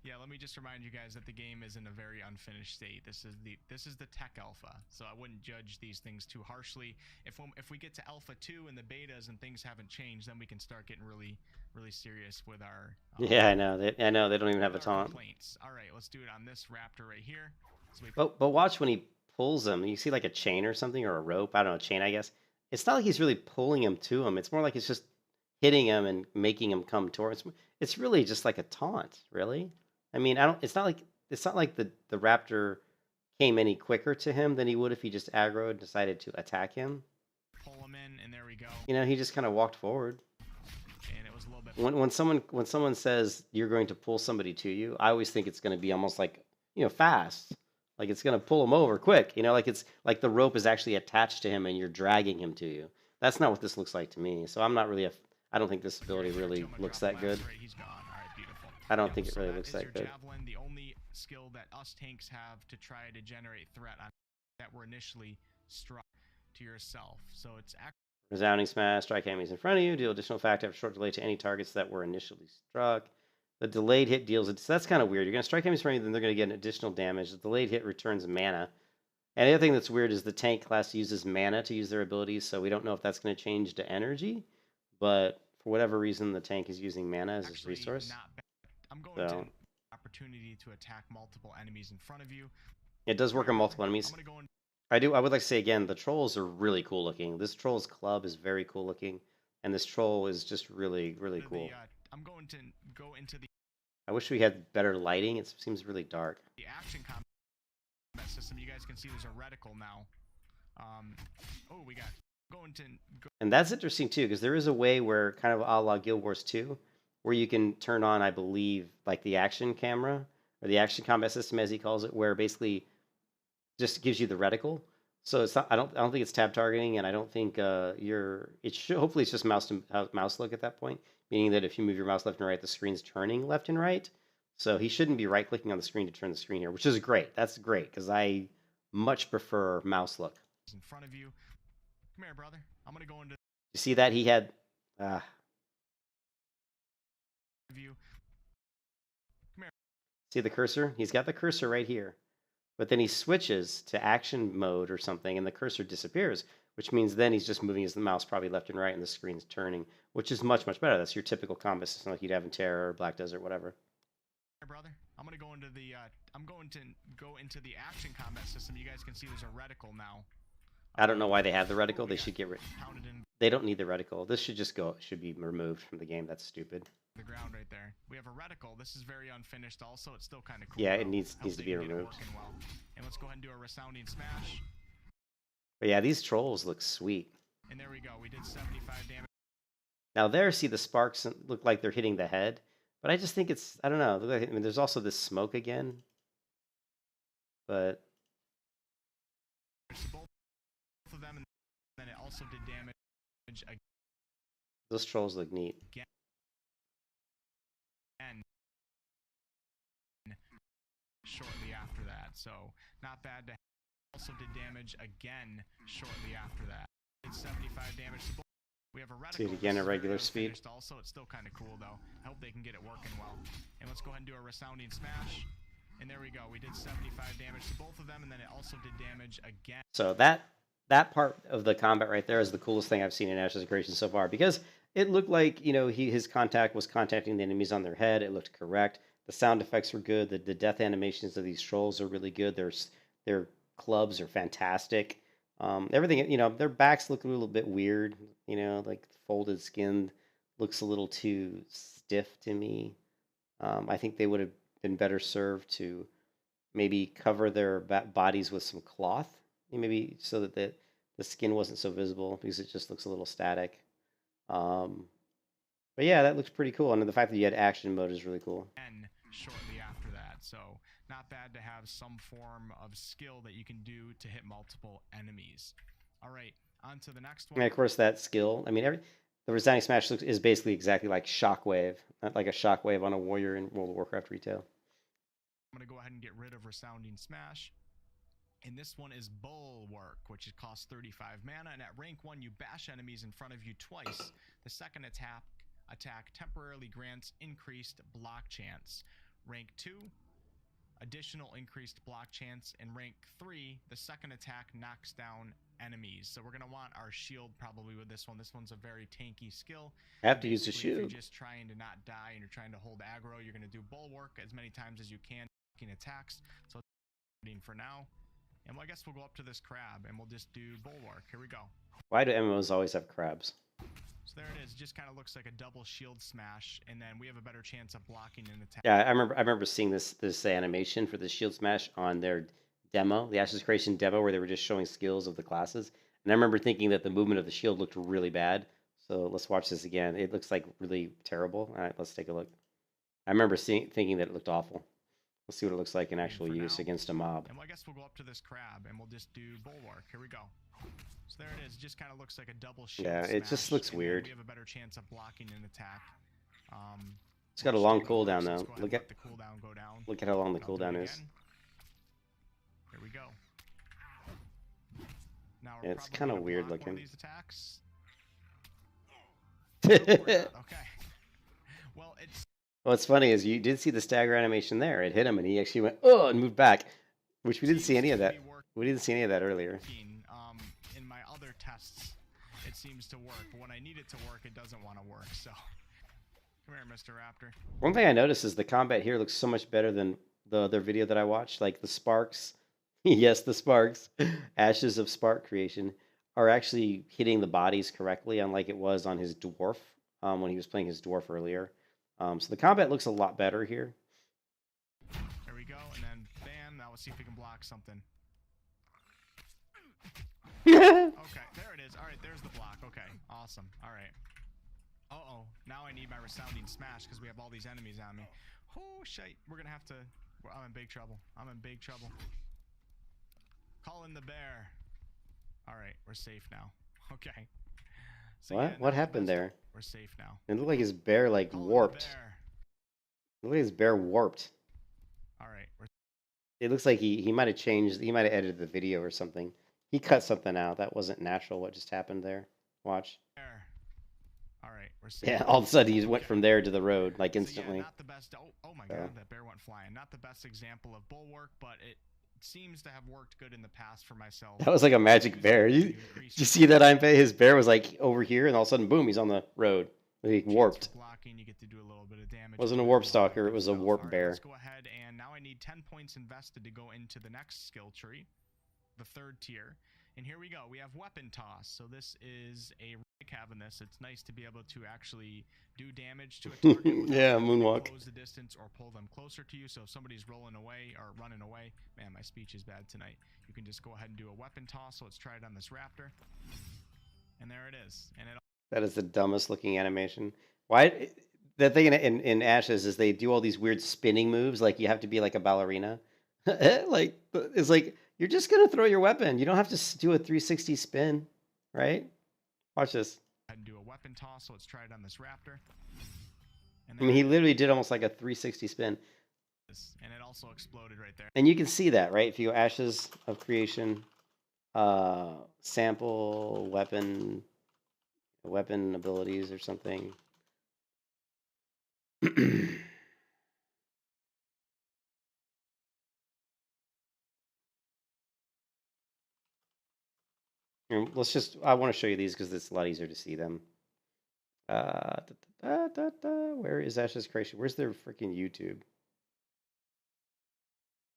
Yeah, let me just remind you guys that the game is in a very unfinished state. This is the tech alpha, so I wouldn't judge these things too harshly. If we get to alpha 2 and the betas and things haven't changed, then we can start getting really serious with our yeah, I know they don't even have a taunt. Complaints. All right, let's do it on this raptor right here. So but watch when he pulls him. You see like a chain or something, or a rope. I don't know, a chain, I guess. It's not like he's really pulling him to him. It's more like it's just hitting him and making him come towards him. It's really just like a taunt, really. I mean, it's not like it's not like the raptor came any quicker to him than he would if he just aggroed and decided to attack him. Pull him in, and there we go. You know, he just kind of walked forward. And it was a little bit. When someone says you're going to pull somebody to you, I always think it's going to be almost like, you know, fast. Like it's going to pull him over quick. You know, like it's like the rope is actually attached to him and you're dragging him to you. That's not what this looks like to me. So I'm not really I don't think this ability really looks that good. He's gone. All right, beautiful. I don't think it really looks that good. Javelin, the only skill that us tanks have to try to generate threat on that were initially struck to yourself. So it's Resounding smash, strike enemies in front of you, deal additional effect after short delay to any targets that were initially struck. The delayed hit deals it. So that's kind of weird. You're going to strike enemies in front of you, then they're going to get an additional damage. The delayed hit returns mana. And the other thing that's weird is the tank class uses mana to use their abilities, so we don't know if that's going to change to energy. But for whatever reason, the tank is using mana as its resource. I'm going to opportunity to attack multiple enemies in front of you. It does work on multiple enemies. I would like to say again, the trolls are really cool looking. This troll's club is very cool looking, and this troll is just really, really cool. I'm going to go into the. I wish we had better lighting. It seems really dark. The action combat system. You guys can see there's a reticle now. Oh, we got going to. And that's interesting too, because there is a way where kind of a la Guild Wars 2, where you can turn on, I believe, like the action camera or the action combat system, as he calls it, where basically just gives you the reticle. So it's not. I don't think it's tab targeting, and I don't think hopefully it's just mouse look at that point, meaning that if you move your mouse left and right, the screen's turning left and right. So he shouldn't be right clicking on the screen to turn the screen here, which is great. That's great because I much prefer mouse look. In front of you, come here, brother. I'm gonna go into. You see that he had. View. Come here. See the cursor? He's got the cursor right here. But then he switches to action mode or something, and the cursor disappears, which means then he's just moving his mouse probably left and right, and the screen's turning, which is much, much better. That's your typical combat system like you'd have in Terra or Black Desert, whatever. Brother, I'm going to go into the the action combat system. You guys can see there's a reticle now. I don't know why they have the reticle. They should get rid. They don't need the reticle. This should just go. Should be removed from the game. That's stupid. The ground right there. We have a reticle. This is very unfinished. Also, it's still kind of cool. Yeah, it needs to be removed. Well. And let's go ahead and do a resounding smash. But yeah, these trolls look sweet. And there we go. We did 75 damage. Now there, see the sparks look like they're hitting the head, but I just think it's. I don't know. I mean, there's also this smoke again. But both of them, and then it also did damage. Those trolls look neat. And shortly after that, so not bad to also did damage again shortly after that. Did 75 damage to both. We have a reticle. See it again at regular speed. Also, it's still kind of cool though. I hope they can get it working well. And let's go ahead and do a resounding smash. And there we go. We did 75 damage to both of them, and then it also did damage again. So that part of the combat right there is the coolest thing I've seen in Ash's Creation so far, because it looked like, you know, his contact was contacting the enemies on their head. It looked correct. The sound effects were good. The death animations of these trolls are really good. Their clubs are fantastic. Everything, you know, their backs look a little bit weird. You know, like folded skin looks a little too stiff to me. I think they would have been better served to maybe cover their bodies with some cloth, maybe so that the skin wasn't so visible, because it just looks a little static. But yeah, that looks pretty cool, and the fact that you had action mode is really cool. And shortly after that, so not bad to have some form of skill that you can do to hit multiple enemies. All right, on to the next one. And of course, that skill. I mean, the resounding smash is basically exactly like Shockwave, not like a Shockwave on a warrior in World of Warcraft retail. I'm gonna go ahead and get rid of resounding smash. And this one is Bulwark, which costs 35 mana, and at rank 1 you bash enemies in front of you twice. The second attack temporarily grants increased block chance. Rank 2, additional increased block chance. And rank 3, the second attack knocks down enemies. So we're going to want our shield probably with this one. This one's a very tanky skill. I have to use the If shield. you're just trying to not die and you're trying to hold aggro, you're going to do Bulwark as many times as you can, attacks. So for now. And well, I guess we'll go up to this crab and we'll just do Bulwark. Here we go. Why do MMOs always have crabs? So there it is. Just kind of looks like a double shield smash, and then we have a better chance of blocking an attack. Yeah, I remember seeing this animation for the shield smash on their demo, the Ashes Creation demo, where they were just showing skills of the classes. And I remember thinking that the movement of the shield looked really bad. So let's watch this again. It looks like really terrible. All right, let's take a look. I remember thinking that it looked awful. Let's see what it looks like in actual use against a mob. And I guess we'll go up to this crab and we'll just do bulwark. Here we go. So there it is. Just kind of looks like a double shield. Yeah, it just looks weird. We have a better chance of blocking an attack. It's got a long cooldown though. Look at the cooldown go down. Look at how long the cooldown is. Here we go. Now Yeah, it's kind of weird looking. These attacks. Okay. Well, it's. What's funny is you did see the stagger animation there. It hit him, and he actually went, "Oh," and moved back, which we didn't see any of that. We didn't see any of that earlier. In my other tests, it seems to work, but when I need it to work, it doesn't want to work. So, come here, Mr. Raptor. One thing I noticed is the combat here looks so much better than the other video that I watched. Like the sparks, yes, the sparks, ashes of spark creation are actually hitting the bodies correctly, unlike it was on his dwarf when he was playing his dwarf earlier. So the combat looks a lot better here. There we go, and then bam, now let's see if we can block something. Okay, there it is. All right, there's the block. Okay, awesome. All right. Uh-oh, now I need my resounding smash because we have all these enemies on me. Oh, shit. We're going to have to... I'm in big trouble. I'm in big trouble. Call in the bear. All right, we're safe now. Okay. So, What? yeah, What happened there? We're safe now. It looked like his bear like warped. It looked like his bear warped. All right. It looks like he might have changed. He might have edited the video or something. He cut something out. That wasn't natural. What just happened there? Watch. All right, we're safe. Yeah, all of a sudden he went from there to the road like So, instantly. yeah, not the best. Oh my God, that bear went flying. Not the best example of bulwark, but it seems to have worked good in the past for myself. That was like a magic bear. Did you see that, Impe? His bear was like over here, and all of a sudden, boom, he's on the road. He warped. Blocking, you get to do a little bit of damage. It wasn't a warp stalker. It was a warp bear. Let's go ahead, and now I need 10 points invested to go into the next skill tree, the third tier. And here we go. We have weapon toss. So this is a rank having this. It's nice to be able to actually do damage to a target. Yeah, moonwalk. Close the distance or pull them closer to you. So if somebody's rolling away or running away, man, my speech is bad tonight. You can just go ahead and do a weapon toss. So let's try it on this raptor. And there it is. And it. That is the dumbest looking animation. Why? The thing in Ashes is they do all these weird spinning moves. Like you have to be like a ballerina. Like it's like. You're just going to throw your weapon. You don't have to do a 360 spin, right? Watch this. And do a weapon toss, so let's try it on this raptor. I mean, he literally did almost like a 360 spin. And it also exploded right there. And you can see that, right? If you go Ashes of Creation, sample, weapon abilities or something. Let's just, I want to show you these because it's a lot easier to see them. Where is Ashes Creation? Where's their freaking YouTube?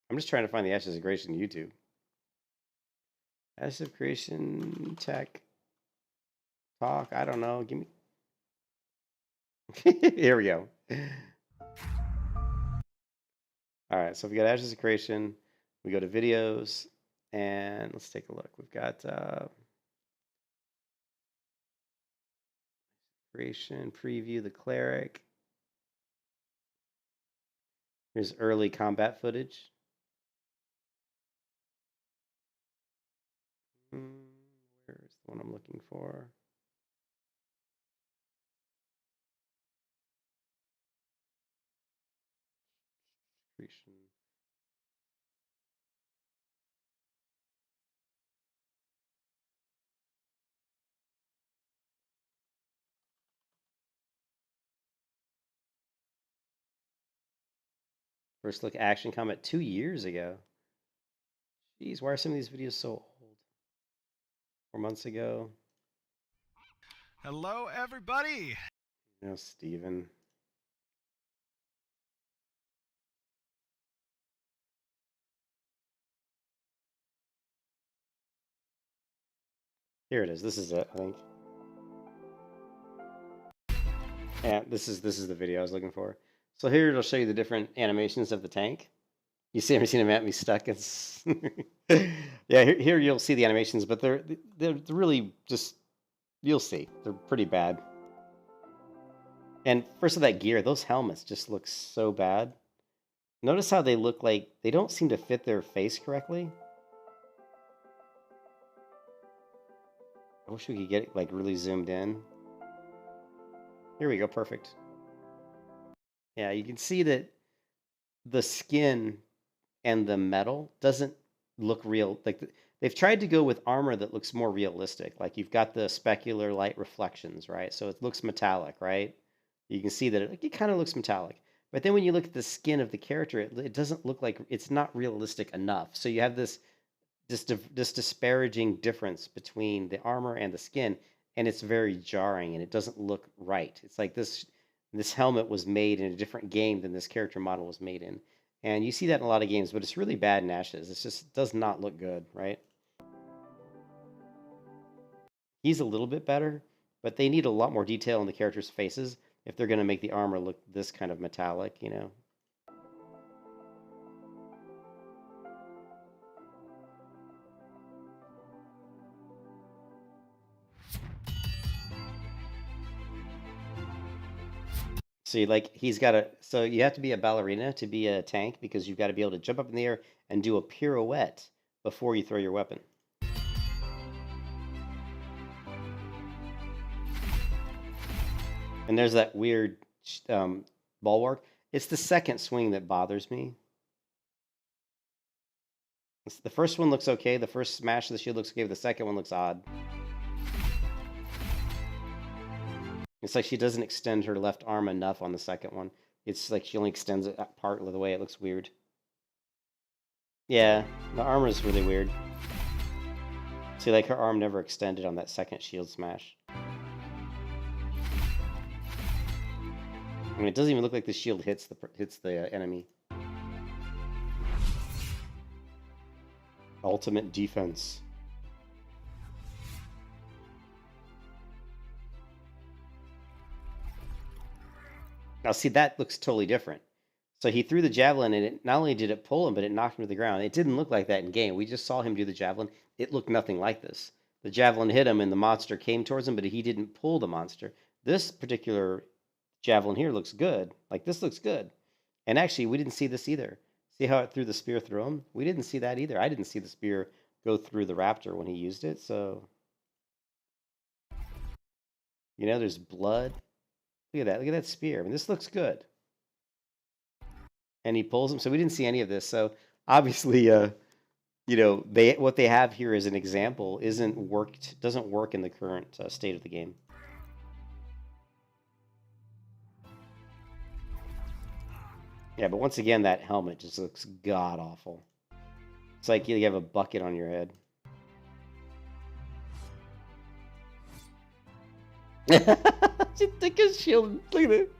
I'm just trying to find the Ashes of Creation YouTube. Ashes of Creation tech talk. I don't know. Give me. Here we go. All right. So we got Ashes of Creation. We go to videos and let's take a look. We've got creation preview, the cleric. Here's early combat footage. Where's the one I'm looking for? Creation. First look action combat 2 years ago. Jeez, why are some of these videos so old? 4 months ago. Hello, everybody. No, Steven. Here it is. This is it, I think. And this is the video I was looking for. So here it'll show you the different animations of the tank. You see, I've seen him at me stuck. It's yeah. Here you'll see the animations, but they're really just, you'll see they're pretty bad. And first of that gear, those helmets just look so bad. Notice how they look like they don't seem to fit their face correctly. I wish we could get it like really zoomed in. Here we go, perfect. Yeah, you can see that the skin and the metal doesn't look real. Like they've tried to go with armor that looks more realistic. Like you've got the specular light reflections, right? So it looks metallic, right? You can see that it kind of looks metallic. But then when you look at the skin of the character, it doesn't look like, it's not realistic enough. So you have this disparaging difference between the armor and the skin, and it's very jarring, and it doesn't look right. It's like this helmet was made in a different game than this character model was made in. And you see that in a lot of games, but it's really bad in Ashes. It just does not look good, right? He's a little bit better, but they need a lot more detail in the characters' faces if they're going to make the armor look this kind of metallic, you know? See, like he's got a, so you have to be a ballerina to be a tank because you've got to be able to jump up in the air and do a pirouette before you throw your weapon. And there's that weird bulwark. It's the second swing that bothers me. The first one looks okay. The first smash of the shield looks okay. But the second one looks odd. It's like she doesn't extend her left arm enough on the second one. It's like she only extends it part of the way. It looks weird. Yeah, the armor is really weird. See, like her arm never extended on that second shield smash. I mean, it doesn't even look like the shield hits the enemy. Ultimate defense. Now, see, that looks totally different. So he threw the javelin, and it not only did it pull him, but it knocked him to the ground. It didn't look like that in game. We just saw him do the javelin. It looked nothing like this. The javelin hit him, and the monster came towards him, but he didn't pull the monster. This particular javelin here looks good. Like, this looks good. And actually, we didn't see this either. See how it threw the spear through him? We didn't see that either. I didn't see the spear go through the raptor when he used it, so... You know, there's blood. Look at that. Look at that spear. I mean, this looks good. And he pulls him. So we didn't see any of this. So obviously, you know, what they have here as an example doesn't work in the current state of the game. Yeah, but once again, that helmet just looks god awful. It's like you have a bucket on your head. Just take his shield. Look at it.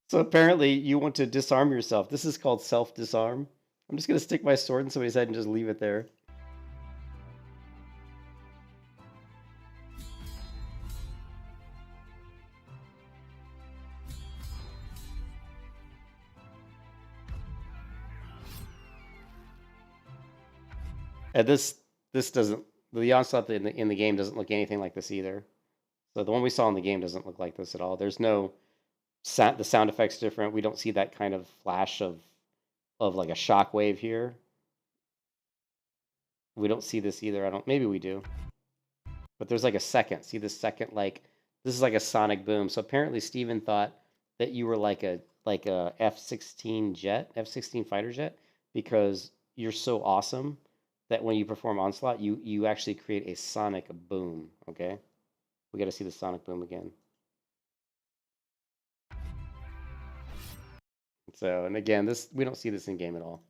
So apparently you want to disarm yourself. This is called self-disarm. I'm just going to stick my sword in somebody's head and just leave it there. And this doesn't, the onslaught in the game doesn't look anything like this either. So the one we saw in the game doesn't look like this at all. There's no the sound effect's different. We don't see that kind of flash of like a shockwave here. We don't see this either. Maybe we do. But there's like a second. See this second, like this is like a sonic boom. So apparently Steven thought that you were like a F-16 jet, F-16 fighter jet, because you're so awesome that when you perform onslaught, you actually create a sonic boom. Okay, we got to see the sonic boom again. So, and again, we don't see this in game at all.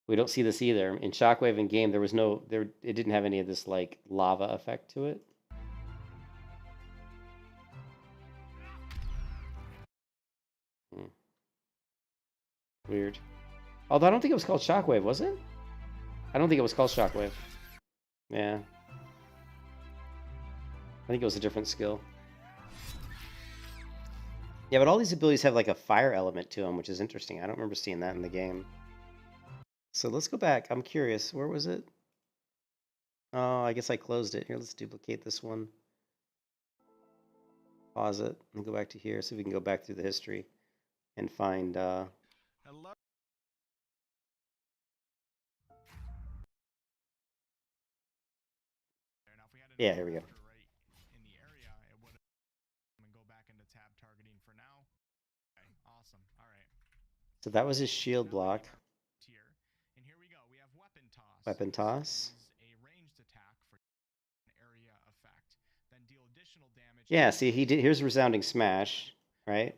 We don't see this either. In Shockwave in game, it didn't have any of this like lava effect to it. Weird. Although I don't think it was called Shockwave, was it? I don't think it was called Shockwave. Yeah. I think it was a different skill. Yeah, but all these abilities have like a fire element to them, which is interesting. I don't remember seeing that in the game. So let's go back. I'm curious. Where was it? Oh, I guess I closed it. Here, let's duplicate this one. Pause it and go back to here. So we can go back through the history and find... Hello. Now, if we had Yeah, here we go. right in the area, it would go back into tab targeting for now. Okay, awesome. All right. So that was his shield block. Tier. And here we go. We have weapon toss. Weapon toss. This is a ranged attack for an area effect. Then deal additional damage. Yeah, see, he did. Here's resounding smash, right?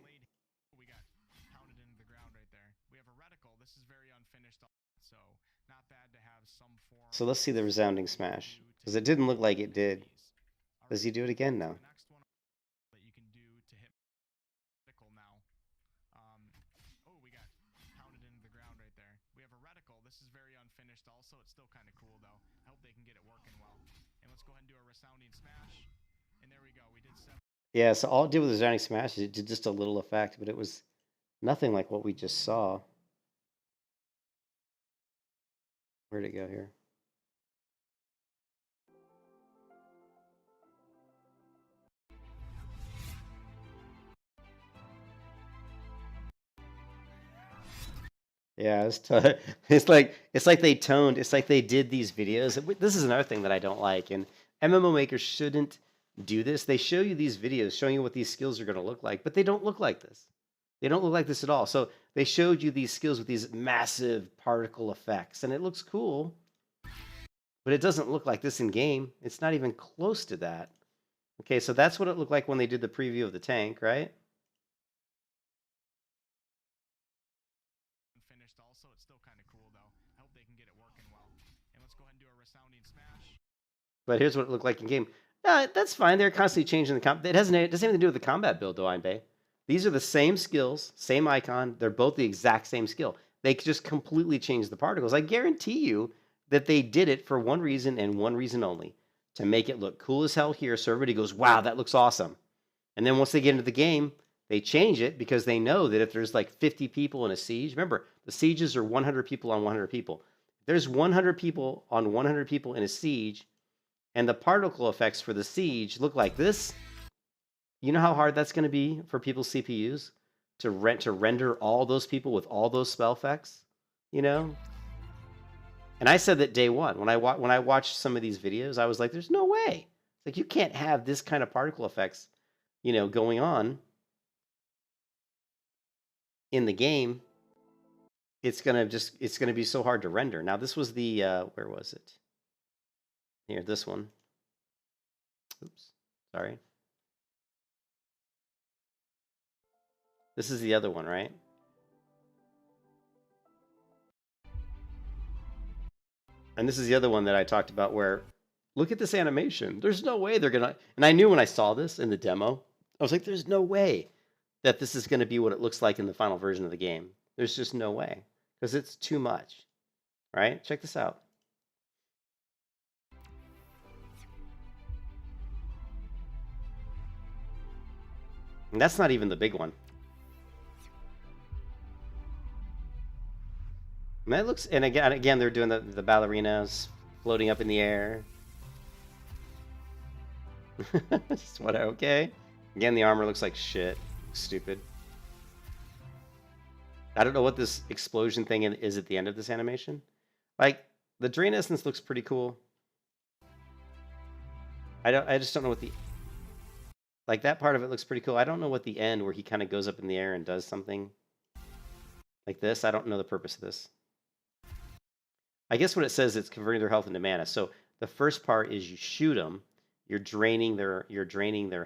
We got pounded into the ground right there. We have a reticle. This is very unfinished, so not bad to have some form. So let's see the resounding smash, because it didn't look like it did. Does he do it again now? The next one that you can do to hit reticle now. Oh, we got pounded into the ground right there. We have a reticle. This is very unfinished also. It's still kind of cool though. I hope they can get it working well. And let's go ahead and do a resounding smash. And there we go. We did 7. Yeah, so all it did with the resounding smash is it did just a little effect, but it was nothing like what we just saw. Where'd it go here? Yeah, it's like they toned. It's like they did these videos. This is another thing that I don't like, and MMO makers shouldn't do this. They show you these videos showing you what these skills are going to look like, but they don't look like this. They don't look like this at all. So they showed you these skills with these massive particle effects, and it looks cool, but it doesn't look like this in game. It's not even close to that. Okay, so that's what it looked like when they did the preview of the tank, right? Finished also. It's still kind of cool though. I hope they can get it working well. And let's go ahead and do a resounding smash. But here's what it looked like in game. That's fine. They're constantly changing the comp. It doesn't have anything to do with the combat build, though, Einbei. These are the same skills, same icon. They're both the exact same skill. They just completely changed the particles. I guarantee you that they did it for one reason and one reason only, to make it look cool as hell here so everybody goes, wow, that looks awesome. And then once they get into the game, they change it because they know that if there's like 50 people in a siege, remember, the sieges are 100 people on 100 people. If there's 100 people on 100 people in a siege, and the particle effects for the siege look like this, you know how hard that's going to be for people's CPUs to render all those people with all those spell effects, you know? And I said that day one when I watched some of these videos, I was like, "There's no way! Like you can't have this kind of particle effects, you know, going on in the game. It's gonna be so hard to render." Now this was the where was it? Here, this one. Oops, sorry. This is the other one, right? And this is the other one that I talked about where, look at this animation. There's no way they're gonna, and I knew when I saw this in the demo, I was like, there's no way that this is gonna be what it looks like in the final version of the game. There's just no way, because it's too much, right? Check this out. And that's not even the big one. And that looks, and again, they're doing the ballerinas floating up in the air. Just what? Okay. Again, the armor looks like shit. Stupid. I don't know what this explosion thing is at the end of this animation. Like the drain essence looks pretty cool. I just don't know what the, like that part of it looks pretty cool. I don't know what the end where he kind of goes up in the air and does something like this. I don't know the purpose of this. I guess what it says, it's converting their health into mana. So the first part is you shoot them, you're draining their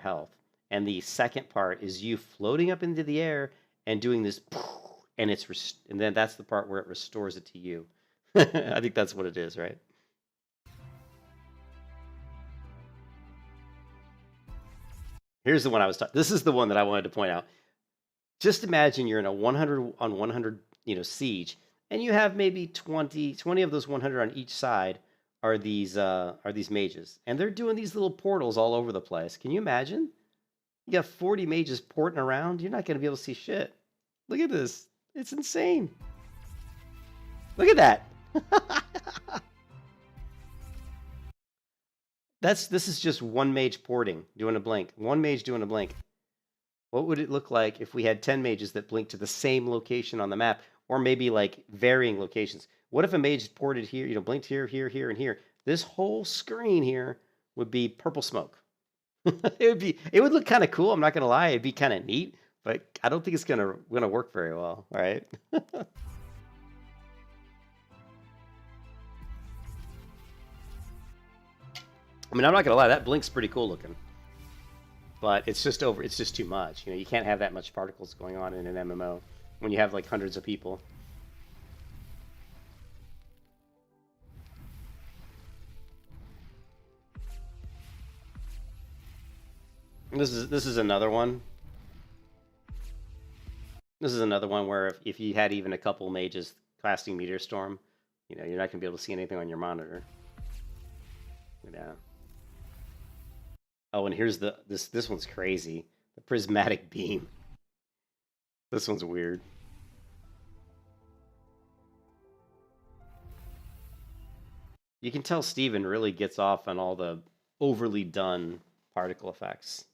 health, and the second part is you floating up into the air and doing this, and and then that's the part where it restores it to you. I think that's what it is, right? Here's the one I was talking. This is the one that I wanted to point out. Just imagine you're in a 100 on 100, siege, and you have maybe 20 of those 100 on each side are these mages, and they're doing these little portals all over the place. Can you imagine? You got 40 mages porting around. You're not going to be able to see shit. Look at this. It's insane. Look at that. This is just one mage porting, doing a blink. One mage doing a blink. What would it look like if we had 10 mages that blinked to the same location on the map, or maybe like varying locations? What if a mage ported here, blinked here, here, here, and here? This whole screen here would be purple smoke. It would look kind of cool. I'm not gonna lie, it'd be kind of neat, but I don't think it's gonna work very well. All right. I mean, I'm not gonna lie, that blink's pretty cool looking, but it's just too much. You can't have that much particles going on in an MMO when you have like hundreds of people. This is another one. This is another one where if you had even a couple mages casting Meteor Storm, you're not gonna be able to see anything on your monitor. Yeah. Oh, and here's this one's crazy. The prismatic beam. This one's weird. You can tell Steven really gets off on all the overly done particle effects.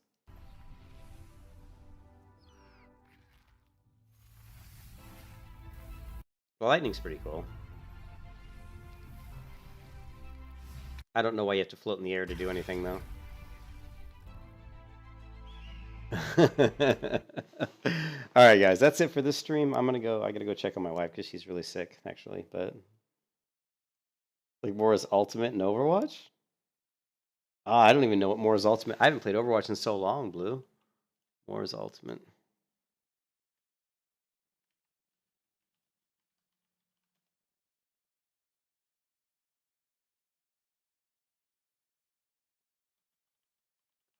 The lightning's pretty cool. I don't know why you have to float in the air to do anything, though. Alright, guys, that's it for this stream. I gotta go check on my wife because she's really sick, actually. But like Mora's Ultimate in Overwatch? I don't even know what Mora's Ultimate. I haven't played Overwatch in so long, Blue. Mora's Ultimate.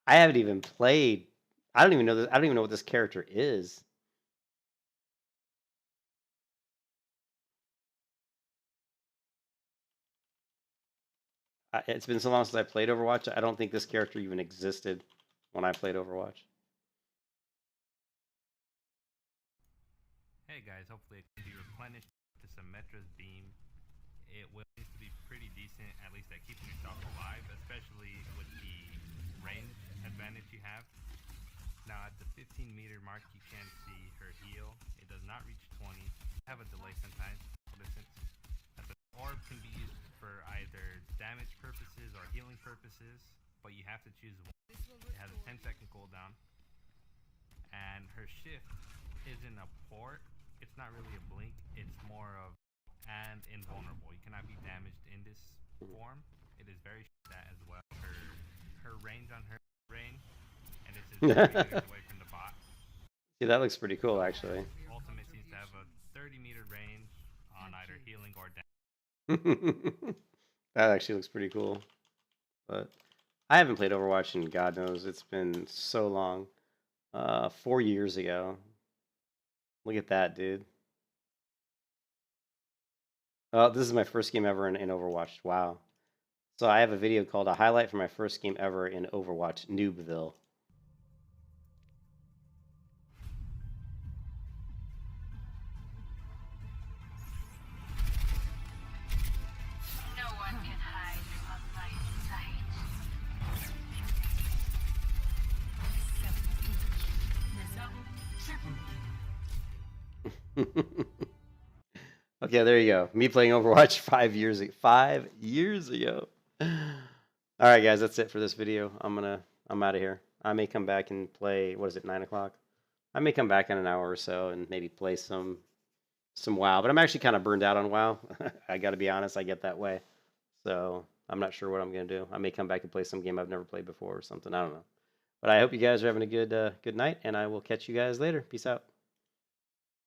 I haven't even played. I don't even know this. I don't even know what this character is. It's been so long since I played Overwatch. I don't think this character even existed when I played Overwatch. Hey guys, hopefully it can be replenished to Symmetra's beam. It will seems to be pretty decent, at least at keeping yourself alive, especially with the range advantage you have. Now at the 15-meter mark, you can see her heal. It does not reach 20. Have a delay sometimes. The orb can be used for either damage purposes or healing purposes, but you have to choose one. It has a 10-second cooldown, and her shift isn't a port. It's not really a blink. It's more of and invulnerable. You cannot be damaged in this form. It is very that as well. Her range on her range, and this is 30 meters away from the bot. See, that looks pretty cool, actually. Ultimate seems to have a 30-meter range on either healing or damage. That actually looks pretty cool. But I haven't played Overwatch in God knows. It's been so long. 4 years ago. Look at that, dude. Oh, this is my first game ever in Overwatch. Wow. So I have a video called A Highlight for My First Game Ever in Overwatch, Noobville. Okay, there you go. Me playing Overwatch 5 years ago. 5 years ago. All right, guys, that's it for this video. I'm out of here. I may come back and play. What is it? 9 o'clock. I may come back in an hour or so and maybe play some WoW. But I'm actually kind of burned out on WoW. I got to be honest. I get that way. So I'm not sure what I'm gonna do. I may come back and play some game I've never played before or something. I don't know. But I hope you guys are having a good night, and I will catch you guys later. Peace out.